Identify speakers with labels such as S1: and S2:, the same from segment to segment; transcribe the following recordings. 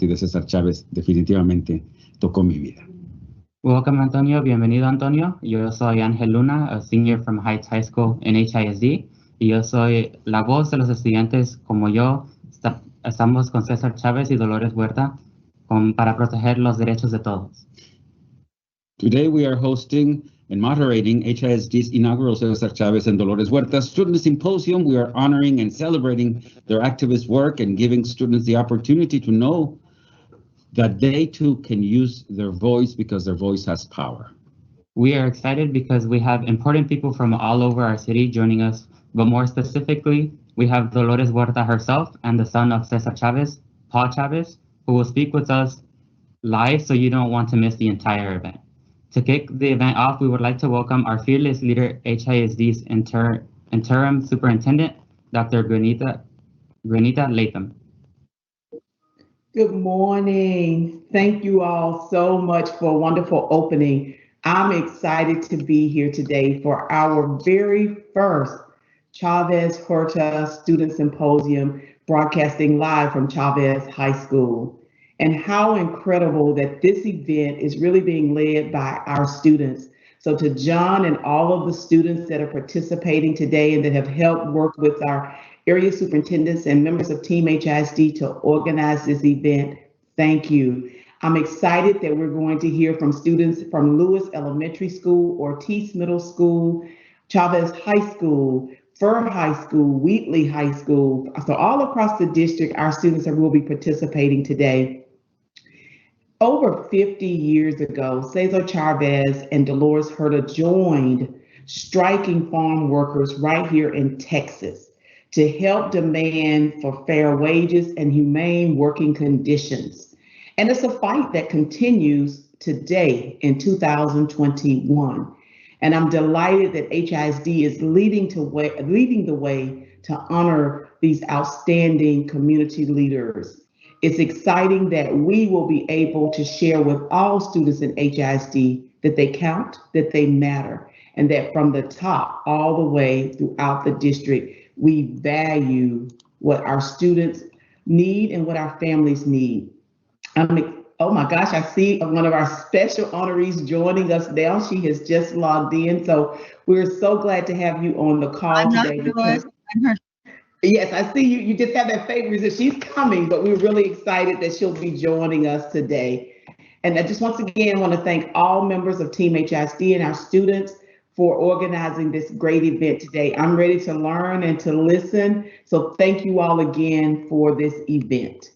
S1: Huerta y de César Chávez definitivamente tocó mi vida.
S2: Welcome, Antonio. Bienvenido, Antonio. Yo soy Ángel Luna, a senior from Heights High School in HISD. Y yo soy la voz de los estudiantes como yo. Estamos con César Chávez y Dolores Huerta para proteger los derechos de todos.
S1: Today we are hosting and moderating HISD's inaugural Cesar Chavez and Dolores Huerta Student Symposium. We are honoring and celebrating their activist work and giving students the opportunity to know that they too can use their voice because their voice has power.
S2: We are excited because we have important people from all over our city joining us, but more specifically, we have Dolores Huerta herself and the son of Cesar Chavez, Paul Chavez, who will speak with us live, so you don't want to miss the entire event. To kick the event off, we would like to welcome our fearless leader, HISD's interim superintendent, Dr. Granita Latham.
S3: Good morning. Thank you all so much for a wonderful opening. I'm excited to be here today for our very first Chavez Huerta Student Symposium, broadcasting live from Chavez High School. And how incredible that this event is really being led by our students. So to John and all of the students that are participating today and that have helped work with our area superintendents and members of Team HISD to organize this event, thank you. I'm excited that we're going to hear from students from Lewis Elementary School, Ortiz Middle School, Chavez High School, Fur High School, Wheatley High School. So all across the district, our students will be participating today. Over 50 years ago, Cesar Chavez and Dolores Huerta joined striking farm workers right here in Texas to help demand for fair wages and humane working conditions. And it's a fight that continues today in 2021. And I'm delighted that HISD is leading the way to honor these outstanding community leaders. It's exciting that we will be able to share with all students in HISD that they count, that they matter, and that from the top all the way throughout the district, we value what our students need and what our families need. Oh my gosh, I see one of our special honorees joining us now. She has just logged in. So we're so glad to have you on the call today. Yes, I see you. You just have that favoritism. She's coming, but we're really excited that she'll be joining us today. And I just once again want to thank all members of Team HISD and our students for organizing this great event today. I'm ready to learn and to listen. So thank you all again for this event.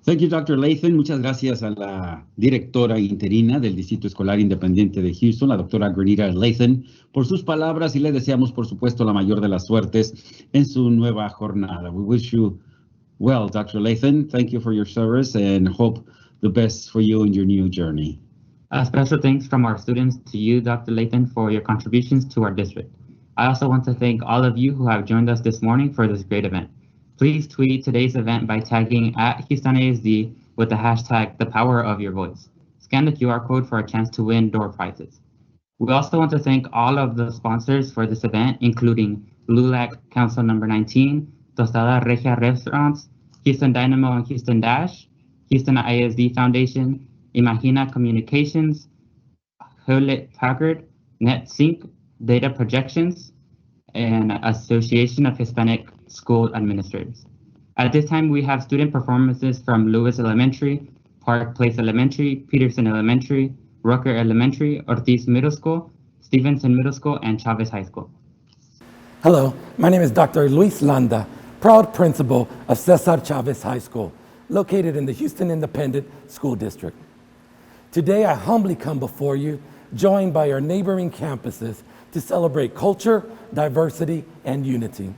S1: Thank you, Dr. Latham. Muchas gracias a la directora interina del Distrito Escolar Independiente de Houston, la doctora Granita Latham, por sus palabras y le deseamos, por supuesto, la mayor de las suertes en su nueva jornada. We wish you well, Dr. Latham. Thank you for your service and hope the best for you in your new journey.
S2: Special thanks from our students to you, Dr. Latham, for your contributions to our district. I also want to thank all of you who have joined us this morning for this great event. Please tweet today's event by tagging @HoustonASD with the hashtag #ThePowerOfYourVoice. Scan the QR code for a chance to win door prizes. We also want to thank all of the sponsors for this event, including LULAC Council Number 19, Tostada Regia Restaurants, Houston Dynamo and Houston Dash, Houston ISD Foundation, Imagina Communications, Hewlett Packard, NetSync, Data Projections, and Association of Hispanic School Administrators. At this time, we have student performances from Lewis Elementary, Park Place Elementary, Peterson Elementary, Rucker Elementary, Ortiz Middle School, Stevenson Middle School, and Chavez High School.
S4: Hello, my name is Dr. Luis Landa, proud principal of Cesar Chavez High School, located in the Houston Independent School District. Today, I humbly come before you, joined by our neighboring campuses to celebrate culture, diversity, and unity.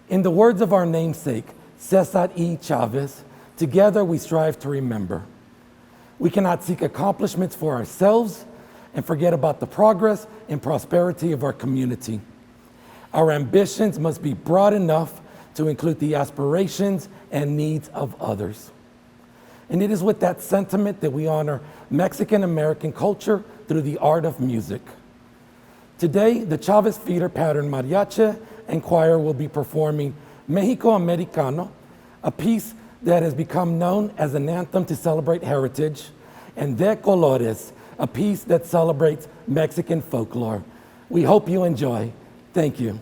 S4: In the words of our namesake, Cesar E. Chavez, together we strive to remember. We cannot seek accomplishments for ourselves and forget about the progress and prosperity of our community. Our ambitions must be broad enough to include the aspirations and needs of others. And it is with that sentiment that we honor Mexican-American culture through the art of music. Today, the Chavez Feeder Pattern Mariachi and Choir will be performing Mexico Americano, a piece that has become known as an anthem to celebrate heritage, and De Colores, a piece that celebrates Mexican folklore. We hope you enjoy. Thank you.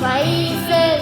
S5: países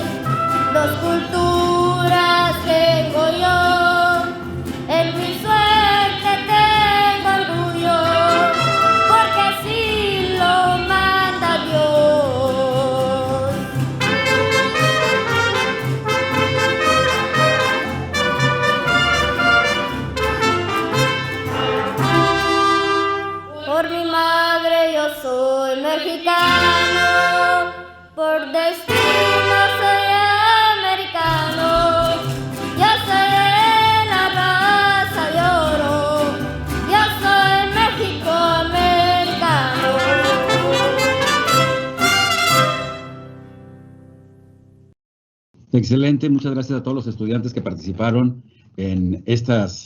S1: Excelente, muchas gracias a todos los estudiantes que participaron en estas,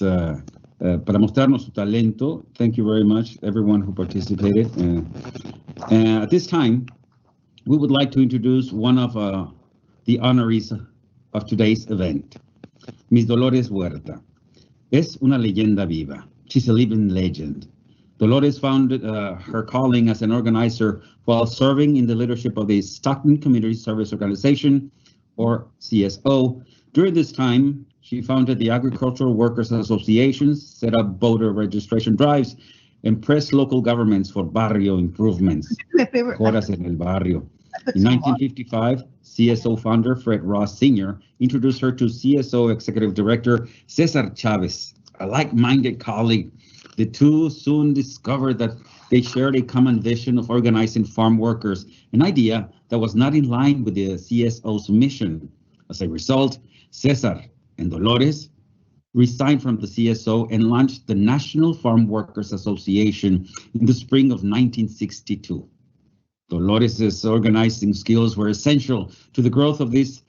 S1: para mostrarnos su talento. Thank you very much, everyone who participated. At this time, we would like to introduce one of the honorees of today's event, Miss Dolores Huerta. Es una leyenda viva. She's a living legend. Dolores found her calling as an organizer while serving in the leadership of the Stockton Community Service Organization, or CSO. During this time, she founded the Agricultural Workers Associations, set up voter registration drives, and pressed local governments for barrio improvements. Mejoras en el barrio. In 1955, CSO founder Fred Ross Sr. introduced her to CSO Executive Director Cesar Chavez, a like-minded colleague. The two soon discovered that they shared a common vision of organizing farm workers, an idea that was not in line with the CSO's mission. As a result, Cesar and Dolores resigned from the CSO and launched the National Farm Workers Association in the spring of 1962. Dolores' organizing skills were essential to the growth of this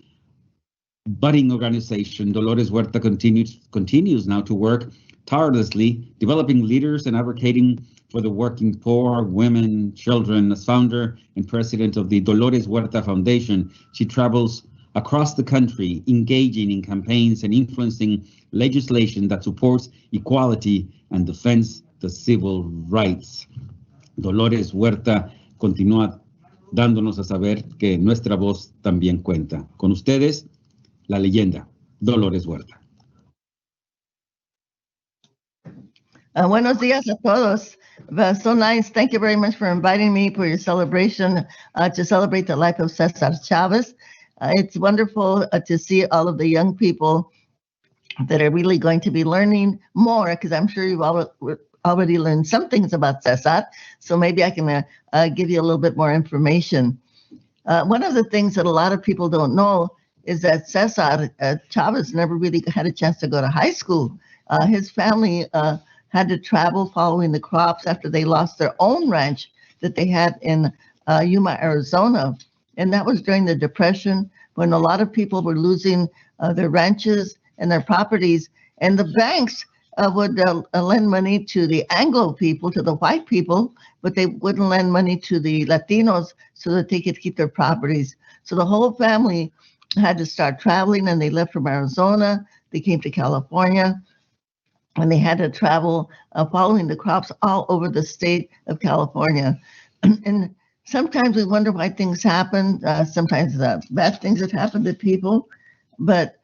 S1: budding organization. Dolores Huerta continues now to work tirelessly, developing leaders and advocating for the working poor, women, children. As founder and president of the Dolores Huerta Foundation, she travels across the country, engaging in campaigns and influencing legislation that supports equality and defends the civil rights. Dolores Huerta continúa dándonos a saber que nuestra voz también cuenta. Con ustedes, la leyenda, Dolores Huerta.
S5: Buenos días a todos. So nice. Thank you very much for inviting me for your celebration to celebrate the life of Cesar Chavez. It's wonderful to see all of the young people that are really going to be learning more, because I'm sure you've already learned some things about Cesar. So maybe I can give you a little bit more information. One of the things that a lot of people don't know is that Cesar Chavez never really had a chance to go to high school. His family had to travel following the crops after they lost their own ranch that they had in Yuma, Arizona. And that was during the Depression, when a lot of people were losing their ranches and their properties. And the banks would lend money to the Anglo people, to the white people, but they wouldn't lend money to the Latinos so that they could keep their properties. So the whole family had to start traveling, and they left from Arizona. They came to California, and they had to travel following the crops all over the state of California. And sometimes we wonder why things happen. Sometimes bad things have happened to people, but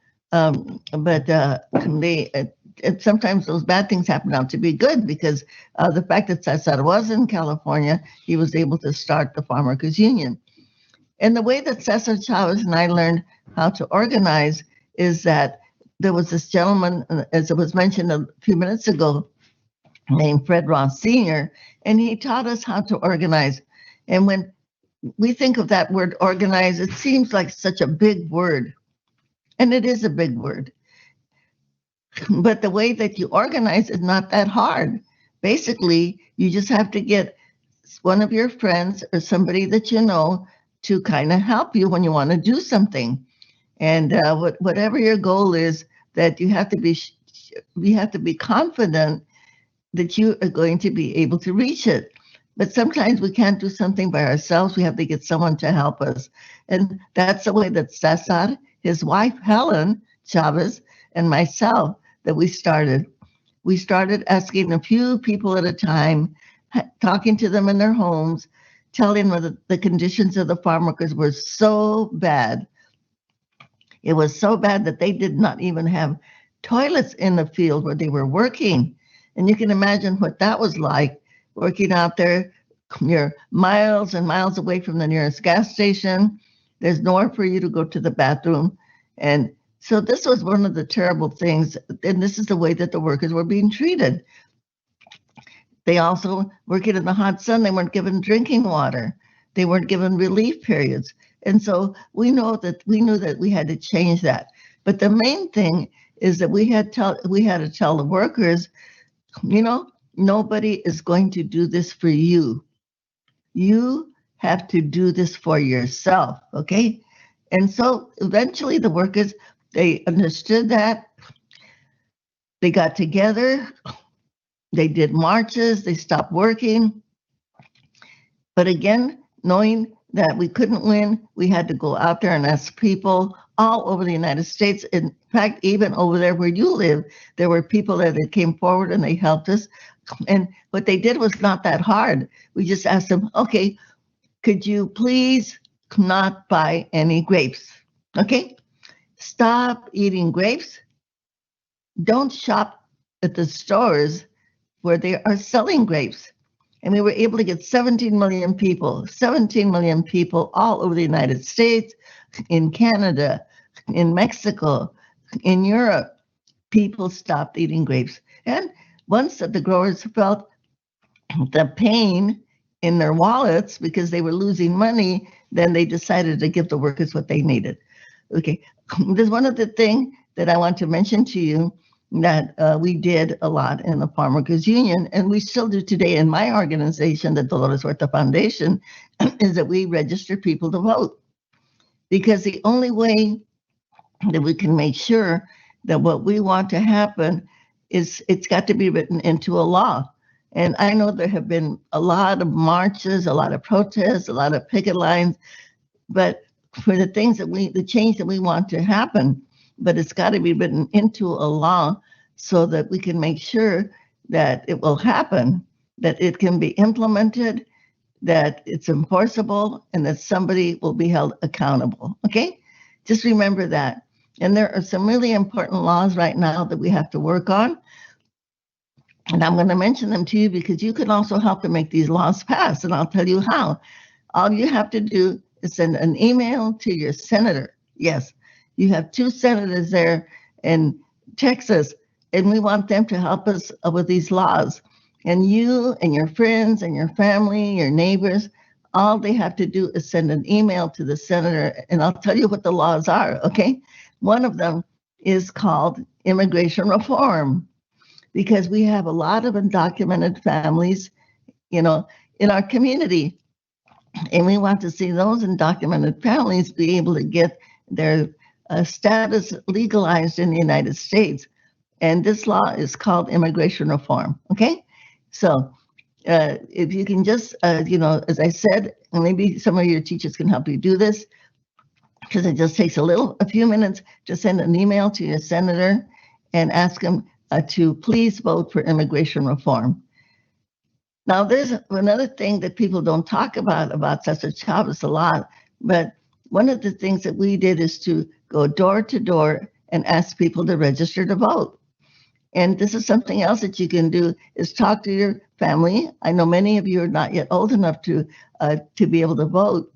S5: sometimes those bad things happen out to be good, because the fact that Cesar was in California, he was able to start the Farmworkers Union. And the way that Cesar Chavez and I learned how to organize is that there was this gentleman, as it was mentioned a few minutes ago, named Fred Ross Sr., and he taught us how to organize. And when we think of that word organize, it seems like such a big word. And it is a big word. But the way that you organize is not that hard. Basically, you just have to get one of your friends or somebody that you know to kind of help you when you want to do something. And whatever your goal is, that you have to be confident that you are going to be able to reach it. But sometimes we can't do something by ourselves. We have to get someone to help us. And that's the way that Cesar, his wife, Helen Chavez, and myself, that we started. We started asking a few people at a time, talking to them in their homes, telling them that the conditions of the farm workers were so bad. It was so bad that they did not even have toilets in the field where they were working. And you can imagine what that was like, working out there. You're miles and miles away from the nearest gas station. There's nowhere for you to go to the bathroom. And so this was one of the terrible things. And this is the way that the workers were being treated. They also, working in the hot sun, they weren't given drinking water. They weren't given relief periods. And so we knew that we had to change that. But the main thing is that we had to tell the workers, nobody is going to do this for you. You have to do this for yourself, okay? And so eventually the workers, they understood that. They got together, they did marches, they stopped working. But again, knowing that we couldn't win, we had to go out there and ask people all over the United States. In fact, even over there where you live, there were people that came forward and they helped us. And what they did was not that hard. We just asked them, okay, could you please not buy any grapes? Okay, stop eating grapes. Don't shop at the stores where they are selling grapes. And we were able to get 17 million people all over the United States, in Canada, in Mexico, in Europe. People stopped eating grapes. And once that the growers felt the pain in their wallets because they were losing money, then they decided to give the workers what they needed. Okay, there's one other thing that I want to mention to you that we did a lot in the Farmworkers Union, and we still do today in my organization, the Dolores Huerta Foundation, is that we register people to vote. Because the only way that we can make sure that what we want to happen is it's got to be written into a law. And I know there have been a lot of marches, a lot of protests, a lot of picket lines, but for the things that the change that we want to happen, but it's got to be written into a law so that we can make sure that it will happen, that it can be implemented, that it's enforceable, and that somebody will be held accountable, okay? Just remember that. And there are some really important laws right now that we have to work on. And I'm going to mention them to you because you can also help to make these laws pass, and I'll tell you how. All you have to do is send an email to your senator. Yes, you have 2 senators there in Texas, and we want them to help us with these laws. And you and your friends and your family, your neighbors, all they have to do is send an email to the senator, and I'll tell you what the laws are, okay? One of them is called immigration reform, because we have a lot of undocumented families, in our community. And we want to see those undocumented families be able to get their status legalized in the United States. And this law is called immigration reform, okay? So if you can just, as I said, maybe some of your teachers can help you do this, because it just takes a few minutes to send an email to your senator and ask him to please vote for immigration reform. Now, there's another thing that people don't talk about Cesar Chavez a lot, but one of the things that we did is to go door to door and ask people to register to vote. And this is something else that you can do, is talk to your family. I know many of you are not yet old enough to be able to vote,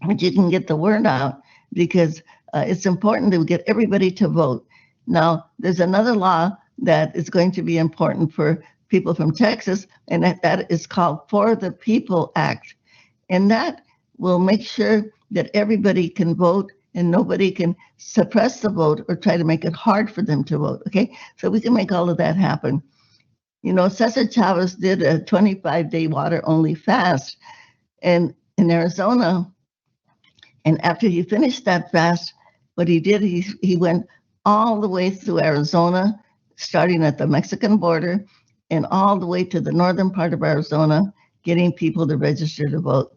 S5: but you can get the word out, because it's important that we get everybody to vote. Now, there's another law that is going to be important for people from Texas, and that is called For the People Act. And that will make sure that everybody can vote and nobody can suppress the vote or try to make it hard for them to vote, okay? So we can make all of that happen. Cesar Chavez did a 25-day water-only fast in Arizona, and after he finished that fast, what he did, he went all the way through Arizona, starting at the Mexican border, and all the way to the northern part of Arizona, getting people to register to vote.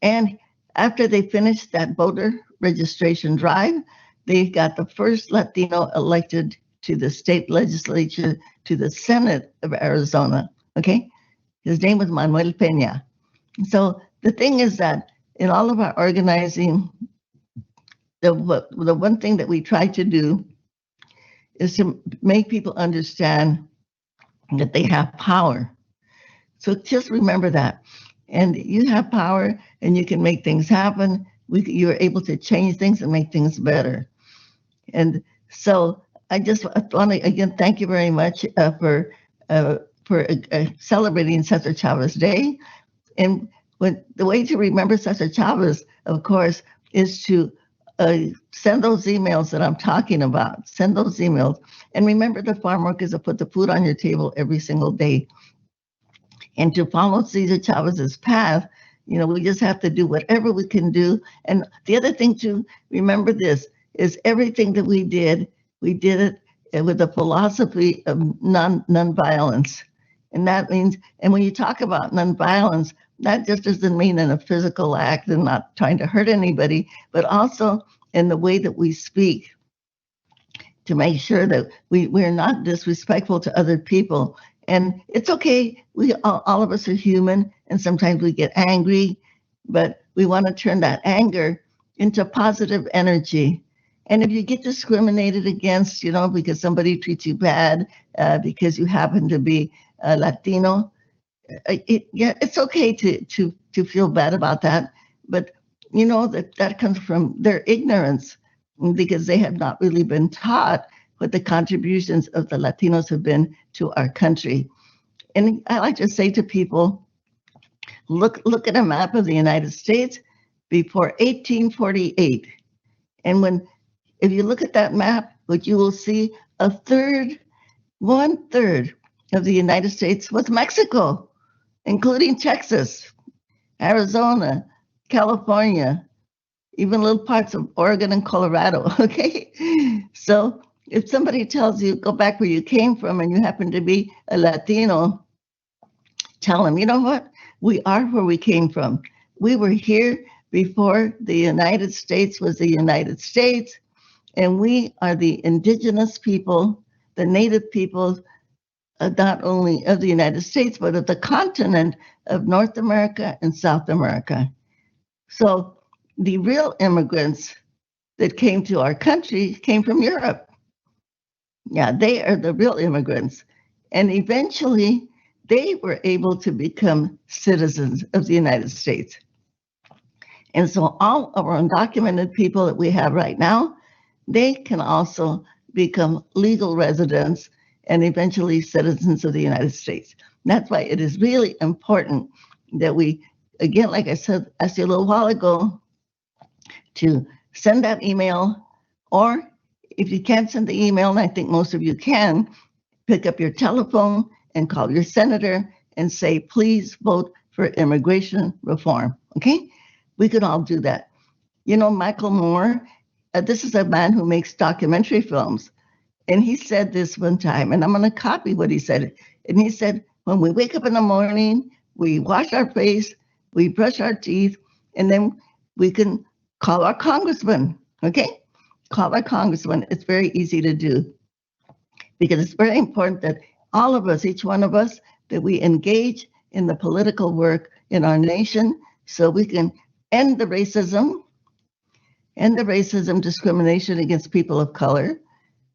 S5: And after they finished that voter registration drive, they got the first Latino elected to the state legislature, to the Senate of Arizona, okay? His name was Manuel Peña. So the thing is that in all of our organizing, the one thing that we try to do is to make people understand that they have power. So just remember that. And you have power and you can make things happen. You're able to change things and make things better. And so I just want to, again, thank you very much for celebrating Cesar Chavez Day. And the way to remember Cesar Chavez, of course, is to send those emails that I'm talking about. Send those emails. And remember the farm workers that put the food on your table every single day. And to follow Cesar Chavez's path, We just have to do whatever we can do. And the other thing to remember this is everything that we did it with a philosophy of nonviolence. And that means, and when you talk about nonviolence, that just doesn't mean in a physical act and not trying to hurt anybody, but also in the way that we speak, to make sure that we're not disrespectful to other people. And it's okay, all of us are human, and sometimes we get angry, but we want to turn that anger into positive energy. And if you get discriminated against, because somebody treats you bad, because you happen to be Latino, it's okay to feel bad about that. But that comes from their ignorance, because they have not really been taught what the contributions of the Latinos have been to our country. And I like to say to people, look at a map of the United States before 1848. And if you look at that map, what you will see, 1/3 of the United States was Mexico, including Texas, Arizona, California, even little parts of Oregon and Colorado, okay? So if somebody tells you, go back where you came from, and you happen to be a Latino, tell them, you know what? We are where we came from. We were here before the United States was the United States, and we are the indigenous people, the native peoples, not only of the United States, but of the continent of North America and South America. So the real immigrants that came to our country came from Europe. Yeah, they are the real immigrants. And eventually, they were able to become citizens of the United States. And so all of our undocumented people that we have right now, they can also become legal residents and eventually citizens of the United States. And that's why it is really important that we, again, like I said, asked you a little while ago, to send that email, or if you can't send the email, and I think most of you can, pick up your telephone and call your senator and say, please vote for immigration reform, okay? We could all do that. Michael Moore, this is a man who makes documentary films, and he said this one time, and I'm going to copy what he said. And he said, when we wake up in the morning, we wash our face, we brush our teeth, and then we can call our congressman, okay? Call our congressman. It's very easy to do, because it's very important that all of us, each one of us, that we engage in the political work in our nation so we can end the racism, discrimination against people of color.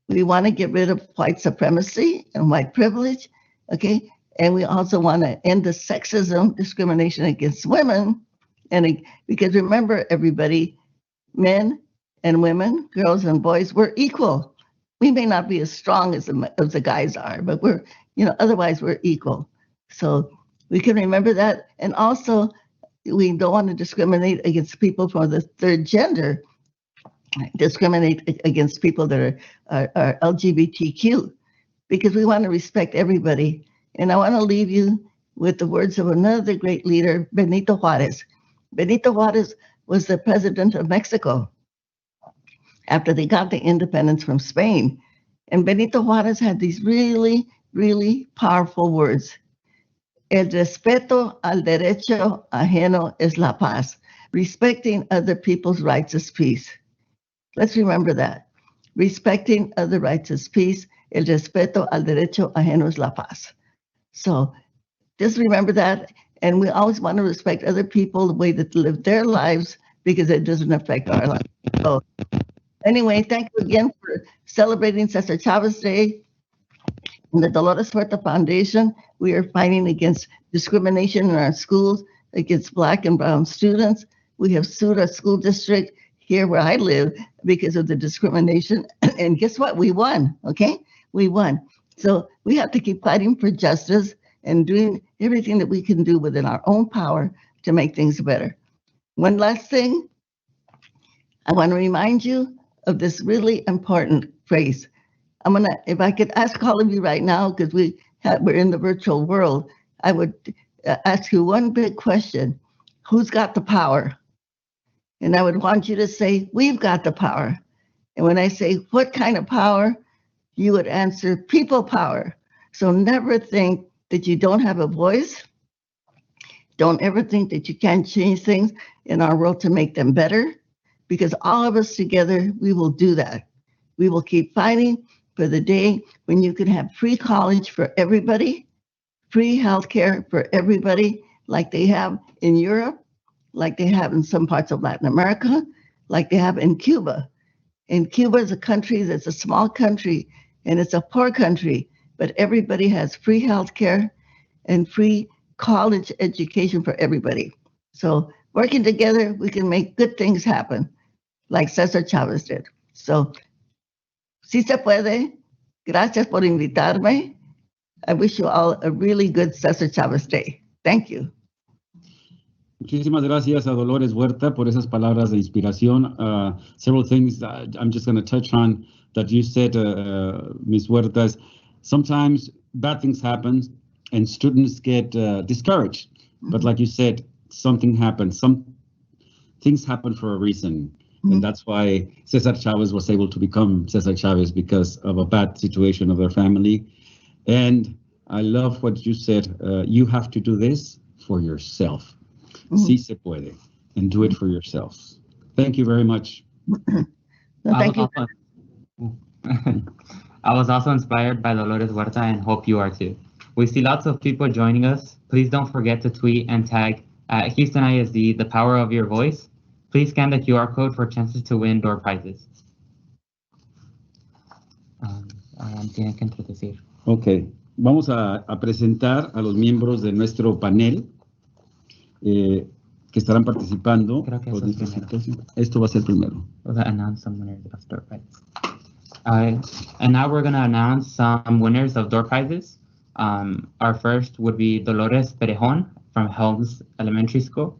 S5: We want to get rid of white supremacy and white privilege, okay? And we also want to end the sexism, discrimination against women. And because remember, everybody, men and women, girls and boys, we're equal. We may not be as strong as the guys are, but we're, otherwise we're equal. So we can remember that. And also, we don't want to discriminate against people from the third gender, discriminate against people that are LGBTQ, because we want to respect everybody. And I want to leave you with the words of another great leader, Benito Juarez. Benito Juarez was the president of Mexico after they got the independence from Spain. And Benito Juarez had these really, really powerful words. El respeto al derecho ajeno es la paz. Respecting other people's rights is peace. Let's remember that. Respecting other rights is peace. El respeto al derecho ajeno es la paz. So just remember that. And we always want to respect other people, the way that they live their lives, because it doesn't affect our lives. So anyway, thank you again for celebrating Cesar Chavez Day. In the Dolores Huerta Foundation, we are fighting against discrimination in our schools, against Black and brown students. We have sued our school district here where I live because of the discrimination. And guess what? We won, okay? We won. So we have to keep fighting for justice and doing everything that we can do within our own power to make things better. One last thing, I want to remind you of this really important phrase. If I could ask all of you right now, because we're in the virtual world, I would ask you one big question. who's got the power? And I would want you to say, we've got the power. And when I say, what kind of power? You would answer, people power. So never think that you don't have a voice. Don't ever think that you can't change things in our world to make them better, because all of us together, we will do that. We will keep fighting for the day when you can have free college for everybody, free healthcare for everybody, like they have in Europe, like they have in some parts of Latin America, like they have in Cuba. And Cuba is a country that's a small country and it's a poor country, but everybody has free healthcare and free college education for everybody. So working together, we can make good things happen, like Cesar Chavez did. So, si se puede. Gracias por invitarme. I wish you all a really good Cesar Chavez Day. Thank you.
S1: Muchísimas gracias a Dolores Huerta por esas palabras de inspiración. Several things I'm just going to touch on that you said, Ms. Huerta. Sometimes bad things happen and students get discouraged. But like you said, something happens. Some things happen for a reason. And that's why Cesar Chavez was able to become Cesar Chavez, because of a bad situation of their family. And I love what you said. You have to do this for yourself. Si se puede. And do it for yourselves. Thank you very much.
S5: Thank you.
S2: I was also inspired by Dolores Huerta and hope you are too. We see lots of people joining us. Please don't forget to tweet and tag at Houston ISD the power of your voice. Please scan the QR code for chances to win door prizes. Tienen que introducir.
S1: Ok, vamos a presentar a los miembros de nuestro panel que estarán participando.
S2: Creo que eso es primero.
S1: Esto va a ser primero.
S2: We'll announce some winners of door prizes. And now we're going to announce some winners of door prizes. Our first would be Dolores Perez from Helms Elementary School.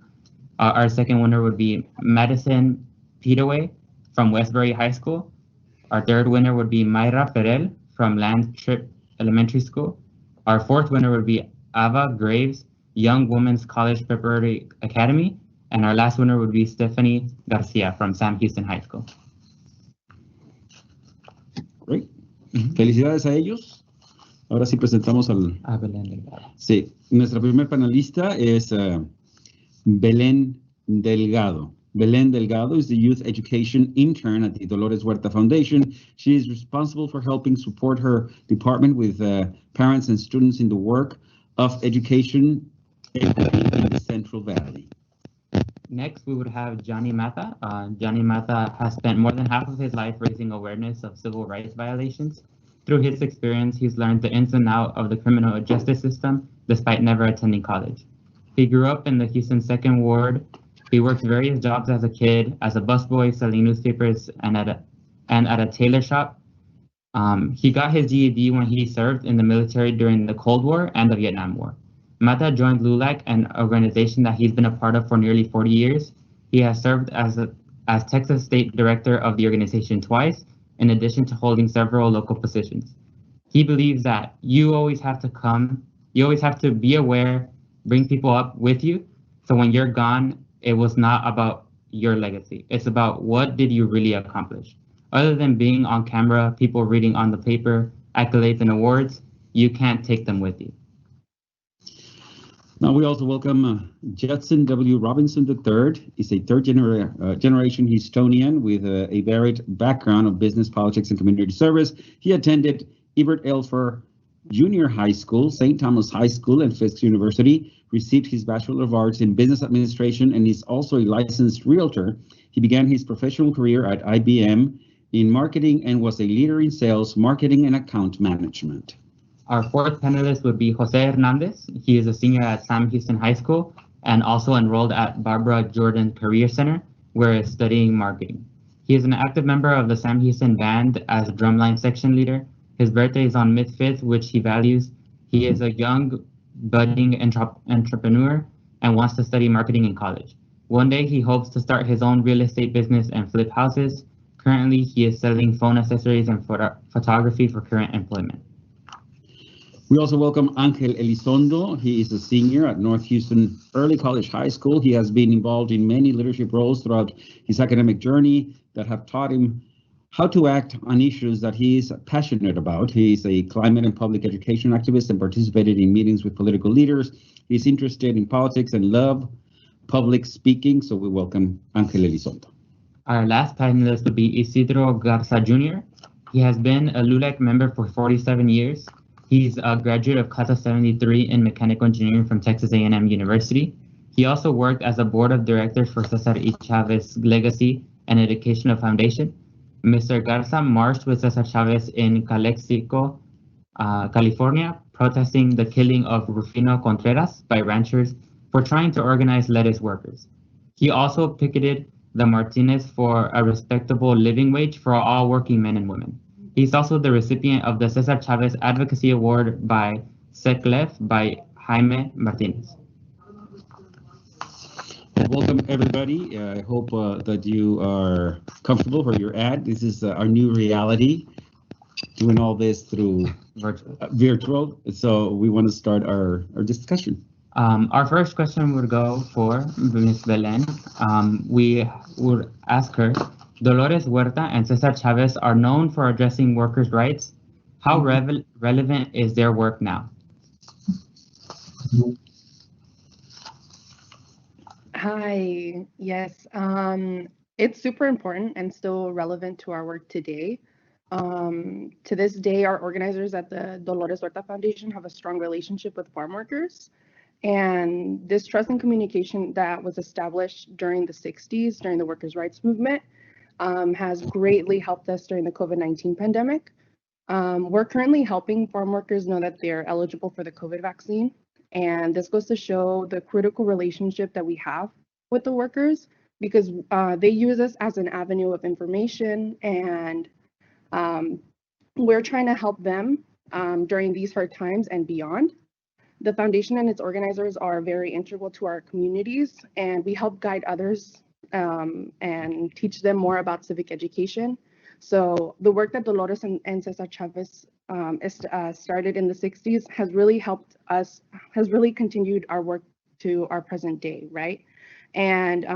S2: Our second winner would be Madison Petaway from Westbury High School. Our third winner would be Mayra Perel from Land Trip Elementary School. Our fourth winner would be Ava Graves, Young Women's College Preparatory Academy. And our last winner would be Stephanie Garcia from Sam Houston High School.
S1: Great. Felicidades a ellos. Ahora sí presentamos al...
S2: Belén Delgado.
S1: Sí, nuestra primer panelista es Belén Delgado. Belén Delgado is the youth education intern at the Dolores Huerta Foundation. She is responsible for helping support her department with parents and students in the work of education in the Central Valley.
S2: Next, we would have Johnny Mata. Johnny Mata has spent more than half of his life raising awareness of civil rights violations. Through his experience, he's learned the ins and outs of the criminal justice system, despite never attending college. He grew up in the Houston 2nd Ward. He worked various jobs as a kid, as a busboy, selling newspapers, and at a tailor shop. He got his GED when he served in the military during the Cold War and the Vietnam War. Mata joined LULAC, an organization that he's been a part of for nearly 40 years. He has served as Texas State Director of the organization twice, in addition to holding several local positions. He believes that you always have to be aware, bring people up with you, so when you're gone, it was not about your legacy. It's about what did you really accomplish. Other than being on camera, people reading on the paper, accolades and awards, you can't take them with you.
S1: Now we also welcome Judson W. Robinson III. He's a third generation Houstonian with a varied background of business, politics, and community service. He attended Ebert Elfer Junior High School, St. Thomas High School, and Fisk University, received his Bachelor of Arts in Business Administration, and is also a licensed realtor. He began his professional career at IBM in marketing and was a leader in sales, marketing, and account management.
S2: Our fourth panelist would be Jose Hernandez. He is a senior at Sam Houston High School and also enrolled at Barbara Jordan Career Center, where he's studying marketing. He is an active member of the Sam Houston Band as a drumline section leader. His birthday is on May 5th, which he values. He is a young, budding entrepreneur and wants to study marketing in college. One day, he hopes to start his own real estate business and flip houses. Currently, he is selling phone accessories and photography for current employment.
S1: We also welcome Angel Elizondo. He is a senior at North Houston Early College High School. He has been involved in many leadership roles throughout his academic journey that have taught him how to act on issues that he is passionate about. He is a climate and public education activist and participated in meetings with political leaders. He's interested in politics and love public speaking, so we welcome Angel Elizondo.
S2: Our last panelist would be Isidro Garza Jr. He has been a LULAC member for 47 years. He's a graduate of Casa 73 in mechanical engineering from Texas A&M University. He also worked as a board of directors for Cesar E. Chavez Legacy and Educational Foundation. Mr. Garza marched with Cesar Chavez in Calexico, California, protesting the killing of Rufino Contreras by ranchers for trying to organize lettuce workers. He also picketed the Martinez for a respectable living wage for all working men and women. He's also the recipient of the Cesar Chavez Advocacy Award by SECLEF by Jaime Martinez.
S1: Welcome, everybody. I hope that you are comfortable where you're at. This is our new reality, doing all this through virtual. So we want to start our discussion.
S2: Our first question would go for Ms. Belen. We would ask her, Dolores Huerta and Cesar Chavez are known for addressing workers' rights. How relevant is their work now?
S6: Hi, yes, it's super important and still relevant to our work today. To this day, our organizers at the Dolores Huerta Foundation have a strong relationship with farm workers. And this trust and communication that was established during the 60s, during the workers' rights movement, has greatly helped us during the COVID-19 pandemic. We're currently helping farm workers know that they're eligible for the COVID vaccine. And this goes to show the critical relationship that we have with the workers, because they use us as an avenue of information, and we're trying to help them during these hard times and beyond. The foundation and its organizers are very integral to our communities, and we help guide others and teach them more about civic education. So the work that Dolores and Cesar Chavez started in the 60s has really helped us, has really continued our work to our present day, right? And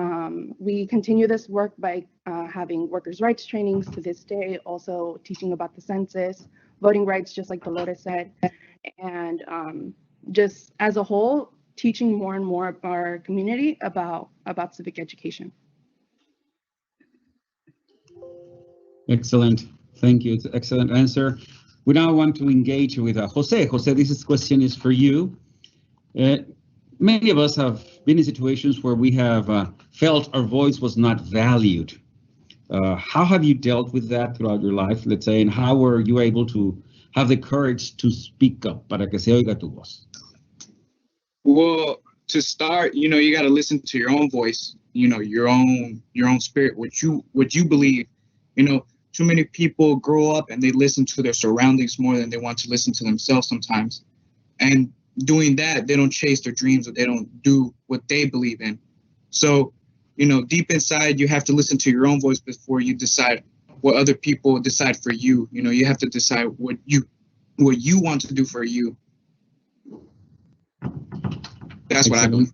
S6: we continue this work by having workers' rights trainings to this day, also teaching about the census, voting rights, just like Dolores said, and just as a whole, teaching more and more of our community about civic education.
S1: Excellent. Thank you. It's an excellent answer. We now want to engage with Jose. Jose, this question is for you. Many of us have been in situations where we have felt our voice was not valued. How have you dealt with that throughout your life, let's say, and how were you able to have the courage to speak up para que se oiga tu voz?
S7: Well, to start, you got to listen to your own voice, your own spirit, what you believe. Too many people grow up and they listen to their surroundings more than they want to listen to themselves sometimes. And doing that, they don't chase their dreams, or they don't do what they believe in. So, deep inside, you have to listen to your own voice before you decide what other people decide for you. You have to decide what you want to do for you. That's what I believe.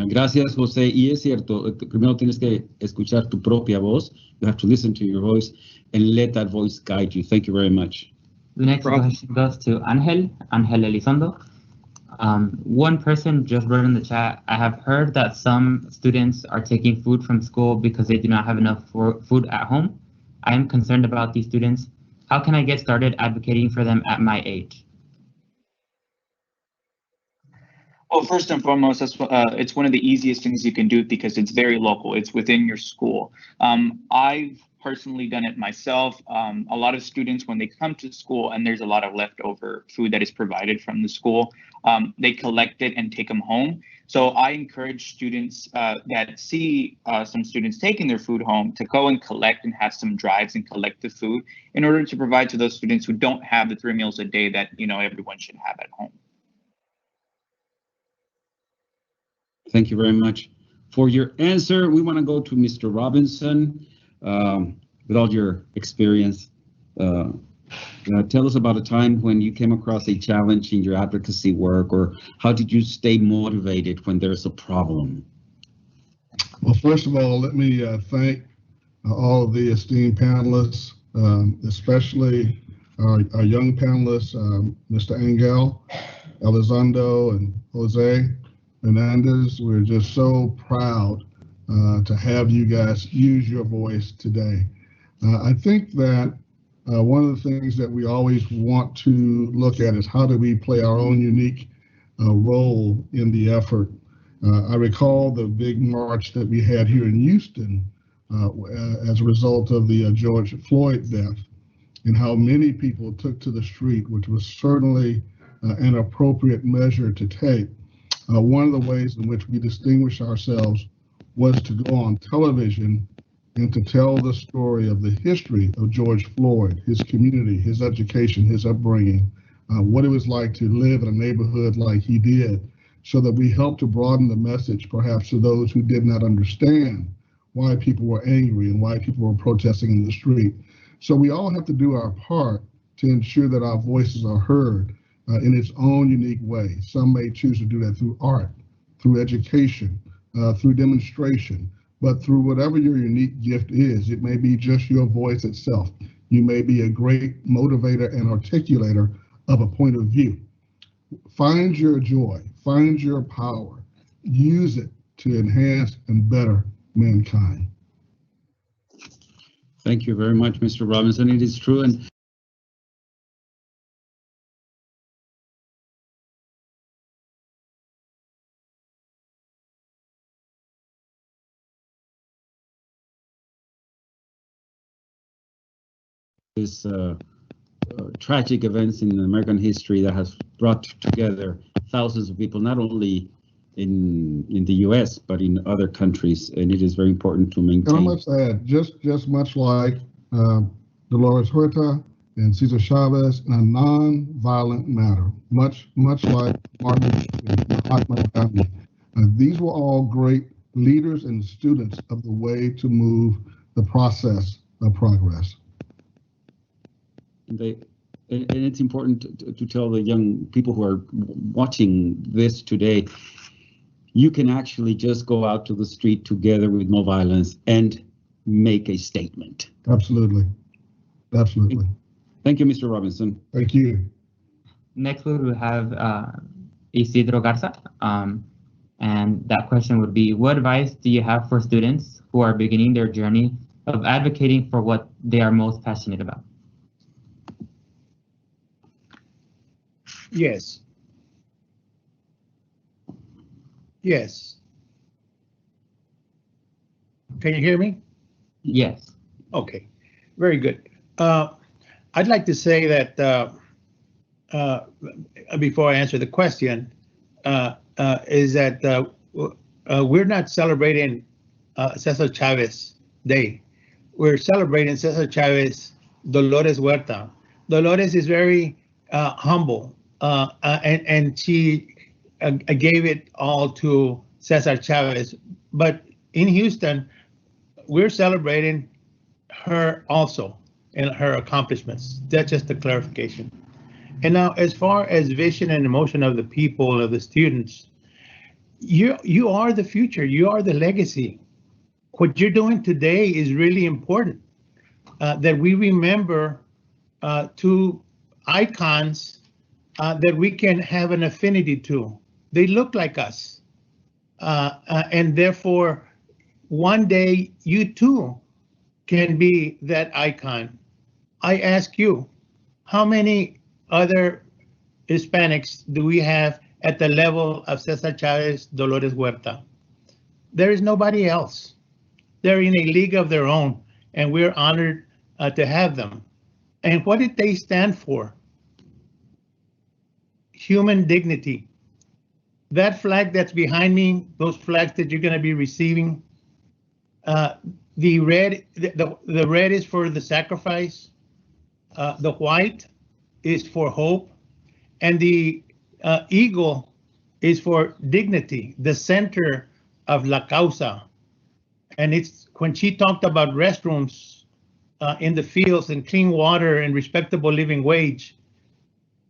S1: Gracias, José. Y es cierto, primero tienes que escuchar tu propia voz. You have to listen to your voice and let that voice guide you. Thank you very much.
S2: The next question goes to Angel Elizondo. One person just wrote in the chat, I have heard that some students are taking food from school because they do not have enough food at home. I am concerned about these students. How can I get started advocating for them at my age?
S8: Well, first and foremost, it's one of the easiest things you can do because it's very local. It's within your school. I've personally done it myself. A lot of students, when they come to school and there's a lot of leftover food that is provided from the school, they collect it and take them home. So I encourage students that see some students taking their food home to go and collect and have some drives and collect the food in order to provide to those students who don't have the 3 meals a day that everyone should have at home.
S1: Thank you very much for your answer. We want to go to Mr. Robinson. With all your experience Tell us about a time when you came across a challenge in your advocacy work, or how did you stay motivated when there's a problem?
S9: Well, first of all, let me thank all of the esteemed panelists, especially our young panelists, Mr. Angel, Elizondo, and Jose Hernandez. We're just so proud to have you guys use your voice today. I think that one of the things that we always want to look at is how do we play our own unique role in the effort. I recall the big march that we had here in Houston as a result of the George Floyd death, and how many people took to the street, which was certainly an appropriate measure to take. One of the ways in which we distinguished ourselves was to go on television and to tell the story of the history of George Floyd, his community, his education, his upbringing, what it was like to live in a neighborhood like he did, so that we helped to broaden the message perhaps to those who did not understand why people were angry and why people were protesting in the street. So we all have to do our part to ensure that our voices are heard in its own unique way. Some may choose to do that through art, through education, through demonstration, but through whatever your unique gift is. It may be just your voice itself. You may be a great motivator and articulator of a point of view. Find your joy, find your power, use it to enhance and better mankind.
S1: Thank you very much, Mr. Robinson. It is true. And this tragic events in American history that has brought together thousands of people, not only in the U.S. but in other countries, and it is very important to maintain.
S9: And I must add, just much like Dolores Huerta and Cesar Chavez, in a non-violent manner, much like Martin and Mahatma Gandhi. These were all great leaders and students of the way to move the process of progress.
S1: And it's important to tell the young people who are watching this today, you can actually just go out to the street together with no violence and make a statement.
S9: Absolutely. Absolutely.
S1: Thank you, Mr. Robinson.
S9: Thank you.
S2: Next, we will have Isidro Garza. And that question would be, what advice do you have for students who are beginning their journey of advocating for what they are most passionate about?
S10: Yes. Yes. Can you hear me?
S2: Yes.
S10: Okay, very good. I'd like to say that before I answer the question, is that we're not celebrating Cesar Chavez Day. We're celebrating Cesar Chavez Dolores Huerta. Dolores is very humble, and she gave it all to Cesar Chavez. But in Houston, we're celebrating her also and her accomplishments. That's just a clarification. And now, as far as vision and emotion of the people, of the students, you are the future. You are the legacy. What you're doing today is really important. That we remember two icons that we can have an affinity to. They look like us, and therefore, one day you too can be that icon. I ask you, how many other Hispanics do we have at the level of Cesar Chavez, Dolores Huerta? There is nobody else. They're in a league of their own, and we're honored to have them. And what did they stand for? Human dignity. That flag that's behind me, those flags that you're going to be receiving, the red is for the sacrifice, the white is for hope, and the eagle is for dignity, the center of La Causa. And it's when she talked about restrooms, in the fields and clean water and respectable living wage.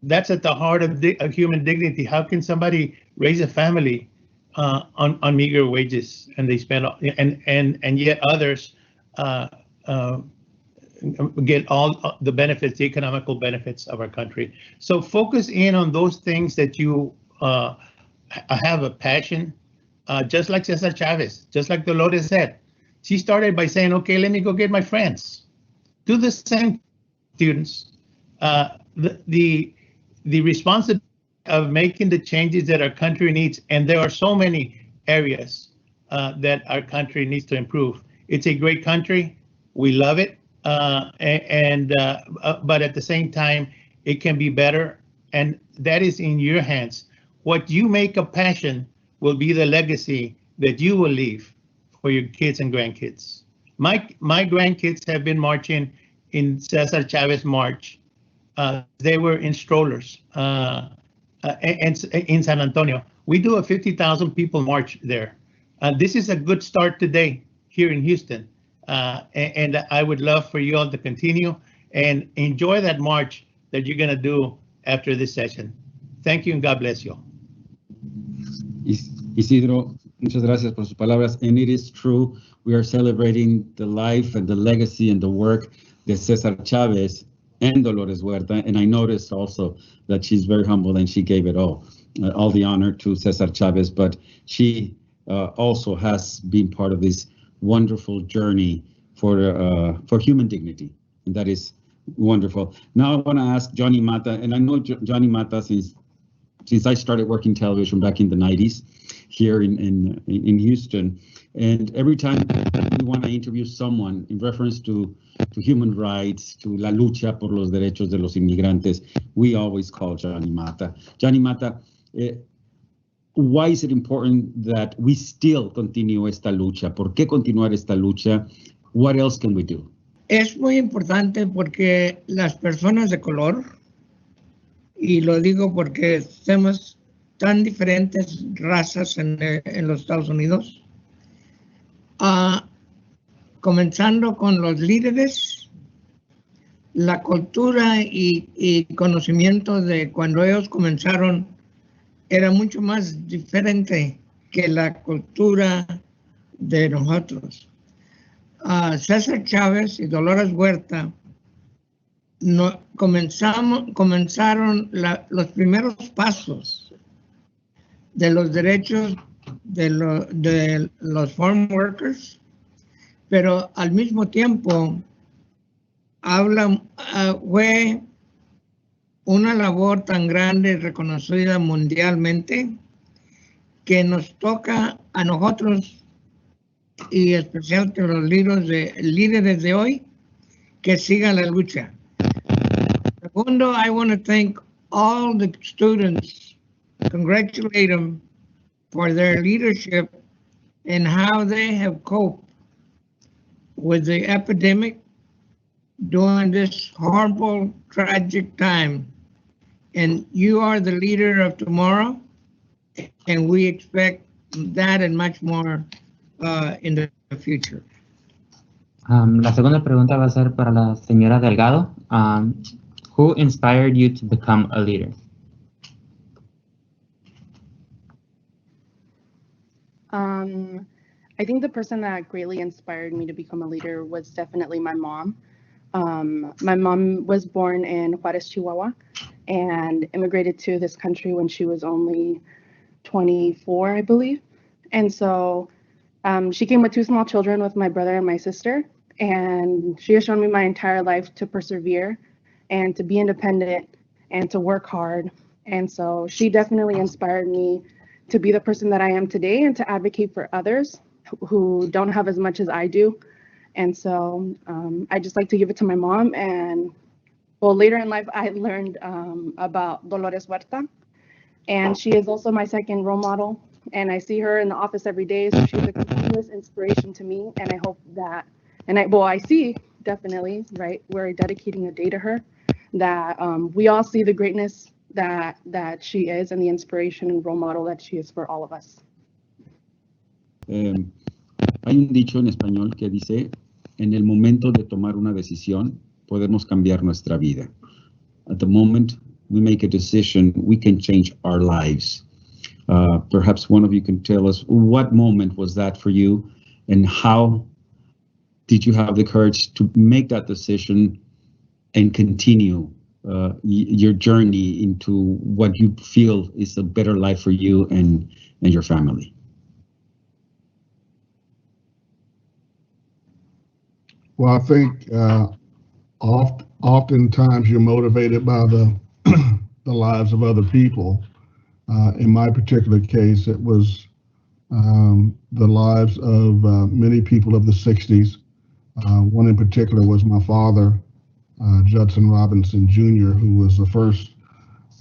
S10: That's at the heart of human dignity. How can somebody raise a family on meager wages, and they spend and yet others get all the benefits, the economical benefits of our country? So focus in on those things that you have a passion, just like Cesar Chavez, just like Dolores said. She started by saying, okay, let me go get my friends. Do the same, students. The responsibility of making the changes that our country needs, and there are so many areas that our country needs to improve. It's a great country. We love it. But at the same time, it can be better, and that is in your hands. What you make a passion will be the legacy that you will leave for your kids and grandkids. My grandkids have been marching in Cesar Chavez March. They were in strollers and in San Antonio. We do a 50,000 people march there. This is a good start today here in Houston. And I would love for you all to continue and enjoy that march that you're going to do after this session. Thank you and God bless you.
S1: Isidro, muchas gracias por sus palabras. And it is true, we are celebrating the life and the legacy and the work de Cesar Chavez and Dolores Huerta. And I noticed also that she's very humble and she gave it all the honor to Cesar Chavez, but she also has been part of this wonderful journey for human dignity, and that is wonderful. Now I want to ask Johnny Mata, and I know Johnny Mata since I started working television back in the 90s here in Houston, and every time we want to interview someone in reference to human rights, to la lucha por los derechos de los inmigrantes, we always call Johnny Mata. Johnny Mata, why is it important that we still continue esta lucha? ¿Por qué continuar esta lucha? What else can we do?
S11: Es muy importante porque las personas de color, y lo digo porque somos tan diferentes razas en los Estados Unidos, comenzando con los líderes, la cultura y conocimiento de cuando ellos comenzaron era mucho más diferente que la cultura de nosotros. Cesar Chavez y Dolores Huerta comenzaron los primeros pasos de los derechos de los farm workers, pero al mismo tiempo fue una labor tan grande y reconocida mundialmente que nos toca a nosotros, y especialmente los líderes de hoy, que sigan la lucha. Segundo, I want to thank all the students, congratulate them for their leadership and how they have coped with the epidemic during this horrible, tragic time. And you are the leader of tomorrow, and we expect that and much more in the future.
S2: La segunda pregunta va a ser para la señora Delgado. Who inspired you to become a leader?
S6: I think the person that greatly inspired me to become a leader was definitely my mom. My mom was born in Juarez, Chihuahua, and immigrated to this country when she was only 24, I believe. And so she came with two small children with my brother and my sister, and she has shown me my entire life to persevere and to be independent and to work hard. And so she definitely inspired me to be the person that I am today and to advocate for others who don't have as much as I do. And so I just like to give it to my mom. And well, later in life, I learned about Dolores Huerta, and she is also my second role model. And I see her in the office every day, so she's a continuous inspiration to me. And I hope that, I see definitely, right, we're dedicating a day to her, that we all see the greatness that she is and the inspiration and role model that she is for all of us.
S1: Hay un dicho en español que dice, en el momento de tomar una decisión, podemos cambiar nuestra vida. At the moment we make a decision, we can change our lives. Perhaps one of you can tell us what moment was that for you, and how did you have the courage to make that decision and continue your journey into what you feel is a better life for you and your family?
S9: Well, I think oftentimes you're motivated by the the lives of other people. In my particular case, it was the lives of many people of the 60s. One in particular was my father, Judson Robinson Jr., who was the first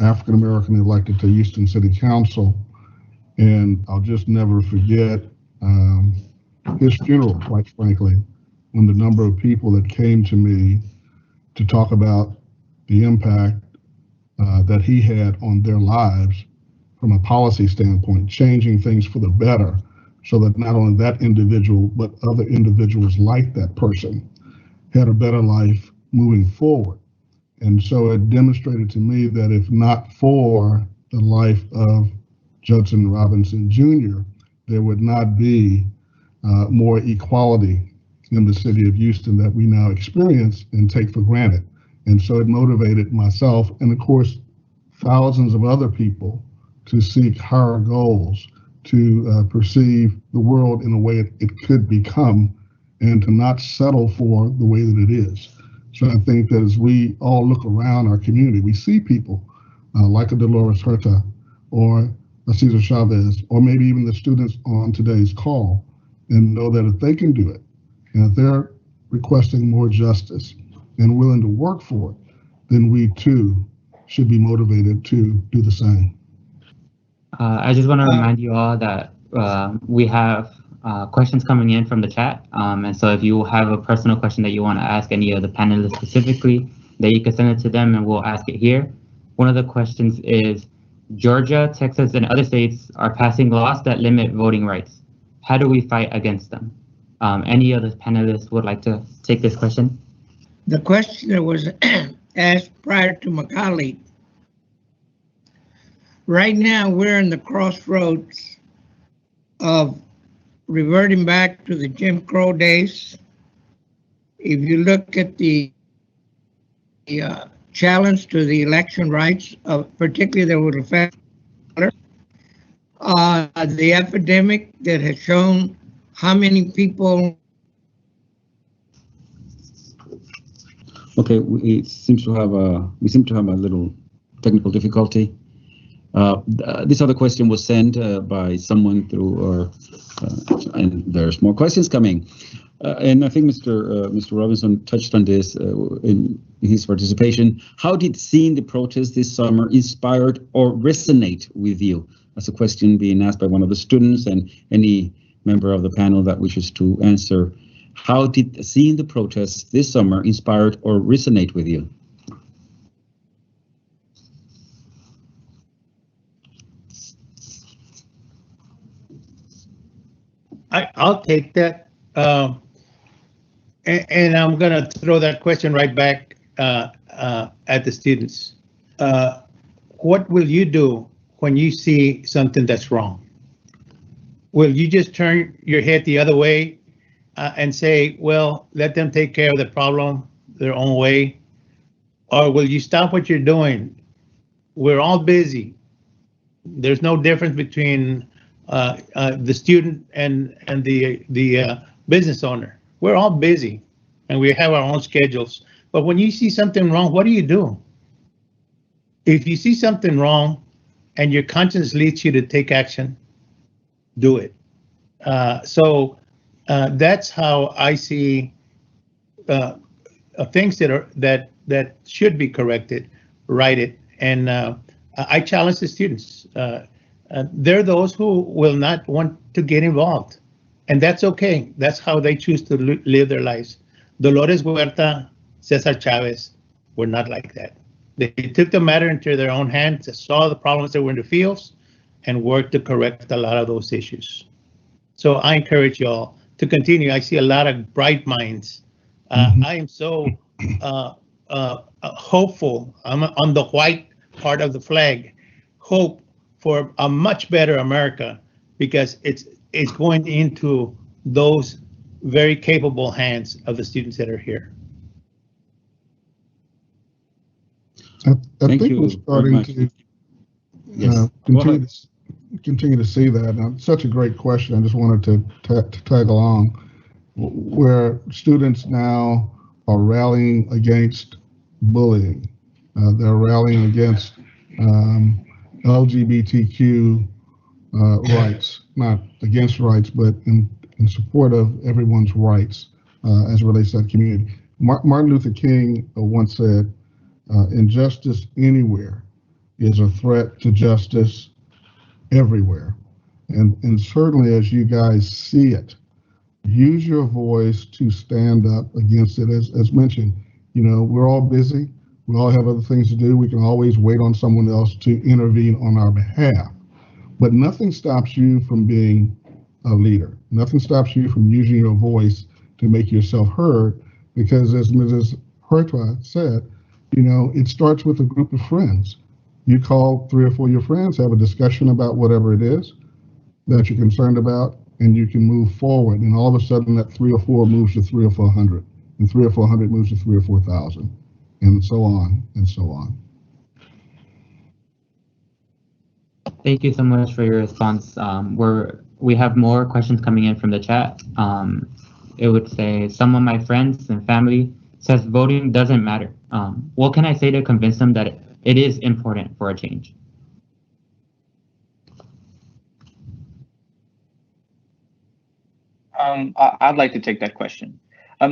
S9: African-American elected to Houston City Council. And I'll just never forget his funeral, quite frankly, when the number of people that came to me to talk about the impact that he had on their lives from a policy standpoint, changing things for the better, so that not only that individual, but other individuals like that person had a better life moving forward. And so it demonstrated to me that if not for the life of Judson Robinson Jr., there would not be more equality in the city of Houston that we now experience and take for granted. And so it motivated myself and, of course, thousands of other people to seek higher goals, to perceive the world in a way it could become, and to not settle for the way that it is. So I think that as we all look around our community, we see people like a Dolores Huerta or a Cesar Chavez, or maybe even the students on today's call, and know that if they can do it, and if they're requesting more justice and willing to work for it, then we too should be motivated to do the same.
S2: I just want to remind you all that we have questions coming in from the chat. And so if you have a personal question that you want to ask any of the panelists specifically, that you can send it to them and we'll ask it here. One of the questions is, Georgia, Texas, and other states are passing laws that limit voting rights. How do we fight against them? Any other panelists would like to take this question?
S11: The question that was asked prior to my colleague. Right now, we're in the crossroads of reverting back to the Jim Crow days. If you look at the challenge to the election rights, particularly that would affect the epidemic that has shown how many people.
S1: Okay, we seem to have a little technical difficulty. This other question was sent by someone through, and there's more questions coming. And I think Mr. Robinson touched on this in his participation. How did seeing the protest this summer inspired or resonate with you? That's a question being asked by one of the students and any member of the panel that wishes to answer. How did seeing the protests this summer inspired or resonate with you?
S10: I'll take that. And I'm going to throw that question right back at the students. What will you do when you see something that's wrong? Will you just turn your head the other way and say, well, let them take care of the problem their own way? Or will you stop what you're doing? We're all busy. There's no difference between the student and the business owner. We're all busy and we have our own schedules. But when you see something wrong, what do you do? If you see something wrong and your conscience leads you to take action, do it. So that's how I see things that should be corrected, write it. And I challenge the students. They're those who will not want to get involved, and that's okay. That's how they choose to live their lives. Dolores Huerta, Cesar Chavez were not like that. They took the matter into their own hands, saw the problems that were in the fields, and worked to correct a lot of those issues. So I encourage you all to continue. I see a lot of bright minds I am so hopeful. I'm on the white part of the flag. Hope for a much better America, because it's going into those very capable hands of the students that are here.
S9: I
S1: Thank
S9: think
S1: you
S9: we're starting
S1: very
S9: to
S1: Yes.
S9: continue to see that. Now, such a great question. I just wanted to tag along, where students now are rallying against bullying. They're rallying against LGBTQ rights, not against rights, but in support of everyone's rights as it relates to that community. Martin Luther King once said, injustice anywhere is a threat to justice everywhere. And certainly as you guys see it, use your voice to stand up against it. As mentioned, you know, we're all busy. We all have other things to do. We can always wait on someone else to intervene on our behalf. But nothing stops you from being a leader. Nothing stops you from using your voice to make yourself heard, because as Mrs. Huerta said, you know, it starts with a group of friends. You call 3 or 4 of your friends, have a discussion about whatever it is that you're concerned about, and you can move forward. And all of a sudden that 3 or 4 moves to 300 or 400, and 300 or 400 moves to 3,000 or 4,000, and so on and so on.
S2: Thank you so much for your response. We have more questions coming in from the chat. It would say, some of my friends and family says voting doesn't matter. What can I say to convince them that it is important for a change?
S8: I'd like to take that question.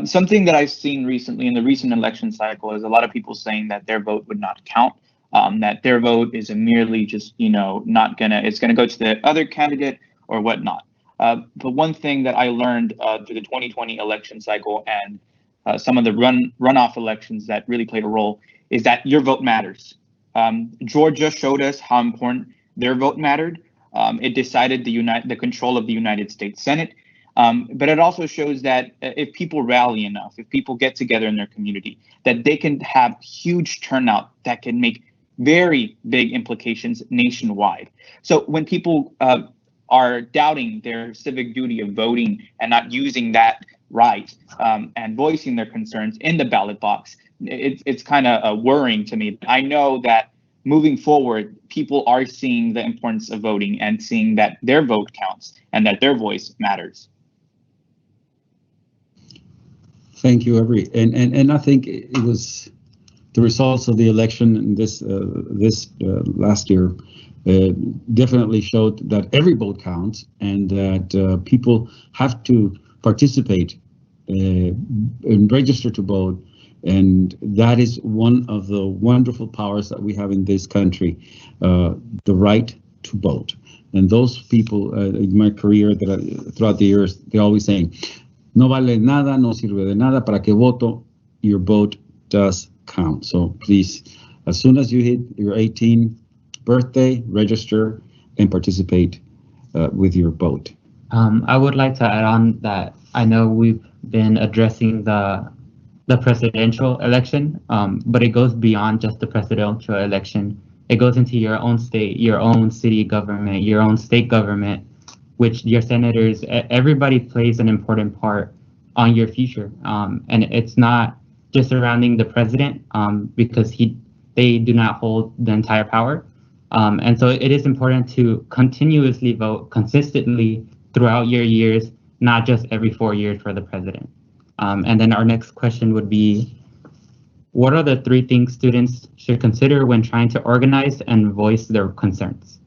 S8: Something that I've seen recently in the recent election cycle is a lot of people saying that their vote would not count, that their vote is merely just, you know, it's gonna go to the other candidate or whatnot. The one thing that I learned through the 2020 election cycle and some of the runoff elections that really played a role is that your vote matters. Georgia showed us how important their vote mattered. It decided the control of the United States Senate. But it also shows that if people rally enough, if people get together in their community, that they can have huge turnout that can make very big implications nationwide. So when people are doubting their civic duty of voting and not using that right and voicing their concerns in the ballot box, it's kind of worrying to me. I know that moving forward, people are seeing the importance of voting and seeing that their vote counts and that their voice matters.
S1: Thank you, Avery. And I think it was the results of the election in this last year definitely showed that every vote counts, and that people have to participate and register to vote. And that is one of the wonderful powers that we have in this country, the right to vote. And those people in my career throughout the years, they're always saying, no vale nada, no sirve de nada, para que voto, your vote does count. So please, as soon as you hit your 18th birthday, register and participate with your vote.
S2: I would like to add on that I know we've been addressing the presidential election, but it goes beyond just the presidential election. It goes into your own state, your own city government, your own state government, which your senators, everybody plays an important part on your future. And it's not just surrounding the president because they do not hold the entire power. And so it is important to continuously vote consistently throughout your years, not just every 4 years for the president. And then our next question would be, what are the 3 things students should consider when trying to organize and voice their concerns?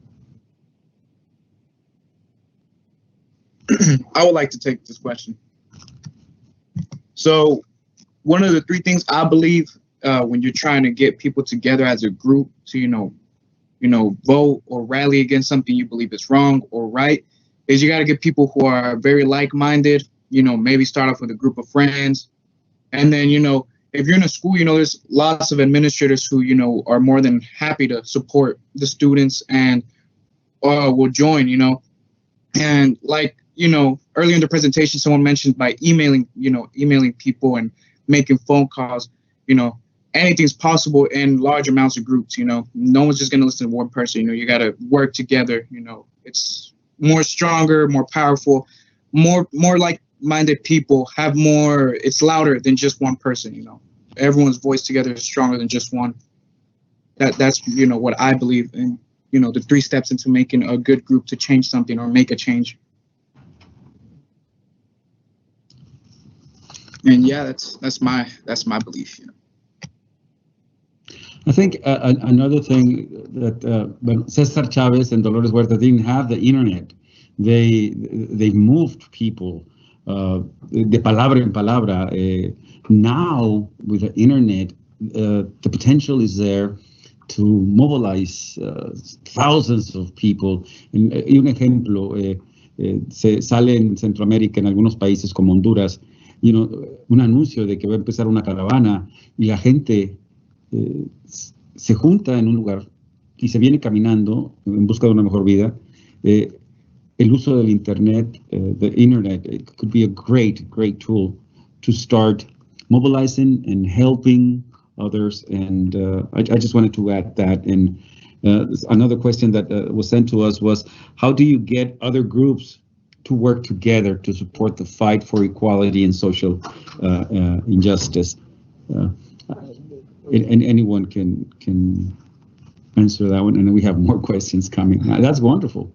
S7: I would like to take this question. So one of the 3 things I believe when you're trying to get people together as a group to, you know, vote or rally against something you believe is wrong or right, is you got to get people who are very like-minded, you know, maybe start off with a group of friends. And then, you know, if you're in a school, you know, there's lots of administrators who, you know, are more than happy to support the students and will join, you know. And like, you know, earlier in the presentation, someone mentioned by emailing people and making phone calls, anything's possible in large amounts of groups. No one's just going to listen to one person. You got to work together. It's more stronger, more powerful, more like-minded people have more. It's louder than just one person. Everyone's voice together is stronger than just one. That's what I believe in. The 3 steps into making a good group to change something or make a change. And yeah, that's my belief.
S1: I think another thing that Cesar Chavez and Dolores Huerta didn't have the internet. They moved people de palabra en palabra. Now with the internet, the potential is there to mobilize thousands of people. Y un ejemplo, se sale en Centroamérica, en algunos países como Honduras, un anuncio de que va a empezar una caravana y la gente se junta en un lugar y se viene caminando en busca de una mejor vida. El uso del internet, the internet, it could be a great tool to start mobilizing and helping others. And I just wanted to add that. And another question that was sent to us was, how do you get other groups to work together to support the fight for equality and social injustice? And anyone can answer that one, and we have more questions coming. That's wonderful.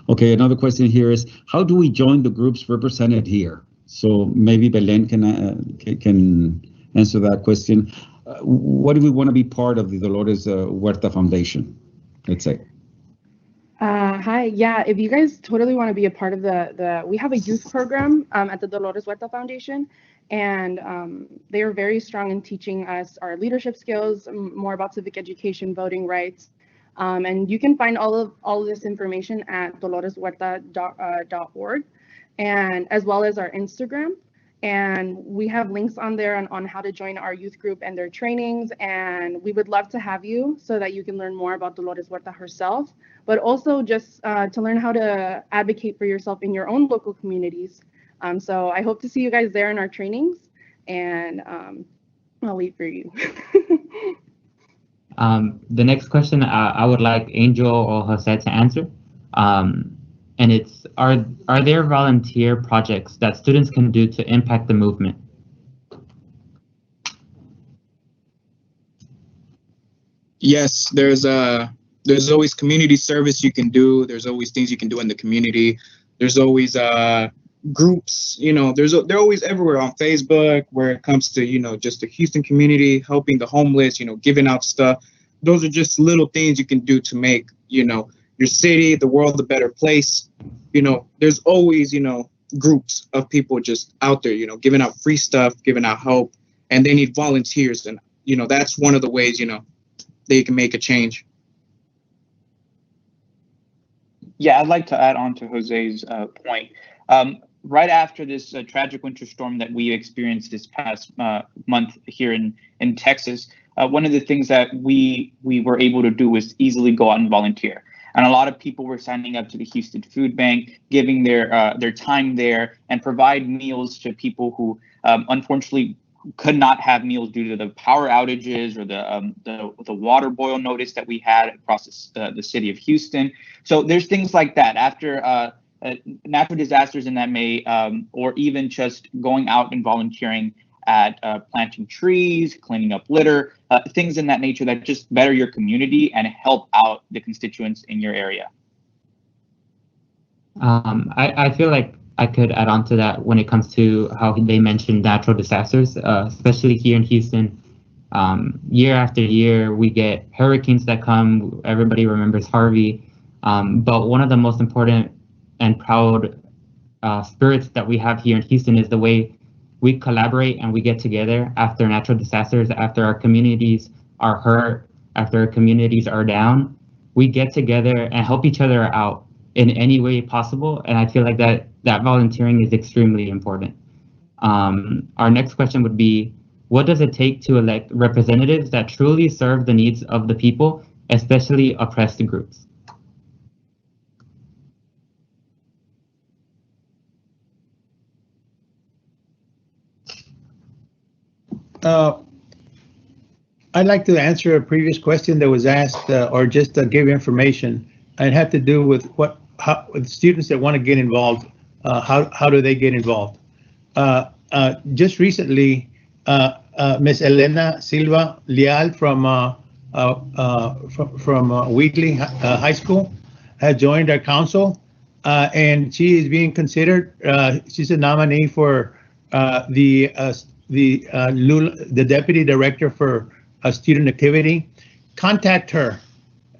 S1: Okay, another question here is, how do we join the groups represented here? So maybe Belen can answer that question. What do we want to be part of the Dolores Huerta Foundation, let's say?
S6: Hi, yeah, if you guys totally want to be a part of we have a youth program at the Dolores Huerta Foundation, and they are very strong in teaching us our leadership skills, more about civic education, voting rights. And you can find all of this information at doloreshuerta.org, and as well as our Instagram. And we have links on there on how to join our youth group and their trainings. And we would love to have you so that you can learn more about Dolores Huerta herself, but also just to learn how to advocate for yourself in your own local communities. So I hope to see you guys there in our trainings, and I'll wait for you.
S2: The next question I would like Angel or Jose to answer. And it's, are there volunteer projects that students can do to impact the movement?
S7: Yes, there's always community service you can do. There's always things you can do in the community. There's always groups, they're always everywhere on Facebook where it comes to, just the Houston community, helping the homeless, giving out stuff. Those are just little things you can do to make, your city, the world a better place. There's always, groups of people just out there, giving out free stuff, giving out help, and they need volunteers. And, that's one of the ways, they can make a change.
S8: Yeah, I'd like to add on to Jose's point. Right after this tragic winter storm that we experienced this past month here in Texas, one of the things that we were able to do was easily go out and volunteer. And a lot of people were signing up to the Houston Food Bank, giving their time there, and provide meals to people who unfortunately could not have meals due to the power outages or the water boil notice that we had across the city of Houston. So there's things like that. After natural disasters in that May, or even just going out and volunteering at planting trees, cleaning up litter, things in that nature that just better your community and help out the constituents in your area.
S2: I feel like I could add on to that when it comes to how they mentioned natural disasters, especially here in Houston. Year after year, we get hurricanes that come. Everybody remembers Harvey. But one of the most important and proud spirits that we have here in Houston is the way we collaborate and we get together after natural disasters, after our communities are hurt, after our communities are down. We get together and help each other out in any way possible. And I feel like that volunteering is extremely important. Our next question would be, what does it take to elect representatives that truly serve the needs of the people especially oppressed groups.
S10: I'd like to answer a previous question that was asked, or just give information. It had to do with with students that want to get involved. How do they get involved? Just recently, Miss Elena Silva Leal from Wheatley High School has joined our council, and she is being considered. She's a nominee for the deputy director for student activity. Contact her.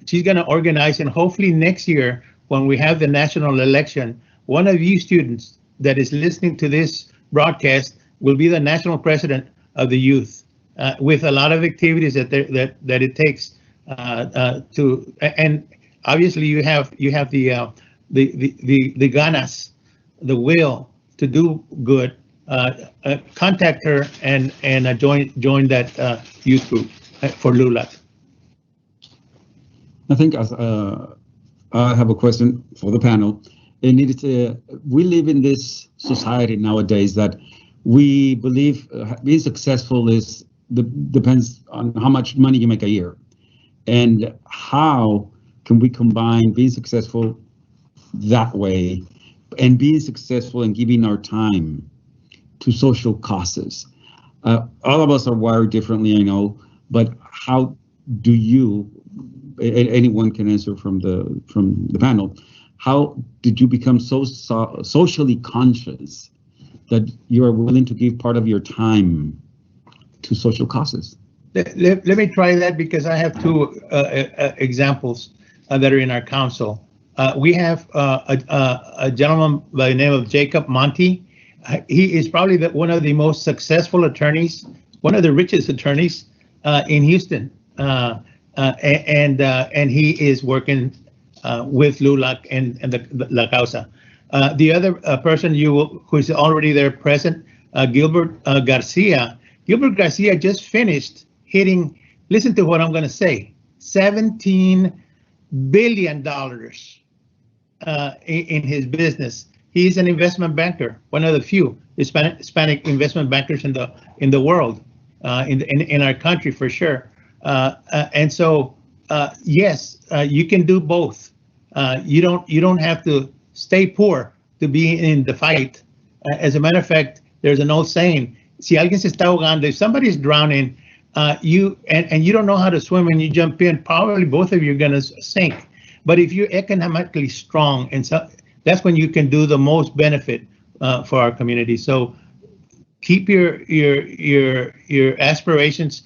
S10: She's going to organize, and hopefully next year, when we have the national election, one of you students that is listening to this broadcast will be the national president of the youth, with a lot of activities that it takes to. And obviously, you have the ganas, the will to do good. Contact her and join that youth group for LULAC.
S1: I think I have a question for the panel. And we live in this society nowadays that we believe being successful depends on how much money you make a year. And how can we combine being successful that way and being successful in giving our time to social causes? All of us are wired differently, I know, but how do you, anyone can answer from the panel, how did you become so socially conscious that you are willing to give part of your time to social causes?
S10: Let me try that, because I have two examples that are in our council. We have a gentleman by the name of Jacob Monty. He is probably one of the most successful attorneys, one of the richest attorneys in Houston, and he is working with LULAC and the La Causa. The other person who is already there present, Gilbert Garcia. Gilbert Garcia just finished hitting, listen to what I'm going to say, $17 billion in his business. He's an investment banker, one of the few Hispanic investment bankers in the world, in our country for sure. And so, yes, you can do both. You don't have to stay poor to be in the fight. As a matter of fact, there's an old saying: si alguien se está ahogando, if somebody's drowning, you don't know how to swim and you jump in, probably both of you are gonna sink. But if you're economically strong, and so that's when you can do the most benefit for our community. So keep your aspirations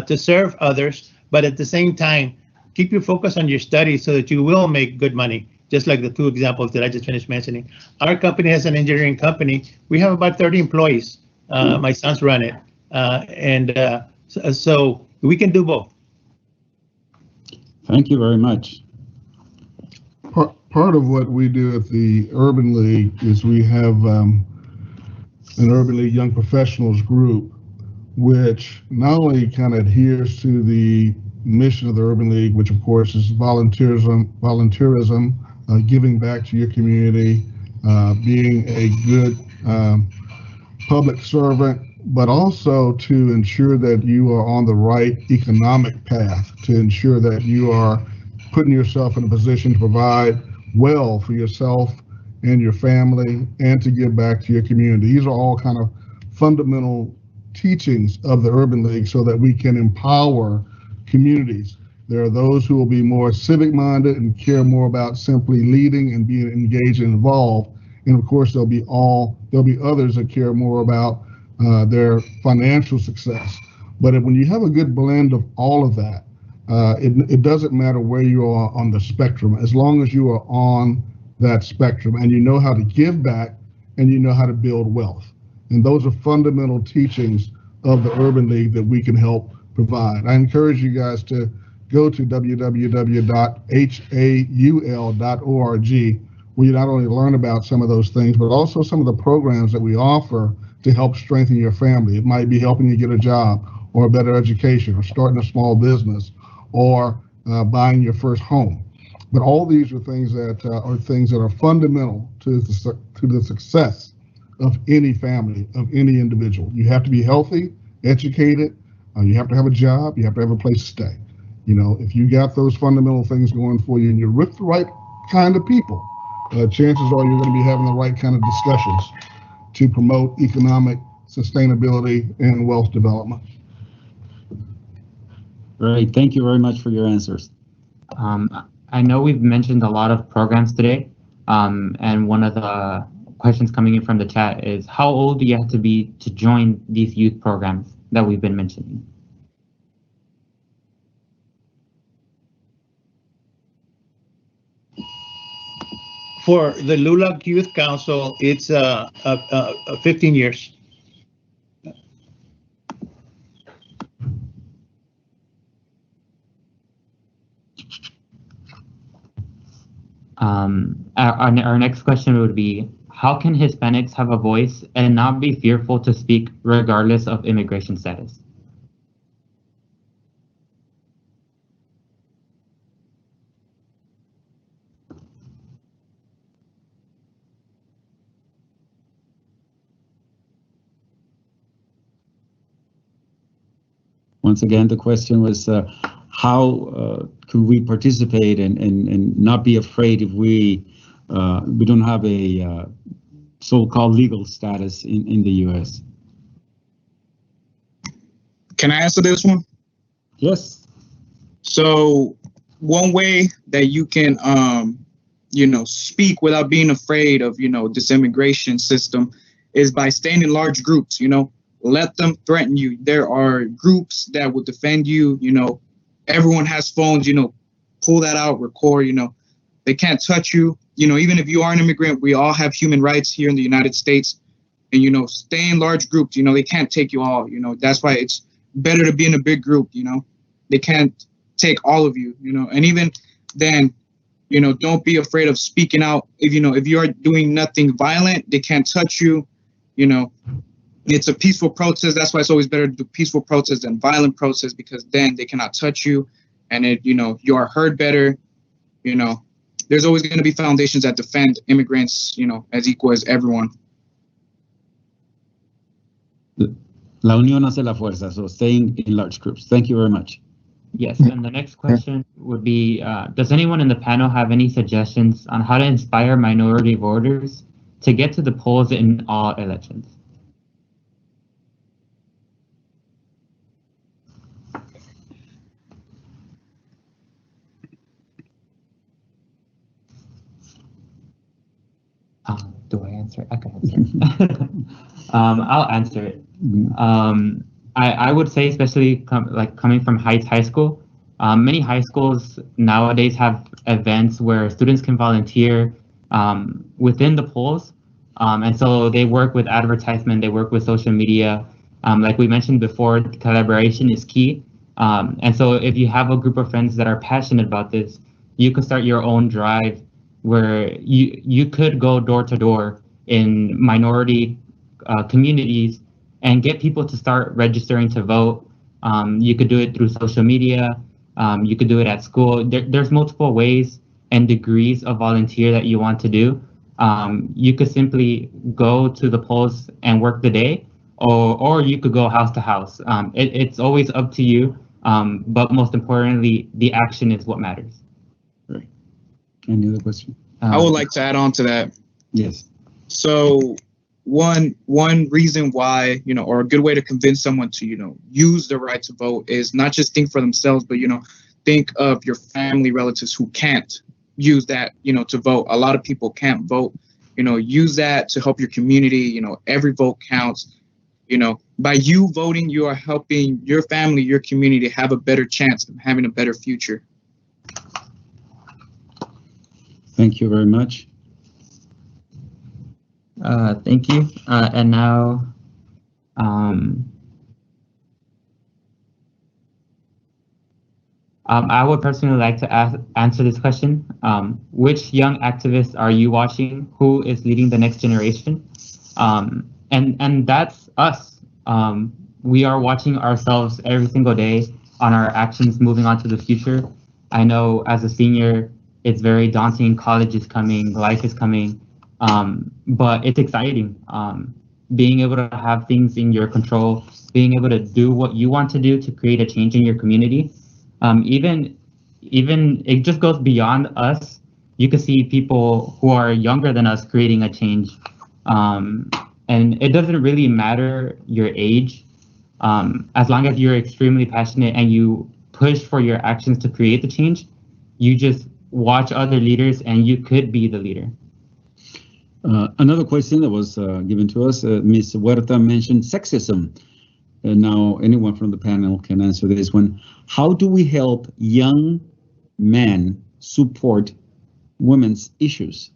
S10: to serve others, but at the same time, keep your focus on your studies so that you will make good money, just like the two examples that I just finished mentioning. Our company has an engineering company. We have about 30 employees. My sons run it. So we can do both.
S1: Thank you very much.
S9: Part of what we do at the Urban League is we have an Urban League Young Professionals group, which not only kind of adheres to the mission of the Urban League, which of course is volunteerism, giving back to your community, being a good public servant, but also to ensure that you are on the right economic path, to ensure that you are putting yourself in a position to provide well for yourself and your family, and to give back to your community. These are all kind of fundamental teachings of the Urban League so that we can empower communities. There are those who will be more civic minded and care more about simply leading and being engaged and involved. And of course, there'll be others that care more about their financial success. But when you have a good blend of all of that, it doesn't matter where you are on the spectrum, as long as you are on that spectrum and you know how to give back and you know how to build wealth. And those are fundamental teachings of the Urban League that we can help provide. I encourage you guys to go to www.haul.org, where you not only learn about some of those things, but also some of the programs that we offer to help strengthen your family. It might be helping you get a job or a better education, or starting a small business, or buying your first home. But all these are things that are fundamental to the success of any family, of any individual. You have to be healthy, educated, you have to have a job, you have to have a place to stay. You know, if you got those fundamental things going for you and you're with the right kind of people, chances are you're going to be having the right kind of discussions to promote economic sustainability and wealth development.
S1: Great. Thank you very much for your answers.
S2: I know we've mentioned a lot of programs today, and one of the questions coming in from the chat is, how old do you have to be to join these youth programs that we've been mentioning?
S10: For the LULAC Youth Council, it's 15 years.
S2: Our next question would be, how can Hispanics have a voice and not be fearful to speak regardless of immigration status?
S1: Once again, the question was, how could we participate and not be afraid if we don't have a so-called legal status in the U.S.?
S7: Can I answer this one?
S1: Yes.
S7: So one way that you can, speak without being afraid of, this immigration system is by staying in large groups, let them threaten you. There are groups that will defend you, everyone has phones, pull that out, record, they can't touch you. Even if you are an immigrant, we all have human rights here in the United States. And, stay in large groups, they can't take you all, that's why it's better to be in a big group, they can't take all of you, and even then, don't be afraid of speaking out. If you are doing nothing violent, they can't touch you, it's a peaceful protest. That's why it's always better to do peaceful protests than violent protests, because then they cannot touch you, and you are heard better. There's always going to be foundations that defend immigrants, as equal as everyone.
S1: La unión hace la fuerza, so staying in large groups. Thank you very much.
S2: Yes, and the next question would be, does anyone in the panel have any suggestions on how to inspire minority voters to get to the polls in all elections? Do I answer it? I can answer it. I'll answer it. I would say, especially coming from Heights High School, many high schools nowadays have events where students can volunteer within the polls. And so they work with advertisement, they work with social media. Like we mentioned before, collaboration is key. And so if you have a group of friends that are passionate about this, you could start your own drive where you could go door to door in minority communities and get people to start registering to vote. You could do it through social media. You could do it at school. There's multiple ways and degrees of volunteer that you want to do. You could simply go to the polls and work the day, or you could go house to house. It's always up to you, but most importantly, the action is what matters.
S1: Right. Any other question?
S7: I would like to add on to that.
S1: Yes.
S7: So one reason why, or a good way to convince someone to, use the right to vote is not just think for themselves, but, think of your family relatives who can't use that, to vote. A lot of people can't vote, use that to help your community. Every vote counts. By you voting, you are helping your family, your community have a better chance of having a better future.
S1: Thank you very much.
S2: Thank you. And now, I would personally like to answer this question. Which young activists are you watching? Who is leading the next generation? And that's us. We are watching ourselves every single day on our actions moving on to the future. I know as a senior, it's very daunting. College is coming, life is coming, but it's exciting. Being able to have things in your control, being able to do what you want to do to create a change in your community. Even it just goes beyond us. You can see people who are younger than us creating a change. And it doesn't really matter your age, as long as you're extremely passionate and you push for your actions to create the change. You just watch other leaders and you could be the leader.
S1: Another question that was given to us, Ms. Huerta mentioned sexism. Now, anyone from the panel can answer this one. How do we help young men support women's issues?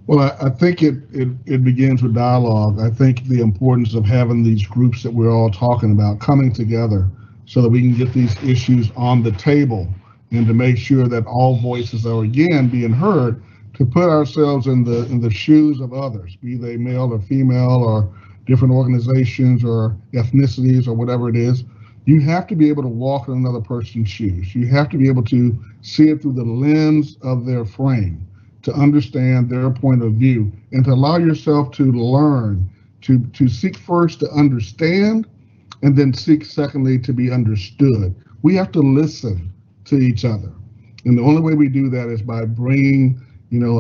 S9: Well, I think it begins with dialogue. I think the importance of having these groups that we're all talking about coming together so that we can get these issues on the table and to make sure that all voices are again being heard, to put ourselves in the shoes of others, be they male or female or different organizations or ethnicities or whatever it is. You have to be able to walk in another person's shoes. You have to be able to see it through the lens of their frame, to understand their point of view, and to allow yourself to learn, to seek first to understand, and then seek secondly to be understood. We have to listen to each other. And the only way we do that is by bringing,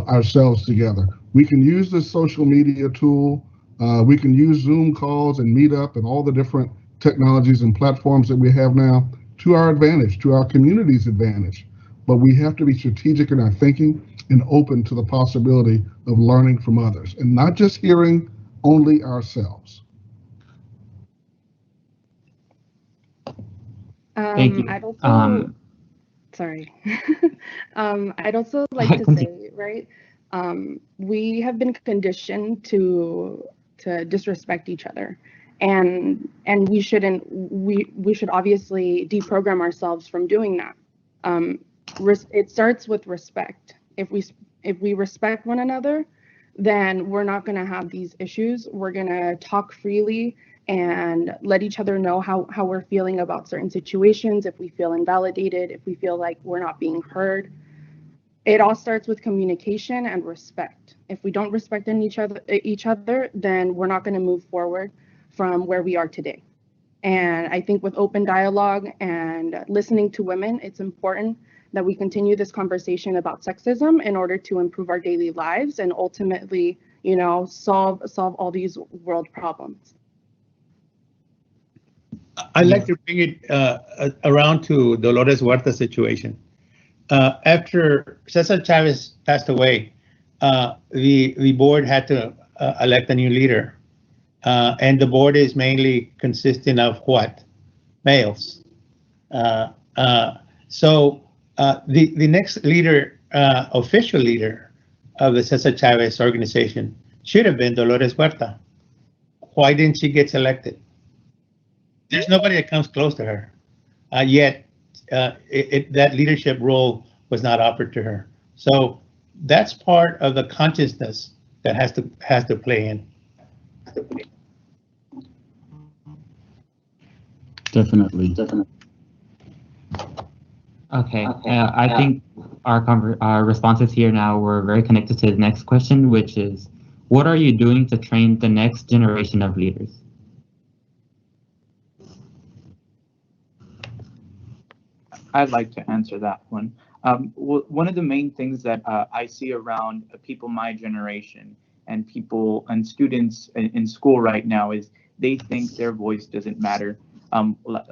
S9: ourselves together. We can use this social media tool. We can use Zoom calls and Meetup and all the different technologies and platforms that we have now to our advantage, to our community's advantage. But we have to be strategic in our thinking and open to the possibility of learning from others and not just hearing only ourselves.
S2: Thank you.
S6: I'd also, sorry. I'd also like to say, right, we have been conditioned to disrespect each other, and we shouldn't. We should obviously deprogram ourselves from doing that. It starts with respect. If we respect one another, then we're not going to have these issues. We're going to talk freely and let each other know how we're feeling about certain situations, if we feel invalidated, if we feel like we're not being heard. It all starts with communication and respect. If we don't respect each other, then we're not going to move forward from where we are today. And I think with open dialogue and listening to women, it's important that we continue this conversation about sexism in order to improve our daily lives and ultimately, solve all these world problems.
S10: I'd like to bring it around to Dolores Huerta situation. After Cesar Chavez passed away, the board had to elect a new leader. And the board is mainly consisting of what? Males. So the next leader, official leader of the Cesar Chavez organization should have been Dolores Huerta. Why didn't she get elected? There's nobody that comes close to her. Yet that leadership role was not offered to her. So that's part of the consciousness that has to play in.
S1: Definitely.
S2: Okay, I think our responses here now were very connected to the next question, which is, what are you doing to train the next generation of leaders?
S8: I'd like to answer that one. One of the main things that I see around people my generation and people and students in school right now is they think their voice doesn't matter.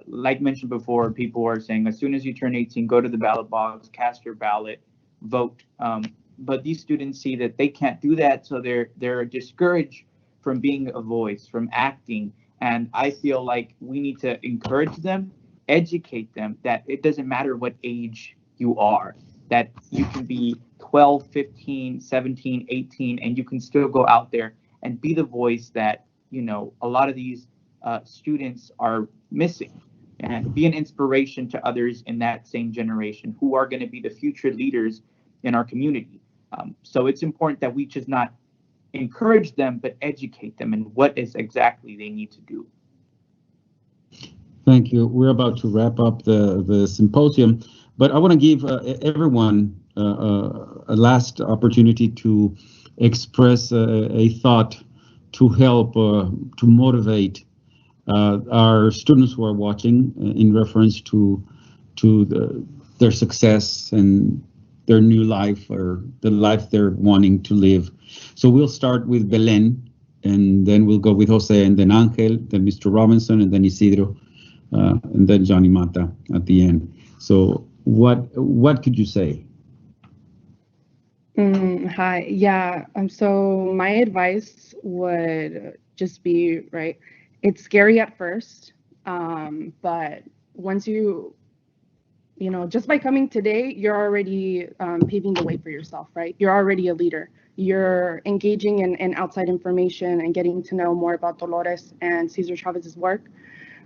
S8: Like mentioned before, people are saying as soon as you turn 18, go to the ballot box, cast your ballot, vote. But these students see that they can't do that, so they're discouraged from being a voice, from acting. And I feel like we need to encourage them, educate them that it doesn't matter what age you are, that you can be 12, 15, 17, 18, and you can still go out there and be the voice that, a lot of these students are missing, and be an inspiration to others in that same generation who are going to be the future leaders in our community. So it's important that we just not encourage them, but educate them in what is exactly they need to do.
S1: Thank you. We're about to wrap up the symposium, but I want to give everyone a last opportunity to express a thought to help to motivate our students who are watching in reference to their success and their new life or the life they're wanting to live. So we'll start with Belen, and then we'll go with Jose, and then Angel, then Mr. Robinson, and then Isidro, and then Johnny Mata at the end. So what could you say?
S6: Hi. Yeah. So my advice would just be, right, it's scary at first, but once just by coming today, you're already paving the way for yourself, right? You're already a leader. You're engaging in outside information and getting to know more about Dolores and Cesar Chavez's work.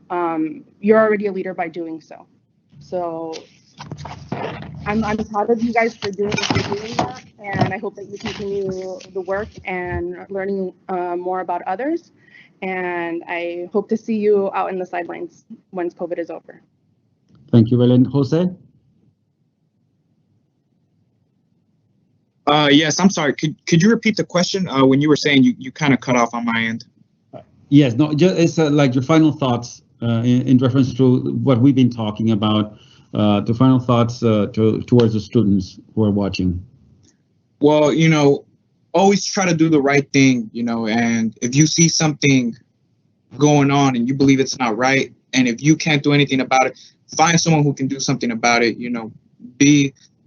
S6: You're already a leader by doing so. So I'm proud of you guys for doing that, and I hope that you continue the work and learning more about others. And I hope to see you out in the sidelines once COVID is over.
S1: Thank you, Belen. Jose?
S7: Yes, I'm sorry. Could you repeat the question? When you were saying you kind of cut off on my end.
S1: Yes, no, just it's like your final thoughts in reference to what we've been talking about, the final thoughts towards the students who are watching.
S7: Well, always try to do the right thing, and if you see something going on and you believe it's not right, and if you can't do anything about it, find someone who can do something about it,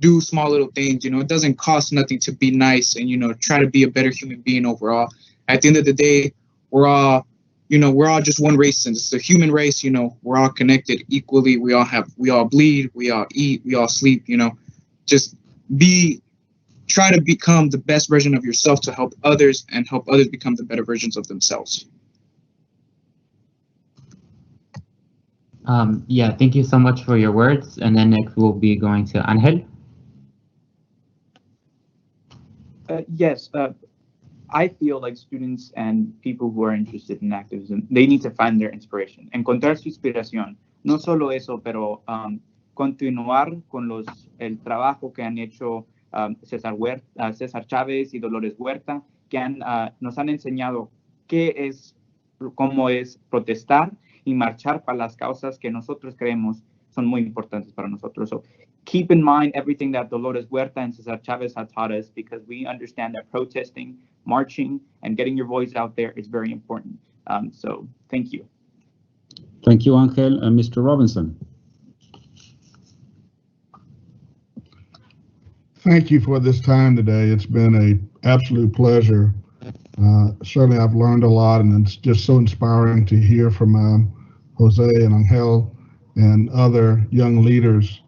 S7: do small little things, it doesn't cost nothing to be nice and, try to be a better human being overall. At the end of the day, we're all just one race, and it's the human race, we're all connected equally. We all bleed, we all eat, we all sleep, just try to become the best version of yourself to help others and help others become the better versions of themselves.
S2: Yeah, thank you so much for your words. And then next we'll be going to Angel.
S8: Yes, I feel like students and people who are interested in activism, they need to find their inspiration. Encontrar su inspiración. No solo eso, pero continuar con el trabajo que han hecho César Chavez y Dolores Huerta, que nos han enseñado cómo es protestar y marchar para las causas que nosotros creemos son muy importantes para nosotros. So keep in mind everything that Dolores Huerta and Cesar Chavez have taught us, because we understand that protesting, marching, and getting your voice out there is very important. So thank you.
S1: Thank you, Angel. And Mr. Robinson.
S9: Thank you for this time today. It's been an absolute pleasure. Certainly, I've learned a lot, and it's just so inspiring to hear from Jose and Angel and other young leaders,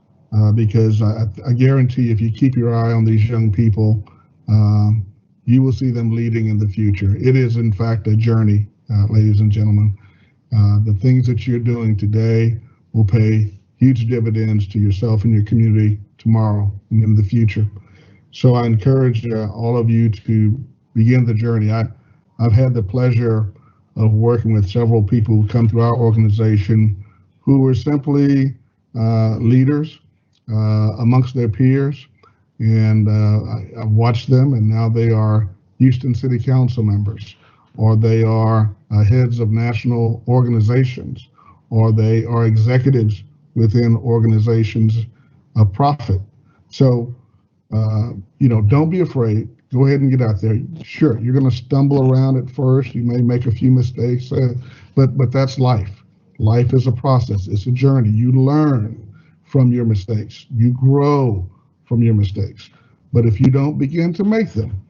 S9: because I guarantee if you keep your eye on these young people, you will see them leading in the future. It is, in fact, a journey, ladies and gentlemen. The things that you're doing today will pay huge dividends to yourself and your community tomorrow and in the future. So I encourage all of you to begin the journey. I've had the pleasure of working with several people who come through our organization who were simply leaders amongst their peers, and I've watched them, and now they are Houston City Council members, or they are heads of national organizations, or they are executives within organizations of profit. So, don't be afraid. Go ahead and get out there. Sure, you're going to stumble around at first. You may make a few mistakes, but that's life. Life is a process. It's a journey. You learn from your mistakes. You grow from your mistakes. But if you don't begin to make them,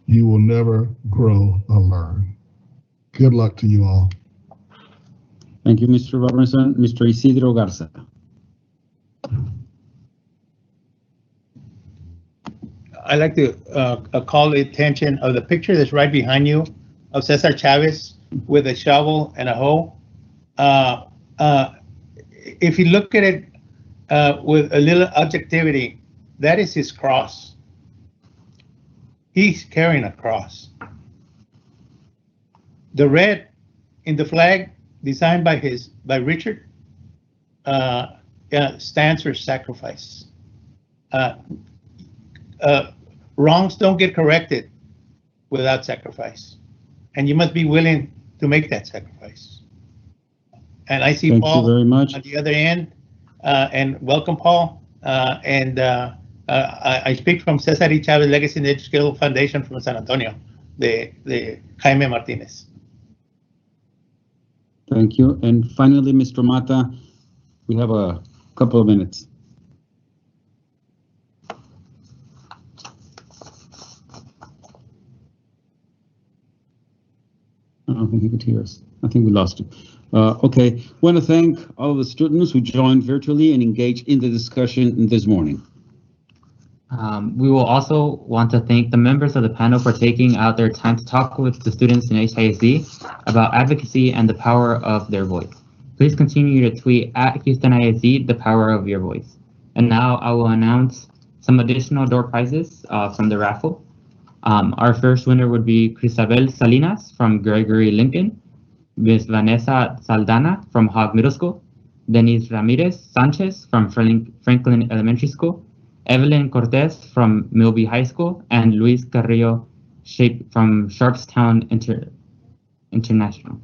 S9: you will never grow or learn. Good luck to you all.
S1: Thank you, Mr. Robinson. Mr. Isidro Garza.
S10: I'd like to call the attention of the picture that's right behind you of Cesar Chavez with a shovel and a hoe. If you look at it with a little objectivity, that is his cross. he's carrying a cross. The red in the flag designed by Richard stands for sacrifice. Wrongs don't get corrected without sacrifice, and you must be willing to make that sacrifice. And I see
S1: Thank
S10: Paul
S1: you very much.
S10: on the other end, and welcome, Paul. I speak from Cesar Chavez Legacy and Educational Foundation from San Antonio, the Jaime Martinez.
S1: Thank you. And finally, Mr. Mata, we have a couple of minutes. I don't think he could hear us. I think we lost you. Okay, want to thank all of the students who joined virtually and engaged in the discussion this morning.
S2: We will also want to thank the members of the panel for taking out their time to talk with the students in HISD about advocacy and the power of their voice. Please continue to tweet at Houston ISD the power of your voice. And now I will announce some additional door prizes from the raffle. Our first winner would be Crisabel Salinas from Gregory Lincoln, Ms. Vanessa Saldana from Hogg Middle School, Denise Ramirez Sanchez from Franklin Elementary School, Evelyn Cortez from Milby High School, and Luis Carrillo from Sharpstown International.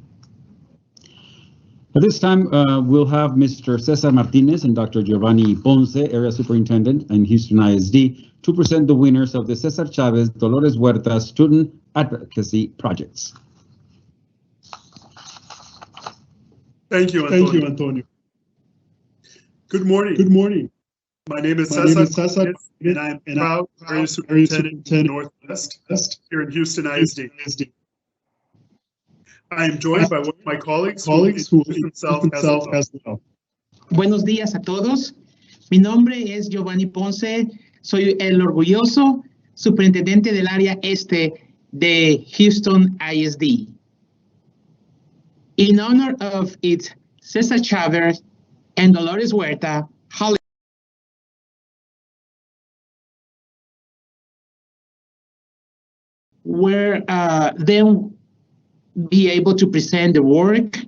S1: At this time, we'll have Mr. Cesar Martinez and Dr. Giovanni Ponce, Area Superintendent in Houston ISD, to present the winners of the Cesar Chavez Dolores Huerta Student Advocacy Projects.
S12: Thank you, Antonio. Good morning. My name is Cesar, and I am proud Area Superintendent in Northwest here in Houston ISD. I am joined by one of my colleagues who introduced himself as well.
S13: Buenos días a todos. Mi nombre es Giovanni Ponce. Soy el orgulloso superintendente del área este de Houston ISD. In honor of its Cesar Chavez and Dolores Huerta holiday, where they'll be able to present the work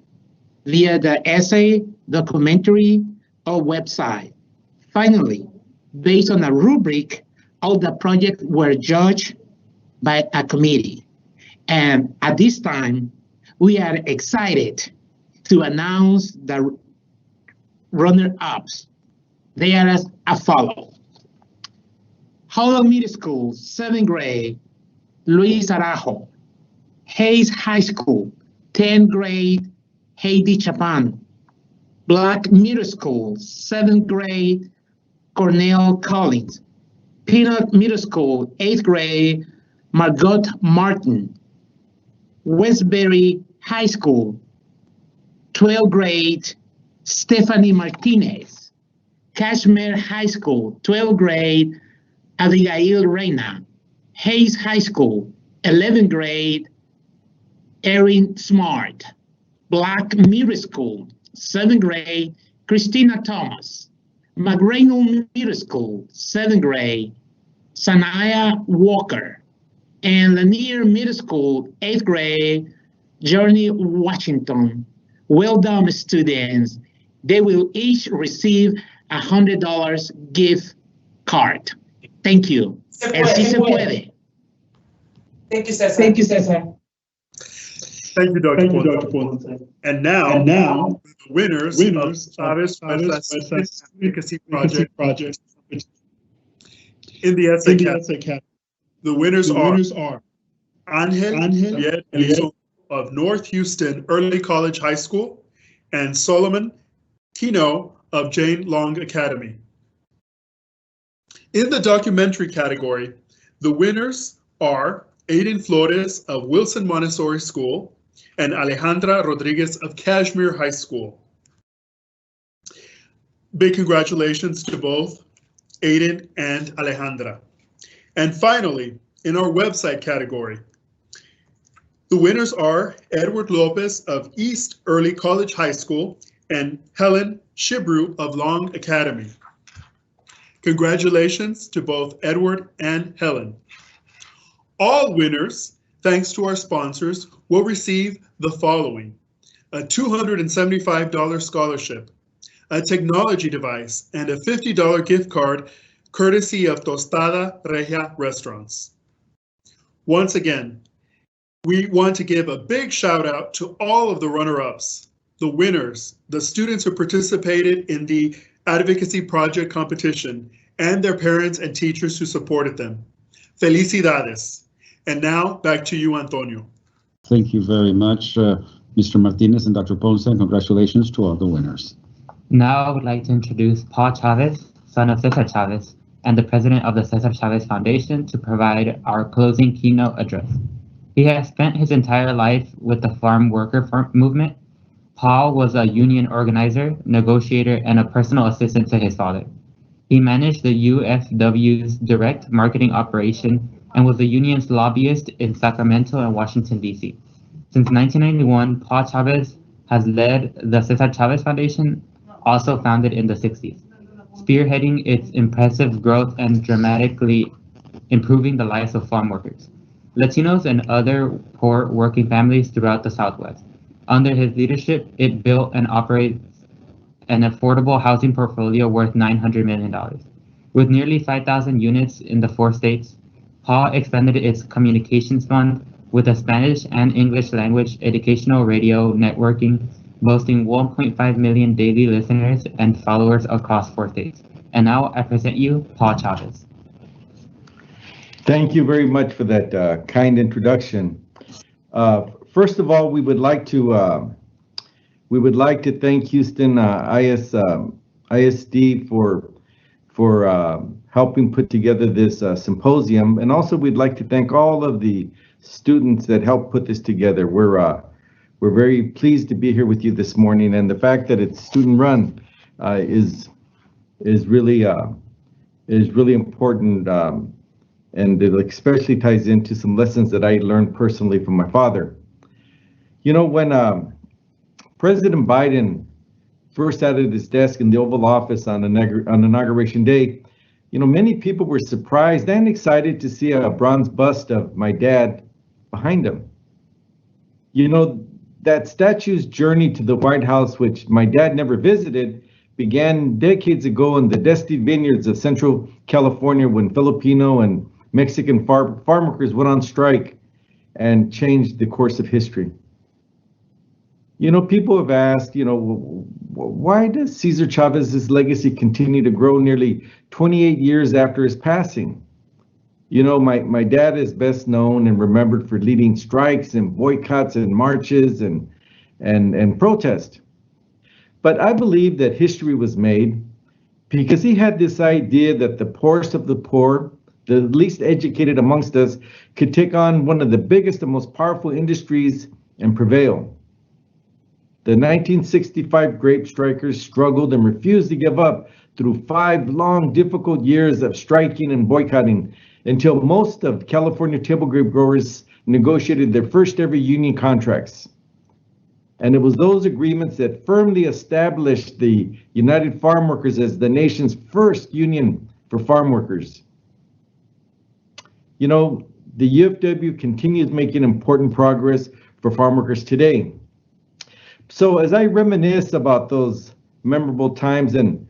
S13: via the essay, documentary, or website. Finally, based on a rubric, all the projects were judged by a committee. And at this time, we are excited to announce the runner-ups. They are as follows. Hollow Middle School, 7th grade, Luis Arajo. Hayes High School, 10th grade, Heidi Chapan. Black Middle School, 7th grade, Cornell Collins. Peanut Middle School, 8th grade, Margot Martin. Westbury High School, 12th grade, Stephanie Martinez. Cashmere High School, 12th grade, Abigail Reina. Hayes High School, 11th grade, Erin Smart. Black Middle School, 7th grade, Christina Thomas. McRaynolds Middle School, 7th grade, Sanaya Walker. And Lanier Middle School, 8th grade, Journey Washington. Well done, students. They will each receive a $100 gift card. Thank you. Sí se puede.
S12: Thank you, Cesar. Thank you, Dr. Ponce. And now, the winners of Chavez Advocacy Project in the essay category. The winners are Angel of North Houston Early College High School and Solomon Kino of Jane Long Academy. In the documentary category, the winners are Aiden Flores of Wilson Montessori School and Alejandra Rodriguez of Cashmere High School. Big congratulations to both Aiden and Alejandra. And finally, in our website category, the winners are Edward Lopez of East Early College High School and Helen Shibru of Long Academy. Congratulations to both Edward and Helen. All winners, thanks to our sponsors, will receive the following: a $275 scholarship, a technology device, and a $50 gift card courtesy of Tostada Regia Restaurants. Once again, we want to give a big shout out to all of the runner-ups, the winners, the students who participated in the Advocacy Project competition, and their parents and teachers who supported them. Felicidades. And now, back to you, Antonio.
S1: Thank you very much, Mr. Martinez and Dr. Ponce, and congratulations to all the winners.
S2: Now I would like to introduce Paul Chavez, son of Cesar Chavez, and the president of the Cesar Chavez Foundation, to provide our closing keynote address. He has spent his entire life with the farm worker movement. Paul was a union organizer, negotiator, and a personal assistant to his father. He managed the UFW's direct marketing operation and was the union's lobbyist in Sacramento and Washington, D.C. Since 1991, Paul Chavez has led the Cesar Chavez Foundation, also founded in the 60s, spearheading its impressive growth and dramatically improving the lives of farm workers, Latinos, and other poor working families throughout the Southwest. Under his leadership, it built and operates an affordable housing portfolio worth $900 million. With nearly 5,000 units in the 4 states, Paul expanded its communications fund with a Spanish and English language educational radio networking, boasting 1.5 million daily listeners and followers across 4 states. And now I present you Paul Chavez.
S14: Thank you very much for that kind introduction. First of all, we would like to thank Houston ISD for helping put together this symposium, and also we'd like to thank all of the students that helped put this together. We're very pleased to be here with you this morning, and the fact that it's student run is really important, and it especially ties into some lessons that I learned personally from my father. You know, when President Biden first sat at his desk in the Oval Office on Inauguration Day, you know, many people were surprised and excited to see a bronze bust of my dad behind him. You know, that statue's journey to the White House, which my dad never visited, began decades ago in the dusty vineyards of Central California when Filipino and Mexican farm workers went on strike and changed the course of history. You know, people have asked, you know, why does Cesar Chavez's legacy continue to grow nearly 28 years after his passing? You know, my dad is best known and remembered for leading strikes and boycotts and marches and protest. But I believe that history was made because he had this idea that the poorest of the poor, the least educated amongst us, could take on one of the biggest and most powerful industries and prevail. The 1965 Grape Strikers struggled and refused to give up through 5 long, difficult years of striking and boycotting until most of California table grape growers negotiated their first ever union contracts. And it was those agreements that firmly established the United Farm Workers as the nation's first union for farm workers. You know, the UFW continues making important progress for farm workers today. So as I reminisce about those memorable times and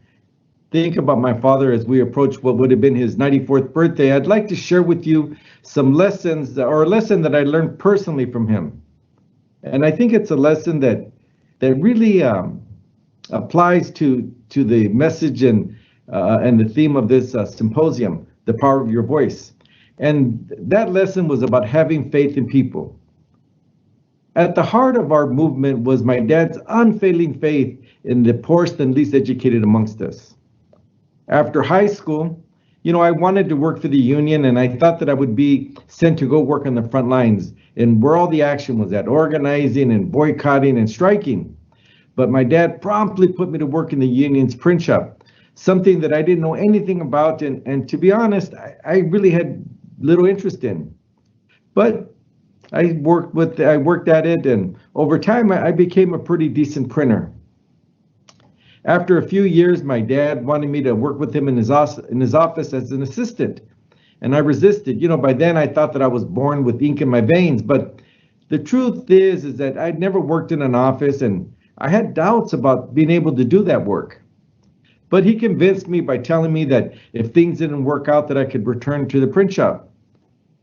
S14: think about my father as we approach what would have been his 94th birthday, I'd like to share with you some lessons, or a lesson that I learned personally from him. And I think it's a lesson that really applies to the message and the theme of this symposium, the power of your voice. And that lesson was about having faith in people. At the heart of our movement was my dad's unfailing faith in the poorest and least educated amongst us. After high school, you know, I wanted to work for the union, and I thought that I would be sent to go work on the front lines and where all the action was at, organizing and boycotting and striking. But my dad promptly put me to work in the union's print shop, something that I didn't know anything about, and to be honest, I really had little interest in. But I worked at it, and over time I became a pretty decent printer. After a few years, my dad wanted me to work with him in his office as an assistant. and I resisted. By then I thought that I was born with ink in my veins, but the truth is that I'd never worked in an office, and I had doubts about being able to do that work. But he convinced me by telling me that if things didn't work out, that I could return to the print shop.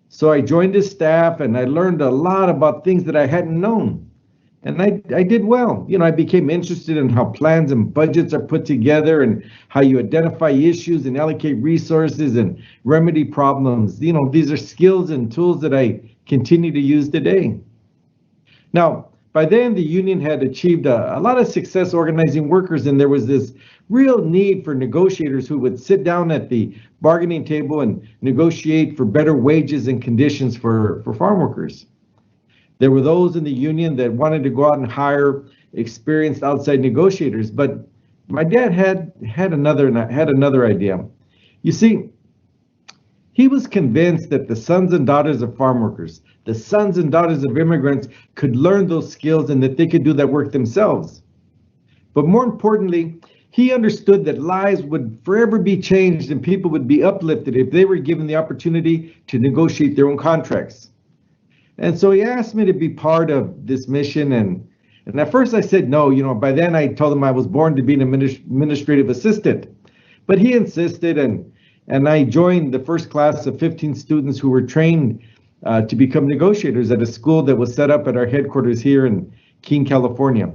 S14: So I joined his staff, and I learned a lot about things that I hadn't known. And I did well. I became interested in how plans and budgets are put together, and how you identify issues and allocate resources and remedy problems. These are skills and tools that I continue to use today. Now, by then, the union had achieved a lot of success organizing workers, and there was this real need for negotiators who would sit down at the bargaining table and negotiate for better wages and conditions for farm workers. There were those in the union that wanted to go out and hire experienced outside negotiators, but my dad had another idea. You see, he was convinced that the sons and daughters of farm workers, the sons and daughters of immigrants, could learn those skills and that they could do that work themselves. But more importantly, he understood that lives would forever be changed and people would be uplifted if they were given the opportunity to negotiate their own contracts. And so he asked me to be part of this mission, and at first I said no. By then I told him I was born to be an administrative assistant. But he insisted, and I joined the first class of 15 students who were trained to become negotiators at a school that was set up at our headquarters here in Keene, California.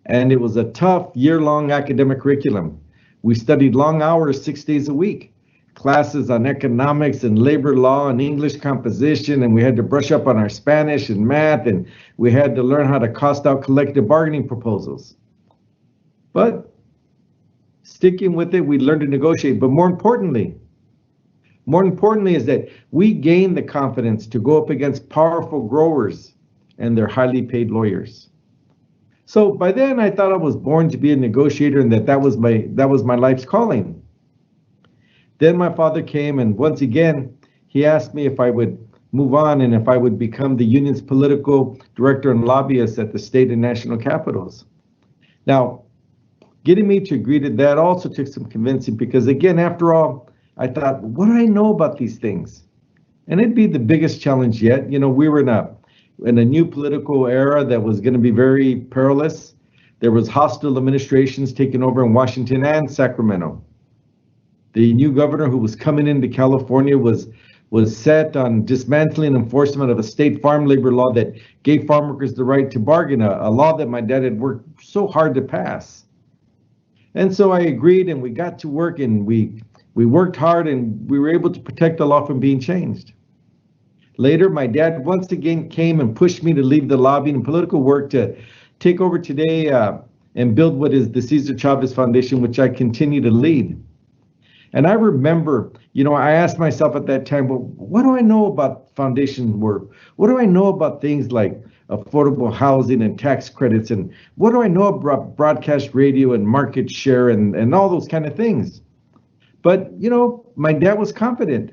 S14: And it was a tough year-long academic curriculum. We studied long hours, 6 days a week, classes on economics and labor law and English composition, and we had to brush up on our Spanish and math, and we had to learn how to cost out collective bargaining proposals. But sticking with it, we learned to negotiate. But more importantly is that we gained the confidence to go up against powerful growers and their highly paid lawyers. So by then I thought I was born to be a negotiator, and that was my life's calling. Then my father came, and once again, he asked me if I would move on and if I would become the union's political director and lobbyist at the state and national capitals. Now, getting me to agree to that also took some convincing, because again, after all, I thought, what do I know about these things? And it'd be the biggest challenge yet. We were in a new political era that was going to be very perilous. There was hostile administrations taking over in Washington and Sacramento. The new governor who was coming into California was set on dismantling enforcement of a state farm labor law that gave farm workers the right to bargain, a law that my dad had worked so hard to pass. And so I agreed, and we got to work, and we worked hard, and we were able to protect the law from being changed. Later, my dad once again came and pushed me to leave the lobbying and political work to take over today and build what is the Cesar Chavez Foundation, which I continue to lead. And I remember, I asked myself at that time, well, what do I know about foundation work? What do I know about things like affordable housing and tax credits? And what do I know about broadcast radio and market share and all those kind of things? But, my dad was confident.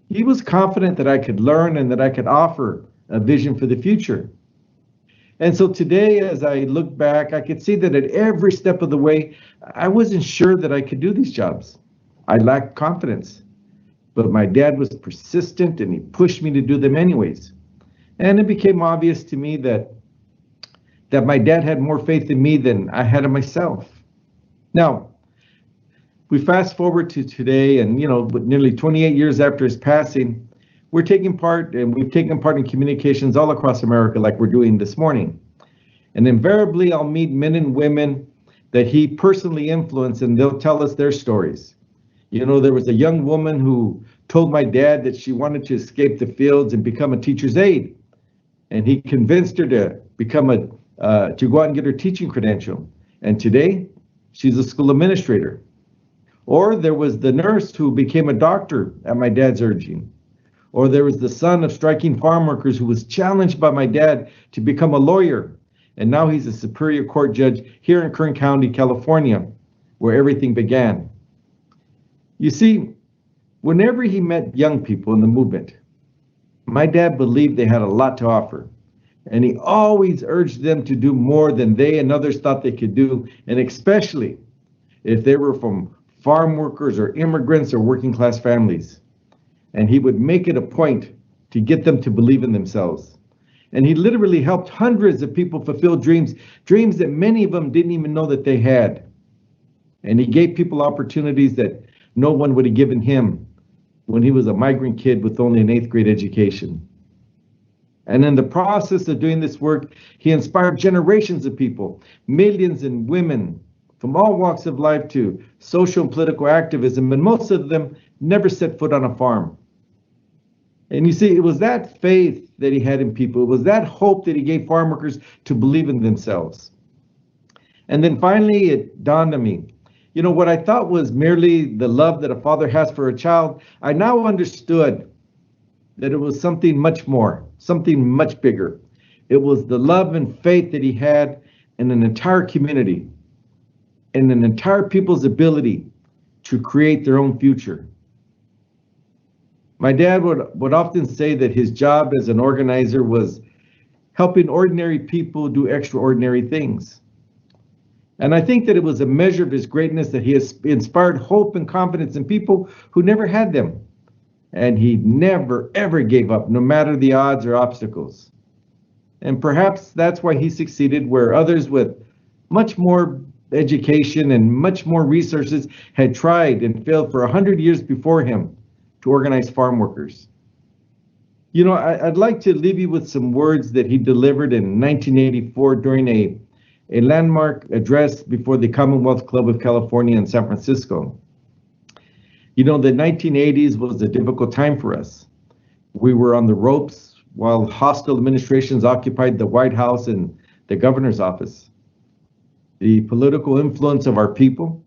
S14: He was confident that I could learn and that I could offer a vision for the future. And so today, as I look back, I could see that at every step of the way, I wasn't sure that I could do these jobs. I lacked confidence, but my dad was persistent, and he pushed me to do them anyways. And it became obvious to me that my dad had more faith in me than I had in myself. Now, we fast forward to today, and nearly 28 years after his passing, we've taken part in communications all across America, like we're doing this morning. And invariably, I'll meet men and women that he personally influenced, and they'll tell us their stories. There was a young woman who told my dad that she wanted to escape the fields and become a teacher's aide, and he convinced her to to go out and get her teaching credential. And today, she's a school administrator. Or there was the nurse who became a doctor at my dad's urging. Or there was the son of striking farm workers who was challenged by my dad to become a lawyer. And now he's a Superior Court judge here in Kern County, California, where everything began. You see, whenever he met young people in the movement, my dad believed they had a lot to offer. And he always urged them to do more than they and others thought they could do, and especially if they were from farm workers or immigrants or working class families. And he would make it a point to get them to believe in themselves. And he literally helped hundreds of people fulfill dreams that many of them didn't even know that they had. And he gave people opportunities that no one would have given him when he was a migrant kid with only an 8th grade education. And in the process of doing this work, he inspired generations of people, millions of women from all walks of life to social and political activism, and most of them never set foot on a farm. And you see, it was that faith that he had in people. It was that hope that he gave farm workers to believe in themselves. And then finally, it dawned on me, you know, what I thought was merely the love that a father has for a child, I now understood that it was something much more, something much bigger. It was the love and faith that he had in an entire community, in an entire people's ability to create their own future. My dad would often say that his job as an organizer was helping ordinary people do extraordinary things. And I think that it was a measure of his greatness that he has inspired hope and confidence in people who never had them. And he never, ever gave up, no matter the odds or obstacles. And perhaps that's why he succeeded where others with much more education and much more resources had tried and failed for 100 years before him to organize farm workers. You know, I'd like to leave you with some words that he delivered in 1984 during a landmark address before the Commonwealth Club of California in San Francisco. You know, the 1980s was a difficult time for us. We were on the ropes while hostile administrations occupied the White House and the governor's office. The political influence of our people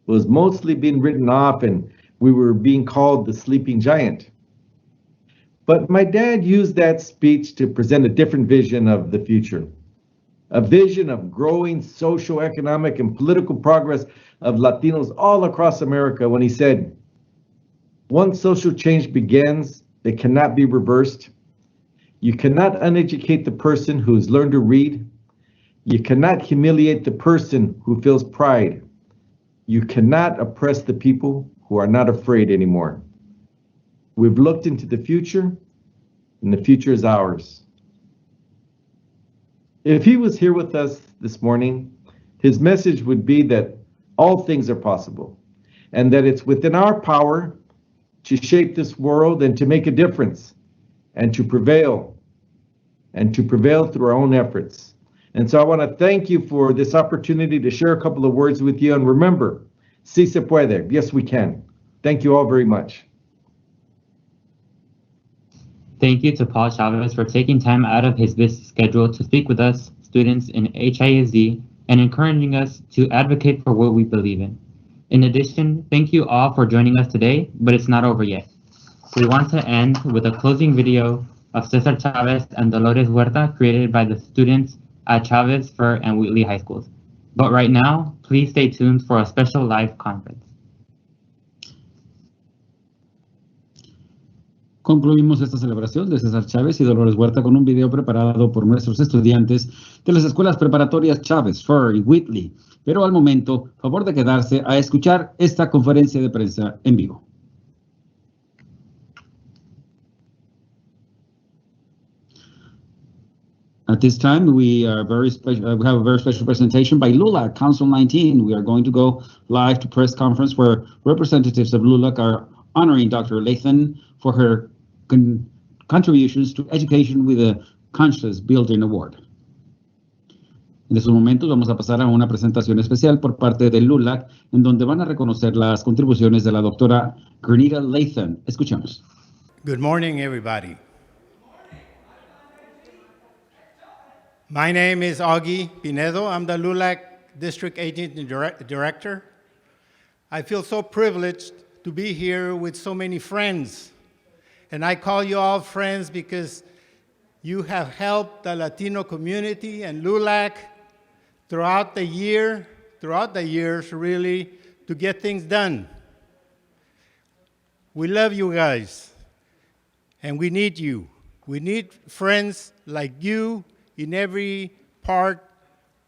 S14: was mostly being written off, and we were being called the sleeping giant. But my dad used that speech to present a different vision of the future, a vision of growing social, economic, and political progress of Latinos all across America when he said, once social change begins, it cannot be reversed. You cannot uneducate the person who's learned to read. You cannot humiliate the person who feels pride. You cannot oppress the people who are not afraid anymore. We've looked into the future, and the future is ours. If he was here with us this morning, his message would be that all things are possible, and that it's within our power to shape this world and to make a difference and to prevail through our own efforts. And so I want to thank you for this opportunity to share a couple of words with you. And remember, sí se puede. Yes, we can. Thank you all very much.
S2: Thank you to Paul Chavez for taking time out of his busy schedule to speak with us, students in HISD, and encouraging us to advocate for what we believe in. In addition, thank you all for joining us today, but it's not over yet. We want to end with a closing video of Cesar Chavez and Dolores Huerta created by the students at Chavez, Fur, and Wheatley High Schools. But right now, please stay tuned for a special live conference.
S1: Concluimos esta celebración de César Chávez y Dolores Huerta con un video preparado por nuestros estudiantes de las escuelas preparatorias Chavez, Fur y Wheatley. Pero al momento, favor de quedarse a escuchar esta conferencia de prensa en vivo. At this time, we have a very special presentation by LULAC, Council 19. We are going to go live to press conference where representatives of LULAC are honoring Dr. Lathan for her contributions to education with a Conscious Building Award. En estos momentos vamos a pasar a una presentación especial por parte del LULAC, en donde van a reconocer las contribuciones de la doctora Granita Lathan. Escuchamos.
S15: Good morning, everybody. My name is Augie Pinedo. I'm the LULAC District Agent and Director. I feel so privileged to be here with so many friends. And I call you all friends because you have helped the Latino community and LULAC throughout the years, really, to get things done. We love you guys, and we need you. We need friends like you in every part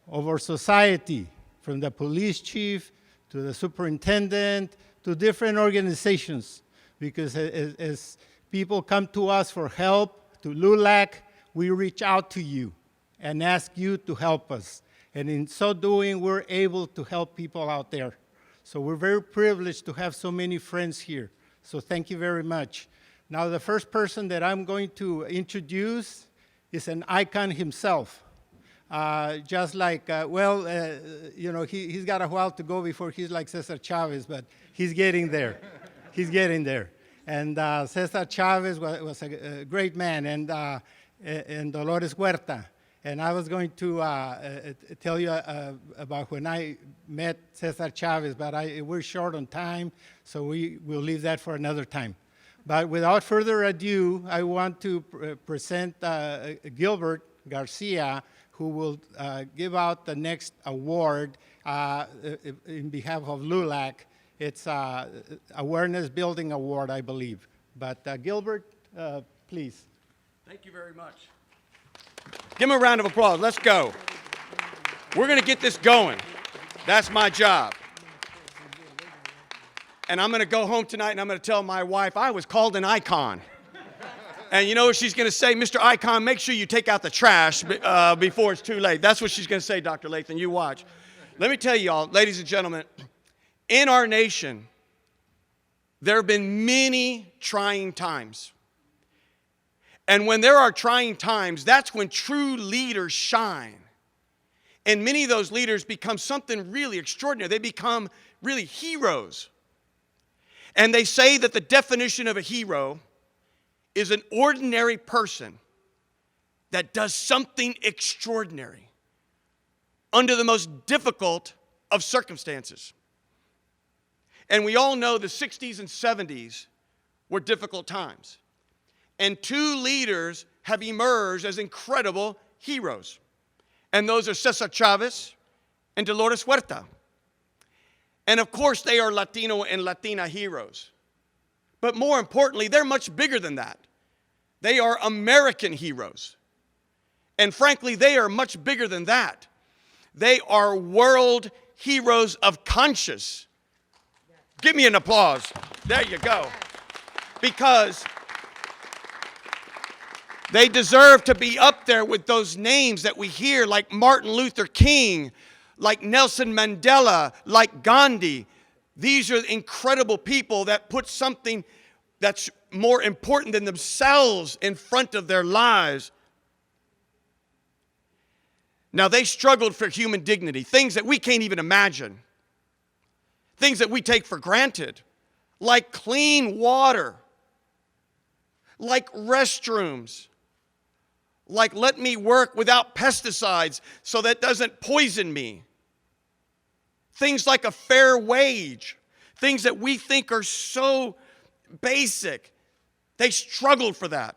S15: of our society, from the police chief to the superintendent, to different organizations, because as people come to us for help, to LULAC, we reach out to you and ask you to help us. And in so doing, we're able to help people out there. So we're very privileged to have so many friends here. So thank you very much. Now, the first person that I'm going to introduce is an icon himself. Just like, he's got a while to go before he's like Cesar Chavez, but he's getting there. He's getting there. And Cesar Chavez was a great man, and Dolores Huerta. And I was going to tell you about when I met Cesar Chavez, but we're short on time, so we will leave that for another time. But without further ado, I want to present Gilbert Garcia, who will give out the next award in behalf of LULAC. It's Awareness Building Award, I believe. But Gilbert, please.
S16: Thank you very much. Give him a round of applause. Let's go. We're going to get this going. That's my job. And I'm going to go home tonight and I'm going to tell my wife I was called an icon. And you know what she's going to say? Mr. Icon, make sure you take out the trash before it's too late. That's what she's going to say, Dr. Lathan. You watch. Let me tell you all, ladies and gentlemen, in our nation, there have been many trying times. And when there are trying times, that's when true leaders shine. And many of those leaders become something really extraordinary. They become really heroes. And they say that the definition of a hero is an ordinary person that does something extraordinary under the most difficult of circumstances. And we all know the 60s and 70s were difficult times. And two leaders have emerged as incredible heroes. And those are Cesar Chavez and Dolores Huerta. And of course, they are Latino and Latina heroes. But more importantly, they're much bigger than that. They are American heroes. And frankly, they are much bigger than that. They are world heroes of conscience. Give me an applause. There you go. Because they deserve to be up there with those names that we hear, like Martin Luther King, like Nelson Mandela, like Gandhi. These are incredible people that put something that's more important than themselves in front of their lives. Now, they struggled for human dignity, things that we can't even imagine, things that we take for granted, like clean water, like restrooms, like let me work without pesticides so that doesn't poison me. Things like a fair wage, things that we think are so basic. They struggled for that.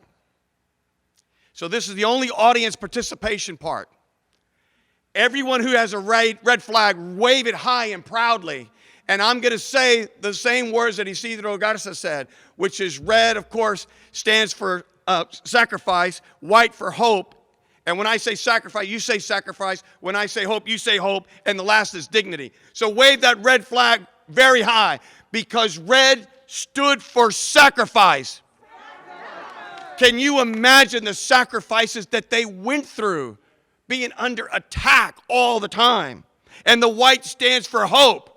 S16: So this is the only audience participation part. Everyone who has a red flag, wave it high and proudly. And I'm going to say the same words that Cesar Garza said, which is red, of course, stands for sacrifice, white for hope. And when I say sacrifice, you say sacrifice. When I say hope, you say hope. And the last is dignity. So wave that red flag very high, because red stood for sacrifice. Can you imagine the sacrifices that they went through, being under attack all the time? And the white stands for hope.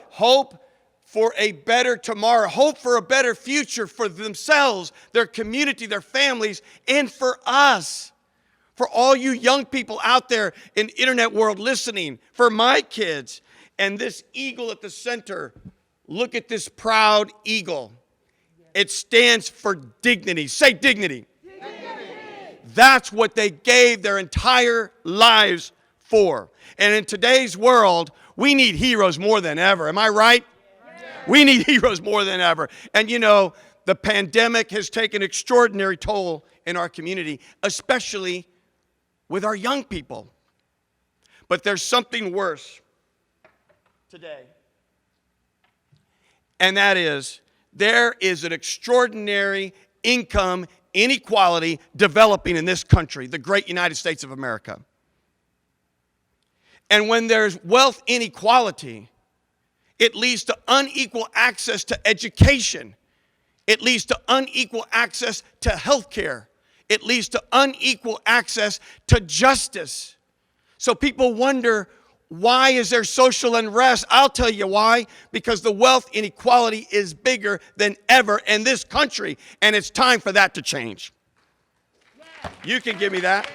S16: Hope for a better tomorrow, hope for a better future for themselves, their community, their families, and for us. For all you young people out there in the internet world listening, for my kids. And this eagle at the center, look at this proud eagle. It stands for dignity. Say dignity. Dignity. That's what they gave their entire lives for. And in today's world, we need heroes more than ever. Am I right? Yeah. We need heroes more than ever. And you know, the pandemic has taken extraordinary toll in our community, especially with our young people. But there's something worse today. And that is, there is an extraordinary income inequality developing in this country, the great United States of America. And when there's wealth inequality, It leads to unequal access to education. It leads to unequal access to health care. It leads to unequal access to justice. So people wonder, why is there social unrest? I'll tell you why. Because the wealth inequality is bigger than ever in this country, and it's time for that to change. You can give me that.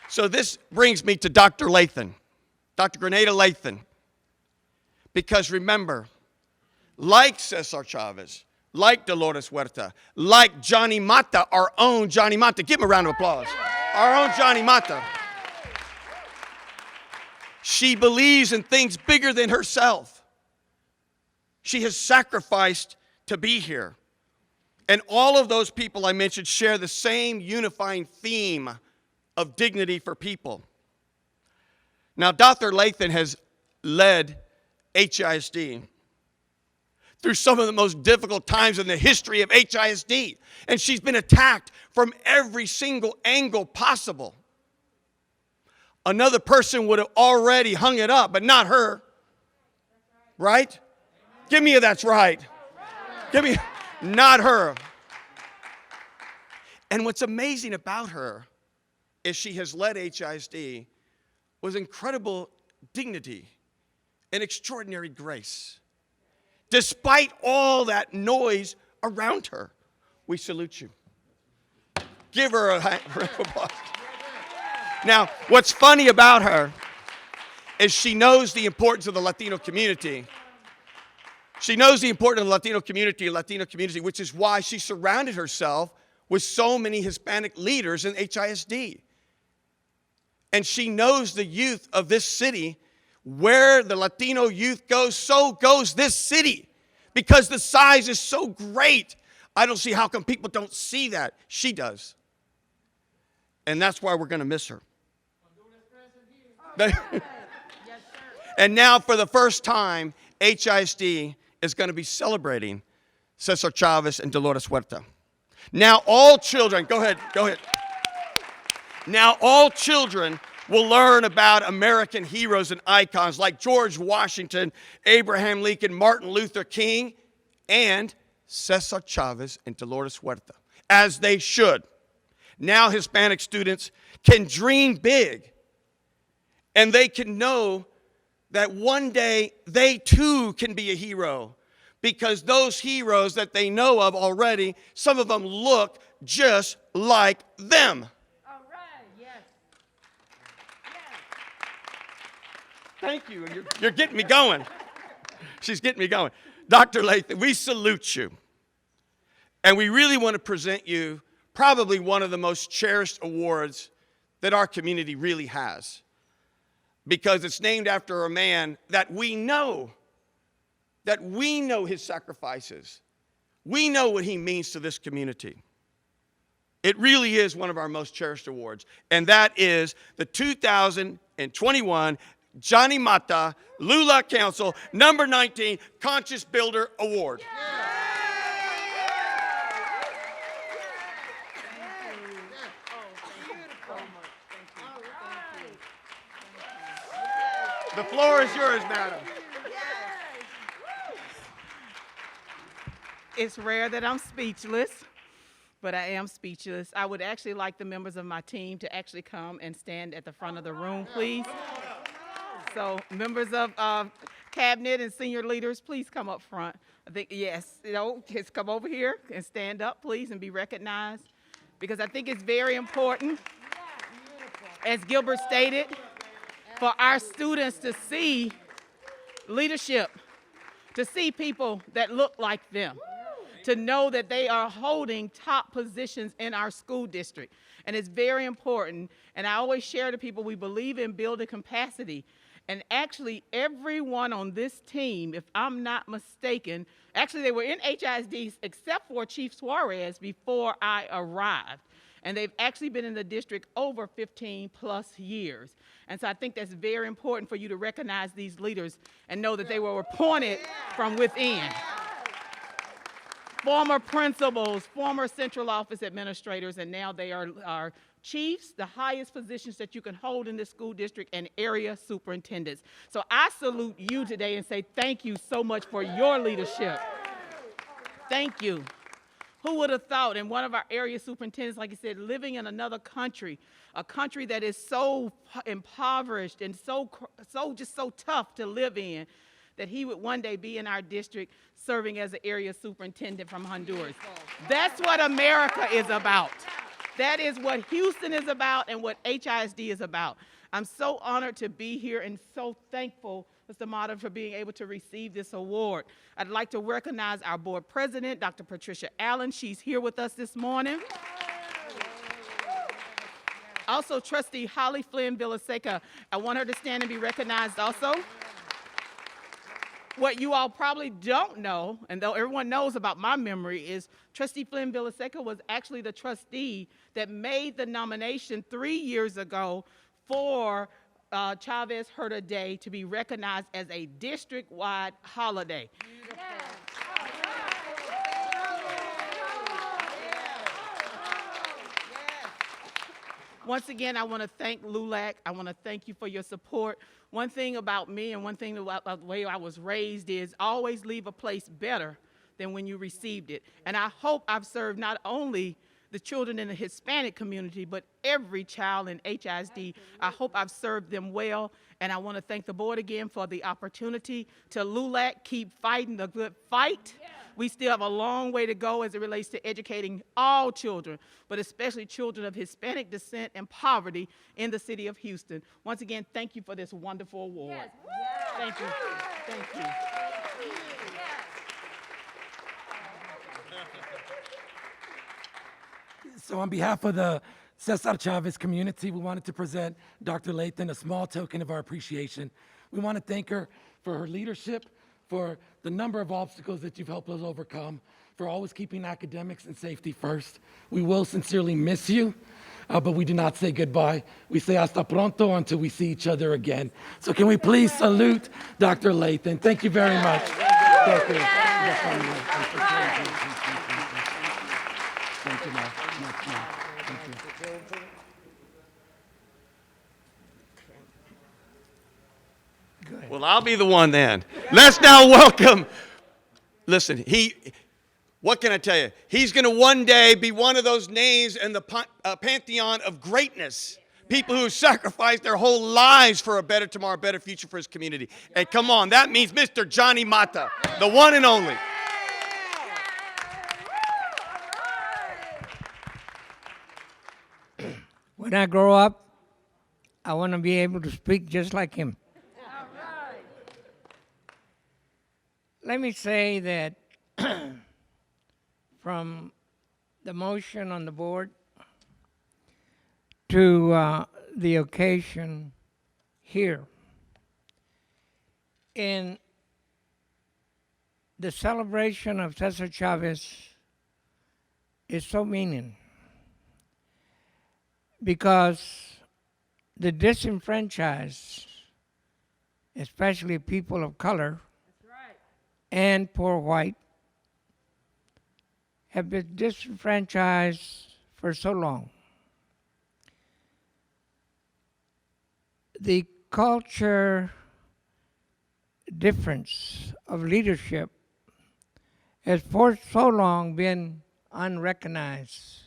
S16: So this brings me to Dr. Lathan, Dr. Grenada Lathan. Because remember, like Cesar Chavez, like Dolores Huerta, like Johnny Mata, our own Johnny Mata. Give him a round of applause. Our own Johnny Mata. She believes in things bigger than herself. She has sacrificed to be here. And all of those people I mentioned share the same unifying theme of dignity for people. Now, Dr. Lathan has led HISD through some of the most difficult times in the history of HISD. And she's been attacked from every single angle possible. Another person would have already hung it up, but not her. Right? Give me a that's right. Give me, not her. And what's amazing about her is she has led HISD with incredible dignity and extraordinary grace. Despite all that noise around her, we salute you. Give her a round of applause. Now, what's funny about her is she knows the importance of the Latino community. She knows the importance of the Latino community, which is why she surrounded herself with so many Hispanic leaders in HISD. And she knows the youth of this city. Where the Latino youth goes, so goes this city. Because the size is so great. I don't see how come people don't see that. She does. And that's why we're going to miss her. And now, for the first time, HISD is going to be celebrating Cesar Chavez and Dolores Huerta. Now, all children, go ahead. Now, all children will learn about American heroes and icons like George Washington, Abraham Lincoln, Martin Luther King, and Cesar Chavez and Dolores Huerta, as they should. Now Hispanic students can dream big, and they can know that one day they too can be a hero, because those heroes that they know of already, some of them look just like them. Thank you. You're getting me going. She's getting me going. Dr. Lathan, we salute you. And we really want to present you probably one of the most cherished awards that our community really has. Because it's named after a man that we know his sacrifices. We know what he means to this community. It really is one of our most cherished awards. And that is the 2021 Johnny Mata Lula Council number 19 Conscious Builder Award. The floor is yours, madam.
S17: It's rare that I'm speechless, but I am speechless. I would actually like the members of my team to actually come and stand at the front of the room, please. So members of cabinet and senior leaders, please come up front. I think, yes, just come over here and stand up, please, and be recognized, because I think it's very important, as Gilbert stated, for our students to see leadership, to see people that look like them, to know that they are holding top positions in our school district. And it's very important. And I always share to people, we believe in building capacity. And actually, everyone on this team, if I'm not mistaken, actually they were in HISD except for Chief Suarez before I arrived. And they've actually been in the district over 15 plus years. And so I think that's very important for you to recognize these leaders and know that they were appointed from within. Former principals, former central office administrators, and now they are chiefs, the highest positions that you can hold in the school district, and area superintendents. So I salute you today and say thank you so much for your leadership. Thank you. Who would have thought? And one of our area superintendents, like I said, living in another country, a country that is so impoverished and so tough to live in, that he would one day be in our district serving as an area superintendent from Honduras. That's what America is about. That is what Houston is about and what HISD is about. I'm so honored to be here and so thankful, Mr. Mata, for being able to receive this award. I'd like to recognize our board president, Dr. Patricia Allen. She's here with us this morning. Also, Trustee Holly Flynn Villaseca. I want her to stand and be recognized also. What you all probably don't know, and though everyone knows about my memory, is Trustee Flynn Villaseca was actually the trustee that made the nomination 3 years ago for Chavez Huerta Day to be recognized as a district-wide holiday. Once again, I want to thank LULAC. I want to thank you for your support. One thing about me and one thing about the way I was raised is always leave a place better than when you received it. And I hope I've served not only the children in the Hispanic community, but every child in HISD. I hope I've served them well. And I want to thank the board again for the opportunity. To LULAC, keep fighting the good fight. We still have a long way to go as it relates to educating all children, but especially children of Hispanic descent and poverty in the city of Houston. Once again, thank you for this wonderful award. Yes. Thank you. Thank you.
S4: So on behalf of the Cesar Chavez community, we wanted to present Dr. Lathan a small token of our appreciation. We want to thank her for her leadership, for the number of obstacles that you've helped us overcome, for always keeping academics and safety first. We will sincerely miss you, but we do not say goodbye. We say hasta pronto until we see each other again. So can we please salute Dr. Lathan? Thank you very much. Thank you. Thank you, Ma'am.
S16: Well, I'll be the one then. Let's now welcome. Listen, what can I tell you? He's going to one day be one of those names in the pantheon of greatness. People who sacrificed their whole lives for a better tomorrow, a better future for his community. And come on, that means Mr. Johnny Mata, the one and only.
S11: When I grow up, I want to be able to speak just like him. Let me say that from the motion on the board to the occasion here, in the celebration of Cesar Chavez is so meaning, because the disenfranchised, especially people of color, and poor white, have been disenfranchised for so long. The culture difference of leadership has for so long been unrecognized.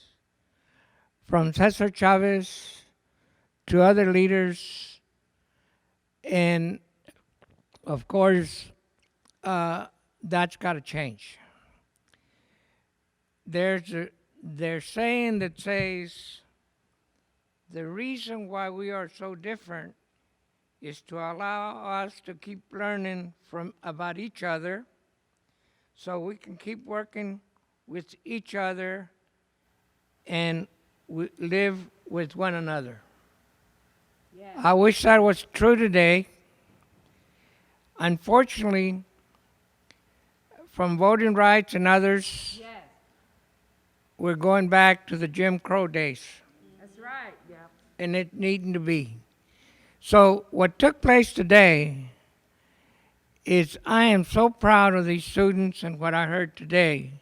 S11: From Cesar Chavez to other leaders, and of course, that's got to change. There's saying that says the reason why we are so different is to allow us to keep learning about each other, so we can keep working with each other and live with one another. Yeah. I wish that was true today. Unfortunately, from voting rights and others, yes, we're going back to the Jim Crow days. That's right, yeah. And it needn't to be. So what took place today is I am so proud of these students and what I heard today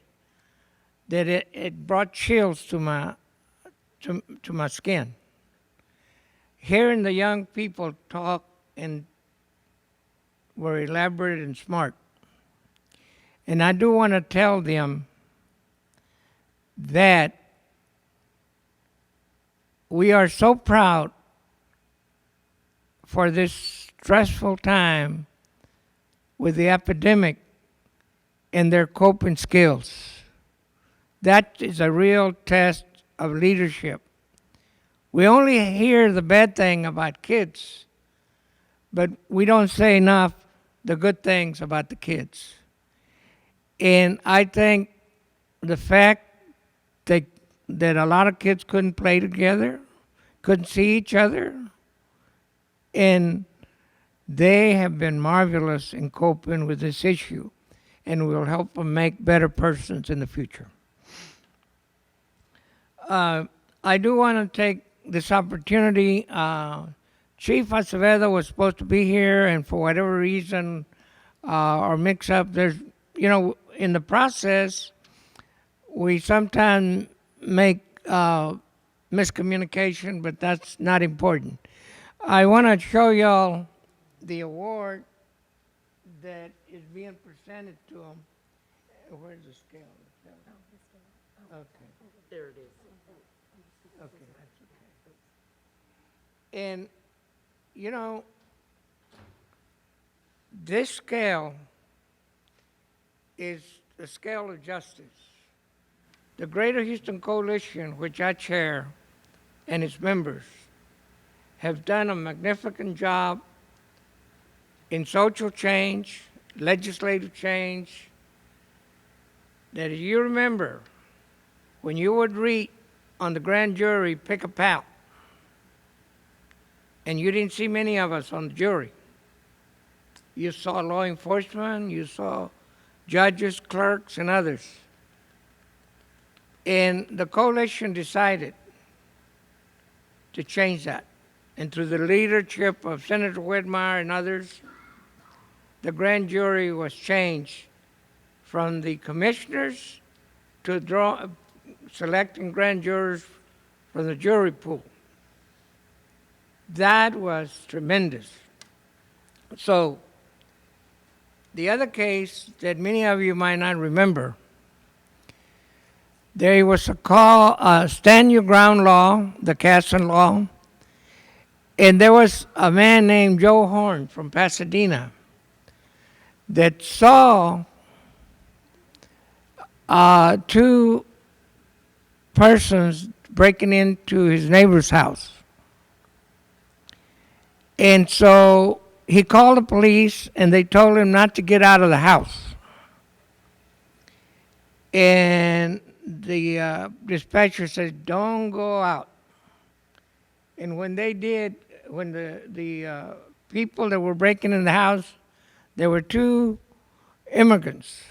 S11: that it brought chills to to my skin. Hearing the young people talk and were elaborate and smart. And I do want to tell them that we are so proud for this stressful time with the epidemic and their coping skills. That is a real test of leadership. We only hear the bad thing about kids, but we don't say enough the good things about the kids. And I think the fact that a lot of kids couldn't play together, couldn't see each other, and they have been marvelous in coping with this issue and will help them make better persons in the future. I do want to take this opportunity. Chief Acevedo was supposed to be here, and for whatever reason or mix up, there's, in the process, we sometimes make miscommunication, but that's not important. I want to show y'all the award that is being presented to him. Where's the scale? Okay.
S17: There it is.
S11: Okay, that's okay. And, this scale is the scale of justice. The Greater Houston Coalition, which I chair, and its members, have done a magnificent job in social change, legislative change, that as you remember, when you would read on the grand jury, pick a pal, and you didn't see many of us on the jury. You saw law enforcement, you saw judges, clerks, and others. And the coalition decided to change that. And through the leadership of Senator Whitmire and others, the grand jury was changed from the commissioners to selecting grand jurors from the jury pool. That was tremendous. So, the other case that many of you might not remember, there was a call, Stand Your Ground law, the Casson law, and there was a man named Joe Horn from Pasadena that saw two persons breaking into his neighbor's house. And so he called the police, and they told him not to get out of the house. And the dispatcher said, "Don't go out." And when they did, when the people that were breaking in the house, there were two immigrants,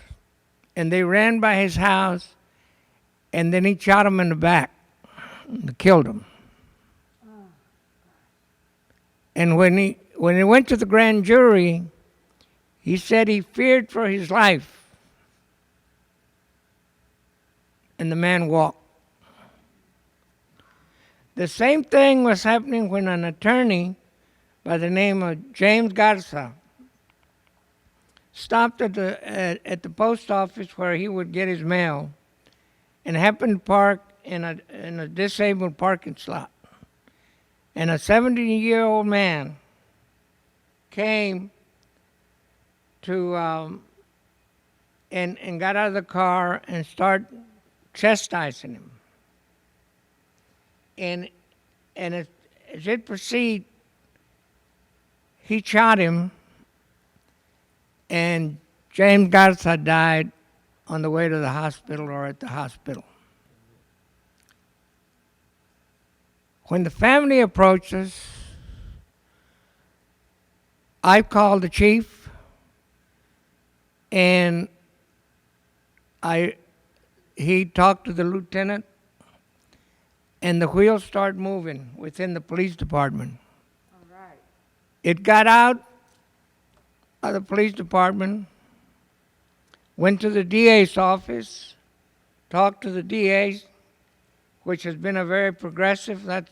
S11: and they ran by his house, and then he shot them in the back and killed them. And when he went to the grand jury, he said he feared for his life. And the man walked. The same thing was happening when an attorney by the name of James Garza stopped at the post office where he would get his mail and happened to park in a disabled parking slot. And a 70-year-old man came to and got out of the car and started chastising him. And as it proceeded, he shot him, and James Garza died on the way to the hospital or at the hospital. When the family approached us, I called the chief, and he talked to the lieutenant, and the wheels started moving within the police department. All right. It got out of the police department, went to the DA's office, talked to the DA. which has been a very progressive, that's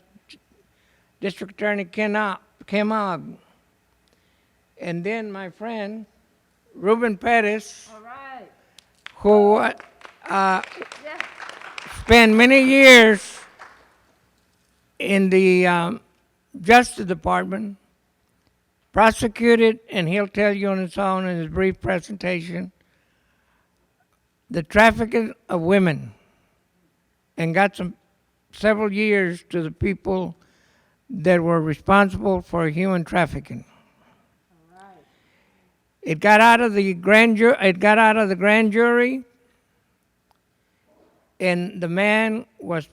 S11: District Attorney Kemog. And then my friend, Reuben Perez, who spent many years in the Justice Department, prosecuted, and he'll tell you on his own in his brief presentation, the trafficking of women, and got several years to the people that were responsible for human trafficking. It got out of the grand jury, and the man was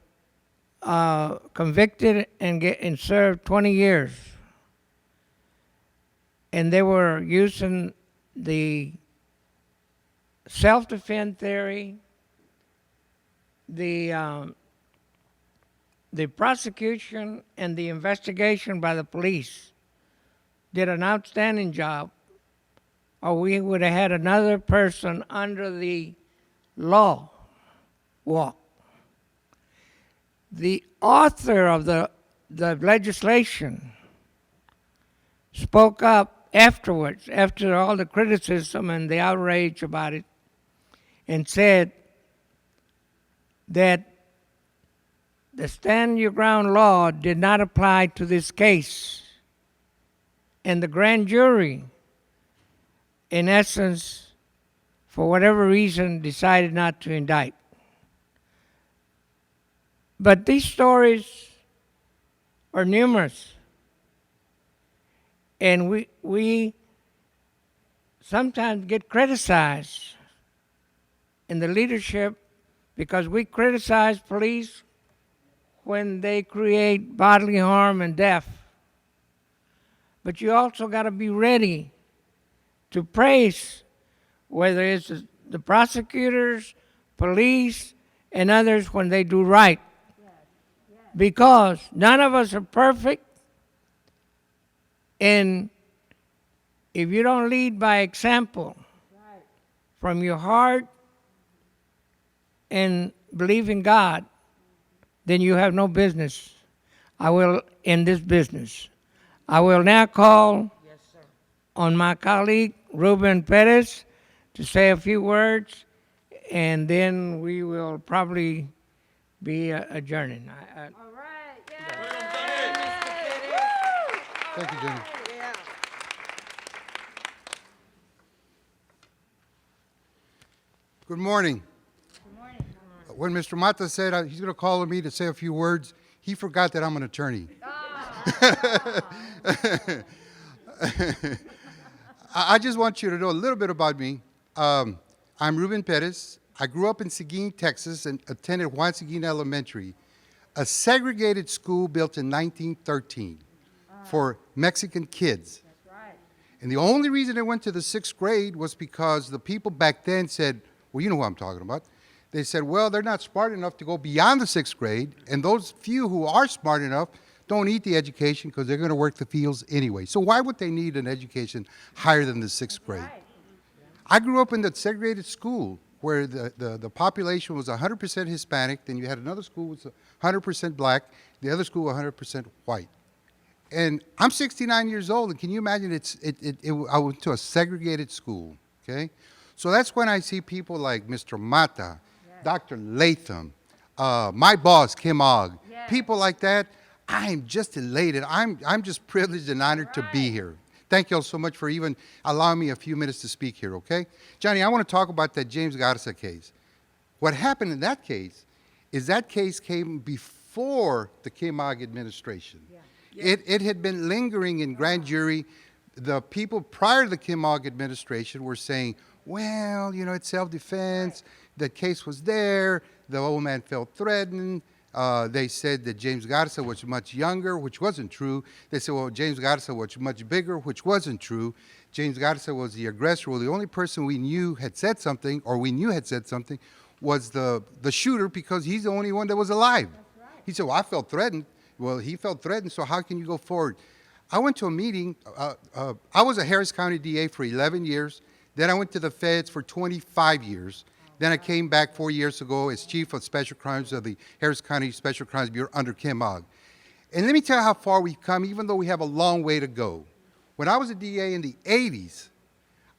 S11: convicted and served 20 years. And they were using the self-defense theory, the prosecution and the investigation by the police did an outstanding job, or we would have had another person under the law walk. The author of the legislation spoke up afterwards, after all the criticism and the outrage about it, and said that the stand your ground law did not apply to this case. And the grand jury, in essence, for whatever reason, decided not to indict. But these stories are numerous. And we sometimes get criticized in the leadership because we criticize police when they create bodily harm and death. But you also got to be ready to praise, whether it's the prosecutors, police, and others when they do right. Because none of us are perfect, and if you don't lead by example from your heart and believe in God, then you have no business. I will in this business. I will now call on my colleague, Reuben Perez, to say a few words, and then we will probably be adjourning.
S17: All right.
S18: Thank you, Jenny.
S17: Yeah.
S18: Good morning. When Mr. Mata said he's going to call on me to say a few words, he forgot that I'm an attorney. I just want you to know a little bit about me. I'm Reuben Perez. I grew up in Seguin, Texas, and attended Juan Seguin Elementary, a segregated school built in 1913 for Mexican kids. And the only reason I went to the 6th grade was because the people back then said, well, you know what I'm talking about. They said, well, they're not smart enough to go beyond the 6th grade, and those few who are smart enough don't need the education because they're going to work the fields anyway. So why would they need an education higher than the 6th grade? I grew up in the segregated school where the population was 100% Hispanic, then you had another school was 100% black, the other school 100% white. And I'm 69 years old, and can you imagine I went to a segregated school, okay? So that's when I see people like Mr. Mata, Dr. Latham, my boss, Kim Ogg, people like that. I'm just elated. I'm just privileged and honored to be here. Thank you all so much for even allowing me a few minutes to speak here, okay? Johnny, I want to talk about that James Garza case. What happened in that case is that case came before the Kim Ogg administration. It had been lingering in grand jury. The people prior to the Kim Ogg administration were saying, well, you know, it's self-defense. The case was there. The old man felt threatened. They said that James Garza was much younger, which wasn't true. They said, well, James Garza was much bigger, which wasn't true. James Garza was the aggressor. Well, the only person we knew had said something, or we knew had said something, was the shooter, because he's the only one that was alive. He said, well, I felt threatened. Well, he felt threatened, so how can you go forward? I went to a meeting. I was a Harris County DA for 11 years. Then I went to the feds for 25 years. Then I came back 4 years ago as Chief of Special Crimes of the Harris County Special Crimes Bureau under Kim Ogg. And let me tell you how far we've come, even though we have a long way to go. When I was a DA in the 80s,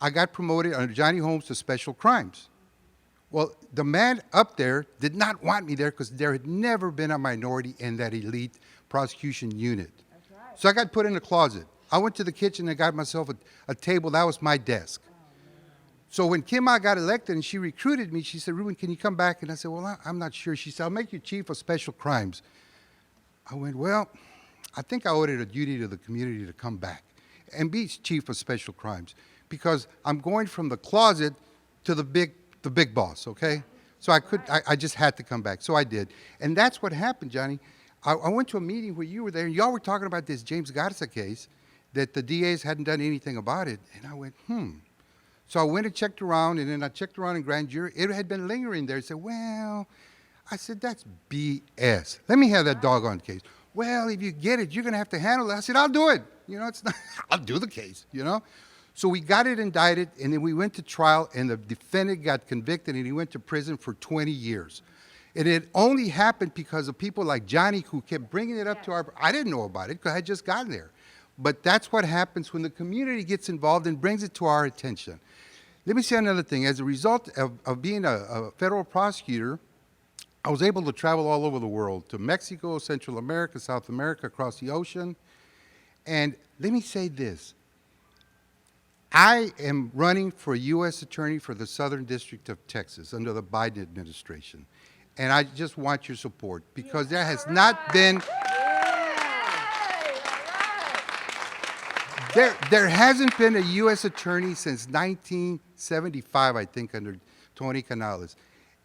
S18: I got promoted under Johnny Holmes to Special Crimes. Well, the man up there did not want me there because there had never been a minority in that elite prosecution unit. That's right. So I got put in a closet. I went to the kitchen and got myself a table. That was my desk. So when Kim Ogg got elected and she recruited me, she said, Reuben, can you come back? And I said, well, I'm not sure. She said, I'll make you Chief of Special Crimes. I went, well, I think I owed it a duty to the community to come back and be Chief of Special Crimes because I'm going from the closet to the big boss, okay? So I just had to come back. So I did. And that's what happened, Johnny. I went to a meeting where you were there and y'all were talking about this James Garza case that the DAs hadn't done anything about it. And I went, So I went and checked around, and then I checked around in grand jury. It had been lingering there. I said, well, I said, that's BS. Let me have that doggone case. Well, if you get it, you're going to have to handle it. I said, I'll do it. You know, it's not, I'll do the case, you know. So we got it indicted, and then we went to trial, and the defendant got convicted, and he went to prison for 20 years. And it only happened because of people like Johnny who kept bringing it up to our, I didn't know about it because I had just gotten there. But that's what happens when the community gets involved and brings it to our attention. Let me say another thing. As a result of being a federal prosecutor, I was able to travel all over the world, to Mexico, Central America, South America, across the ocean. And let me say this. I am running for U.S. Attorney for the Southern District of Texas under the Biden administration. And I just want your support because there has not been... There hasn't been a U.S. attorney since 1975, I think, under Tony Canales.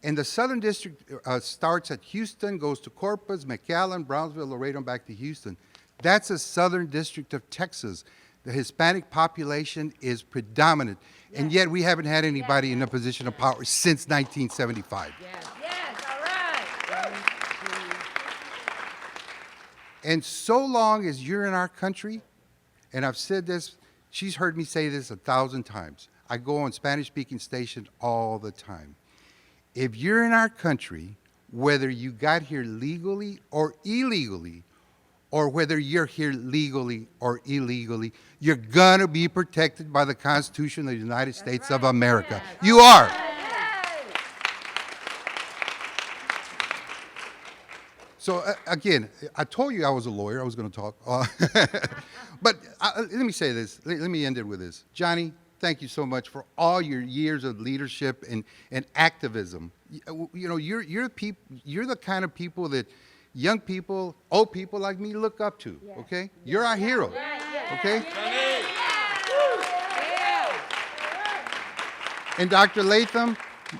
S18: And the Southern District starts at Houston, goes to Corpus, McAllen, Brownsville, Laredo, and back to Houston. That's a Southern District of Texas. The Hispanic population is predominant, and yet we haven't had anybody in a position of power since 1975. All right. And so long as you're in our country, and I've said this, she's heard me say this 1,000 times. I go on Spanish-speaking stations all the time. If you're in our country, whether you got here legally or illegally, or whether you're here legally or illegally, you're gonna be protected by the Constitution of the United States of America. You are. So again, I told you I was a lawyer. I was going to talk. But let me say this. Let me end it with this. Johnny, thank you so much for all your years of leadership and activism. You know, you're the kind of people that young people, old people like me look up to, okay? You're our hero, okay? And Dr. Latham,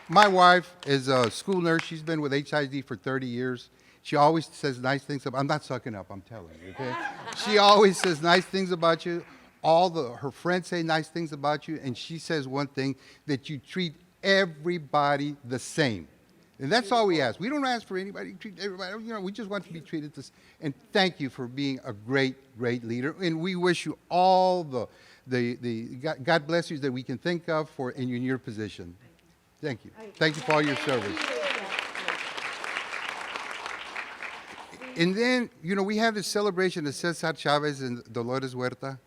S18: my wife is a school nurse. She's been with HID for 30 years. She always says nice things about, I'm not sucking up, I'm telling you, okay? She always says nice things about you. Her friends say nice things about you, and she says one thing, that you treat everybody the same. And that's all we ask. We don't ask for anybody to treat everybody, you know, we just want to be treated this. And thank you for being a great, great leader. And we wish you all the God bless you that we can think of in your position. Thank you. Thank you for all your service. And then, you know, we have this celebration of Cesar Chavez and Dolores Huerta.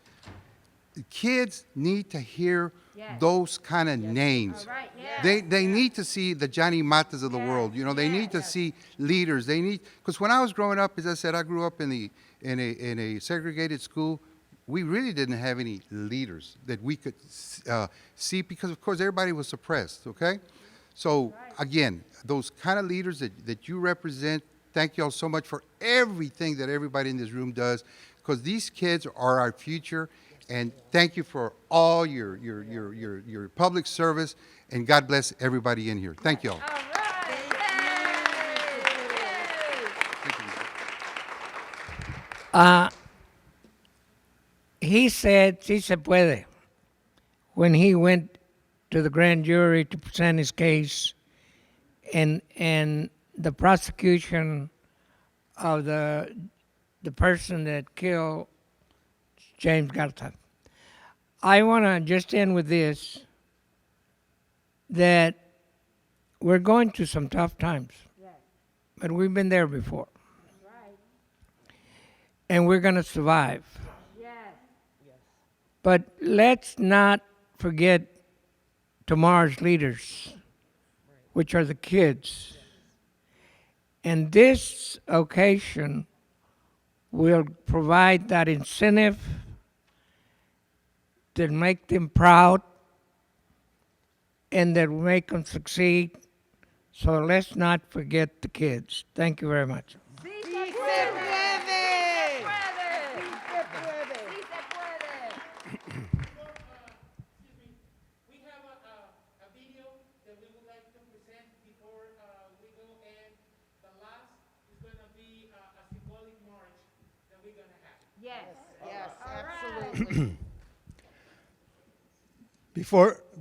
S18: The kids need to hear those kind of names. Right. They need to see the Johnny Matas of the world. You know, they need to see leaders. They need, because when I was growing up, as I said, I grew up in a segregated school. We really didn't have any leaders that we could see because, of course, everybody was suppressed, okay? So, again, those kind of leaders that you represent, thank you all so much for everything that everybody in this room does, because these kids are our future. And thank you for all your public service, and God bless everybody in here. Thank you all.
S11: He said, "Sí se puede," when he went to the grand jury to present his case, and the prosecution of the person that killed James Garza. I want to just end with this, that we're going through some tough times, but we've been there before. And we're going to survive. But let's not forget tomorrow's leaders, which are the kids. And this occasion will provide that incentive that make them proud and that will make them succeed. So let's not forget the kids. Thank you very much.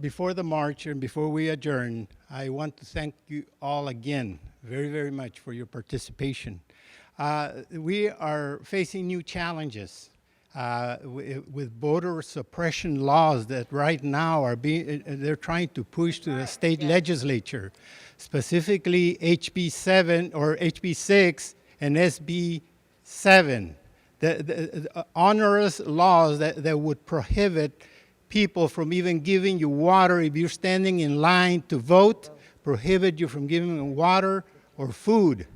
S15: Before the march and before we adjourn, I want to thank you all again very, very much for your participation. We are facing new challenges with voter suppression laws that right now they're trying to push to the state legislature, specifically HB 7 or HB 6 and SB 7, the onerous laws that would prohibit people from even giving you water if you're standing in line to vote, prohibit you from giving them water or food.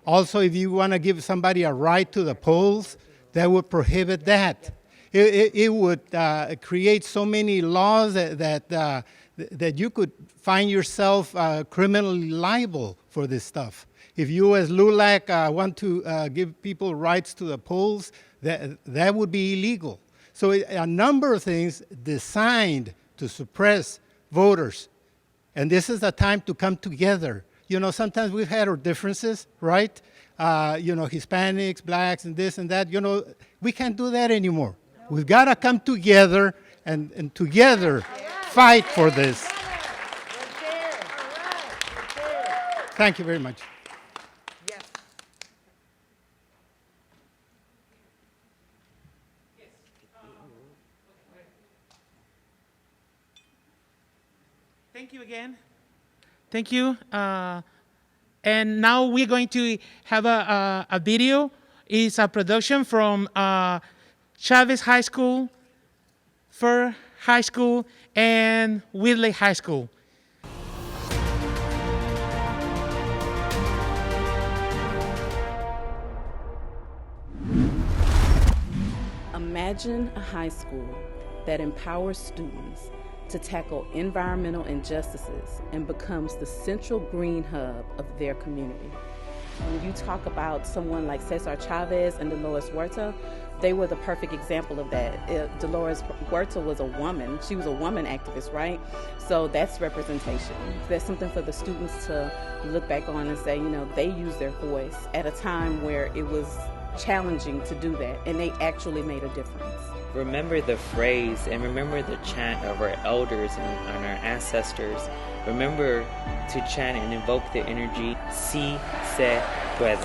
S15: Also, if you want to give somebody a ride to the polls, that would prohibit that. It would create so many laws that you could find yourself criminally liable for this stuff. If you as LULAC want to give people rights to the polls, that would be illegal. So a number of things designed to suppress voters. And this is the time to come together. You know, sometimes we've had our differences, right? You know, Hispanics, blacks, and this and that. You know, we can't do that anymore. We've got to come together and together fight for this. Thank you very much.
S19: Thank you again. Thank you. And now we're going to have a video. It's a production from Chavez High School, Fur High School, and Whitley High School.
S20: Imagine a high school that empowers students to tackle environmental injustices and becomes the central green hub of their community. When you talk about someone like Cesar Chavez and Dolores Huerta, they were the perfect example of that. Dolores Huerta was a woman. She was a woman activist, right? So that's representation. That's something for the students to look back on and say, you know, they used their voice at a time where it was challenging to do that, and they actually made a difference.
S21: Remember the phrase and remember the chant of our elders and our ancestors. Remember to chant and invoke the energy, Si se puede.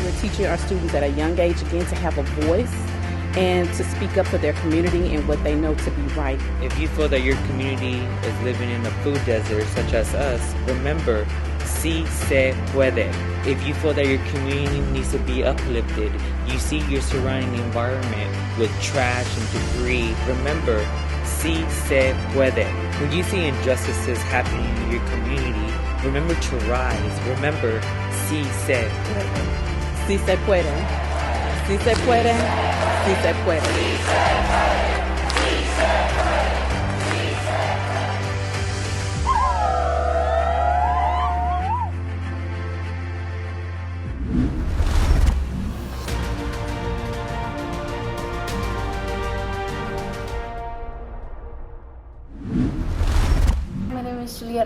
S20: We're teaching our students at a young age again to have a voice and to speak up for their community and what they know to be right.
S21: If you feel that your community is living in a food desert such as us, remember, Si se puede. If you feel that your community needs to be uplifted, you see your surrounding environment with trash and debris, remember, Si se puede. When you see injustices happening in your community, remember to rise. Remember, Si se puede.
S20: Si se puede. Si se puede. Si se puede. Si se puede.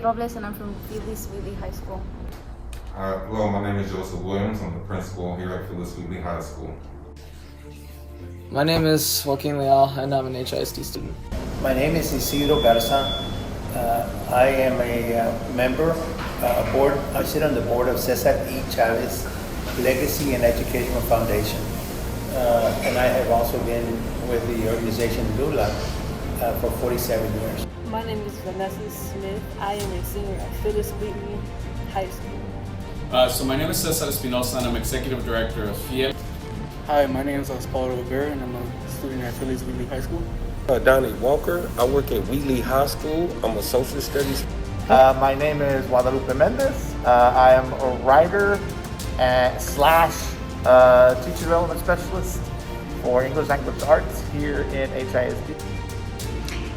S22: Robles, and I'm from Phyllis Wheatley High School.
S23: Hello, my name is Joseph Williams. I'm the principal here at Phyllis Wheatley High School.
S24: My name is Joaquin Leal, and I'm an HISD student.
S25: My name is Isidro Garza. I am a member, board. I sit on the board of Cesar E. Chavez Legacy and Educational Foundation. and I have also been with the organization LULA for 47 years.
S3: My name is Vanessa Smith. I am a senior at Phyllis Wheatley High School.
S5: So my name is Cesar Espinosa and I'm Executive Director of FIEL.
S6: Hi, my name is Paulo Rivera and I'm a student at Phyllis Wheatley High School.
S7: Donnie Walker. I work at Wheatley High School. I'm a social studies.
S8: My name is Guadalupe Mendez. I am a writer slash teacher development specialist for English Language Arts here in HISD.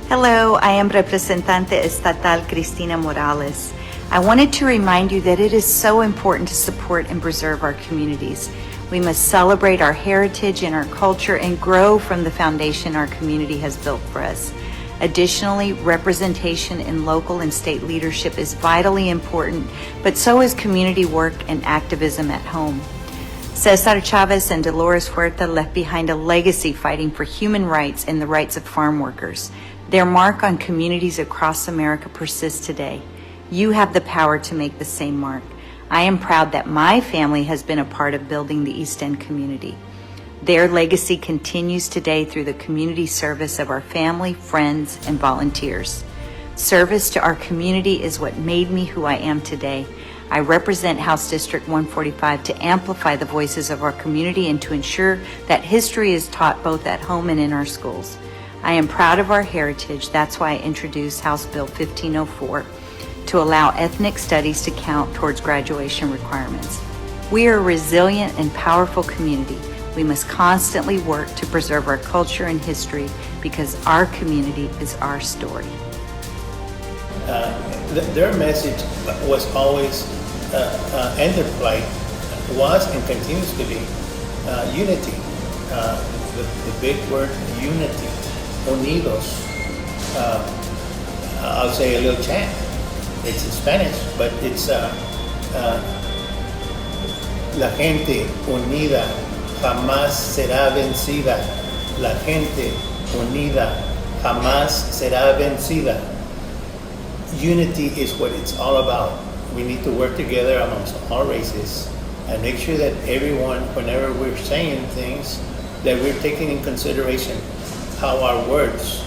S26: Hello, I am Representante Estatal Cristina Morales. I wanted to remind you that it is so important to support and preserve our communities. We must celebrate our heritage and our culture and grow from the foundation our community has built for us. Additionally, representation in local and state leadership is vitally important, but so is community work and activism at home. Cesar Chavez and Dolores Huerta left behind a legacy fighting for human rights and the rights of farm workers. Their mark on communities across America persists today. You have the power to make the same mark. I am proud that my family has been a part of building the East End community. Their legacy continues today through the community service of our family, friends, and volunteers. Service to our community is what made me who I am today. I represent House District 145 to amplify the voices of our community and to ensure that history is taught both at home and in our schools. I am proud of our heritage. That's why I introduced House Bill 1504 to allow ethnic studies to count towards graduation requirements. We are a resilient and powerful community. We must constantly work to preserve our culture and history because our community is our story.
S25: Their message was always, and their plight was and continues to be unity. The big word, unity. Unidos. I'll say a little chant. It's in Spanish, but it's la gente unida jamás será vencida. La gente unida jamás será vencida. Unity is what it's all about. We need to work together amongst all races and make sure that everyone, whenever we're saying things, that we're taking in consideration how our words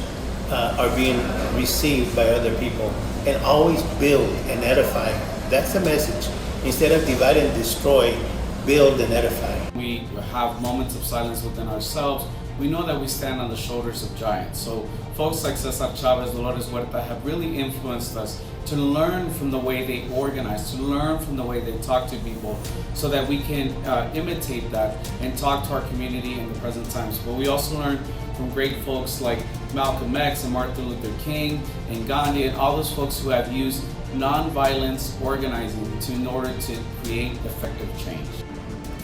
S25: are being received by other people, and always build and edify. That's the message. Instead of divide and destroy, build and edify.
S5: We have moments of silence within ourselves. We know that we stand on the shoulders of giants. So folks like Cesar Chavez, Dolores Huerta have really influenced us to learn from the way they organize, to learn from the way they talk to people, so that we can imitate that and talk to our community in the present times. But we also learn from great folks like Malcolm X and Martin Luther King and Gandhi and all those folks who have used nonviolence organizing in order to create effective change.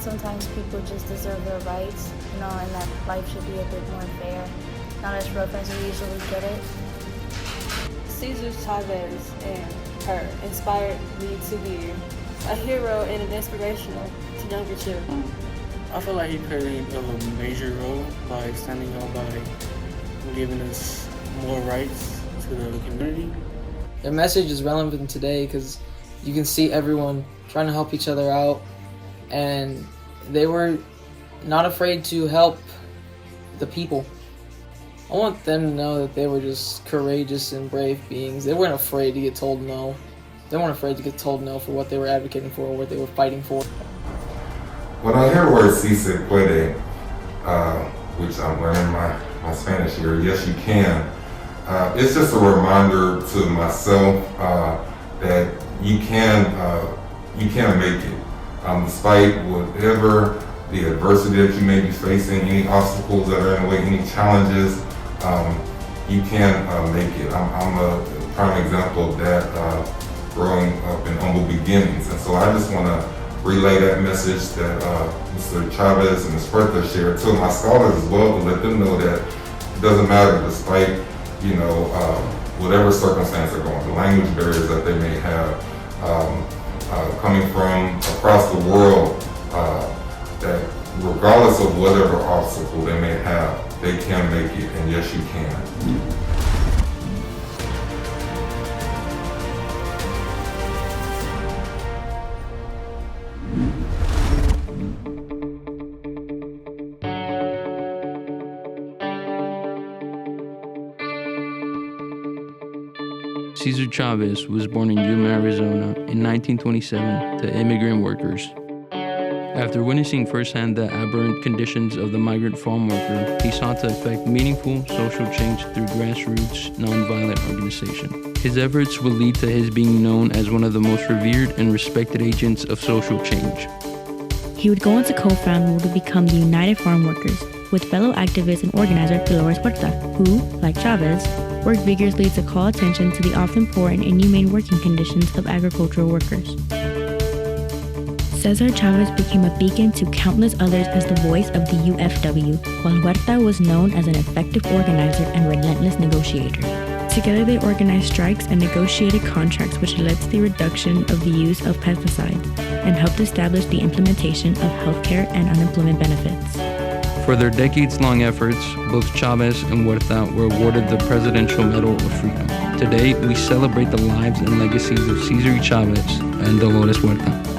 S27: Sometimes people just deserve their rights, and that life should be a bit more fair, not as rough as we usually get it.
S3: Cesar Chavez and her inspired me to be a hero and an inspirational to younger children.
S6: I feel like he played a major role by standing up, by giving us more rights to the community.
S24: Their message is relevant today because you can see everyone trying to help each other out, and they were not afraid to help the people. I want them to know that they were just courageous and brave beings. They weren't afraid to get told no. They weren't afraid to get told no for what they were advocating for or what they were fighting for.
S23: When I hear the word "si se puede," which I'm learning my Spanish here, yes you can, it's just a reminder to myself that you can make it. Despite whatever the adversity that you may be facing, any obstacles that are in the way, any challenges, you can make it. I'm a prime example of that, growing up in humble beginnings. And so I just want to relay that message that Mr. Chavez and Ms. Huerta shared to my scholars as well, to let them know that it doesn't matter, despite, whatever circumstance they're going, the language barriers that they may have, coming from across the world, that regardless of whatever obstacle they may have, they can make it, and yes, you can.
S1: Cesar Chavez was born in Yuma, Arizona in 1927 to immigrant workers. After witnessing firsthand the aberrant conditions of the migrant farm worker, he sought to effect meaningful social change through grassroots, nonviolent organization. His efforts would lead to his being known as one of the most revered and respected agents of social change.
S2: He would go on to co-found what would become the United Farm Workers, with fellow activist and organizer Dolores Huerta, who, like Chavez, worked vigorously to call attention to the often poor and inhumane working conditions of agricultural workers. Cesar Chavez became a beacon to countless others as the voice of the UFW, while Huerta was known as an effective organizer and relentless negotiator. Together they organized strikes and negotiated contracts which led to the reduction of the use of pesticides and helped establish the implementation of healthcare and unemployment benefits.
S1: For their decades-long efforts, both Chavez and Huerta were awarded the Presidential Medal of Freedom. Today, we celebrate the lives and legacies of Cesar Chavez and Dolores Huerta.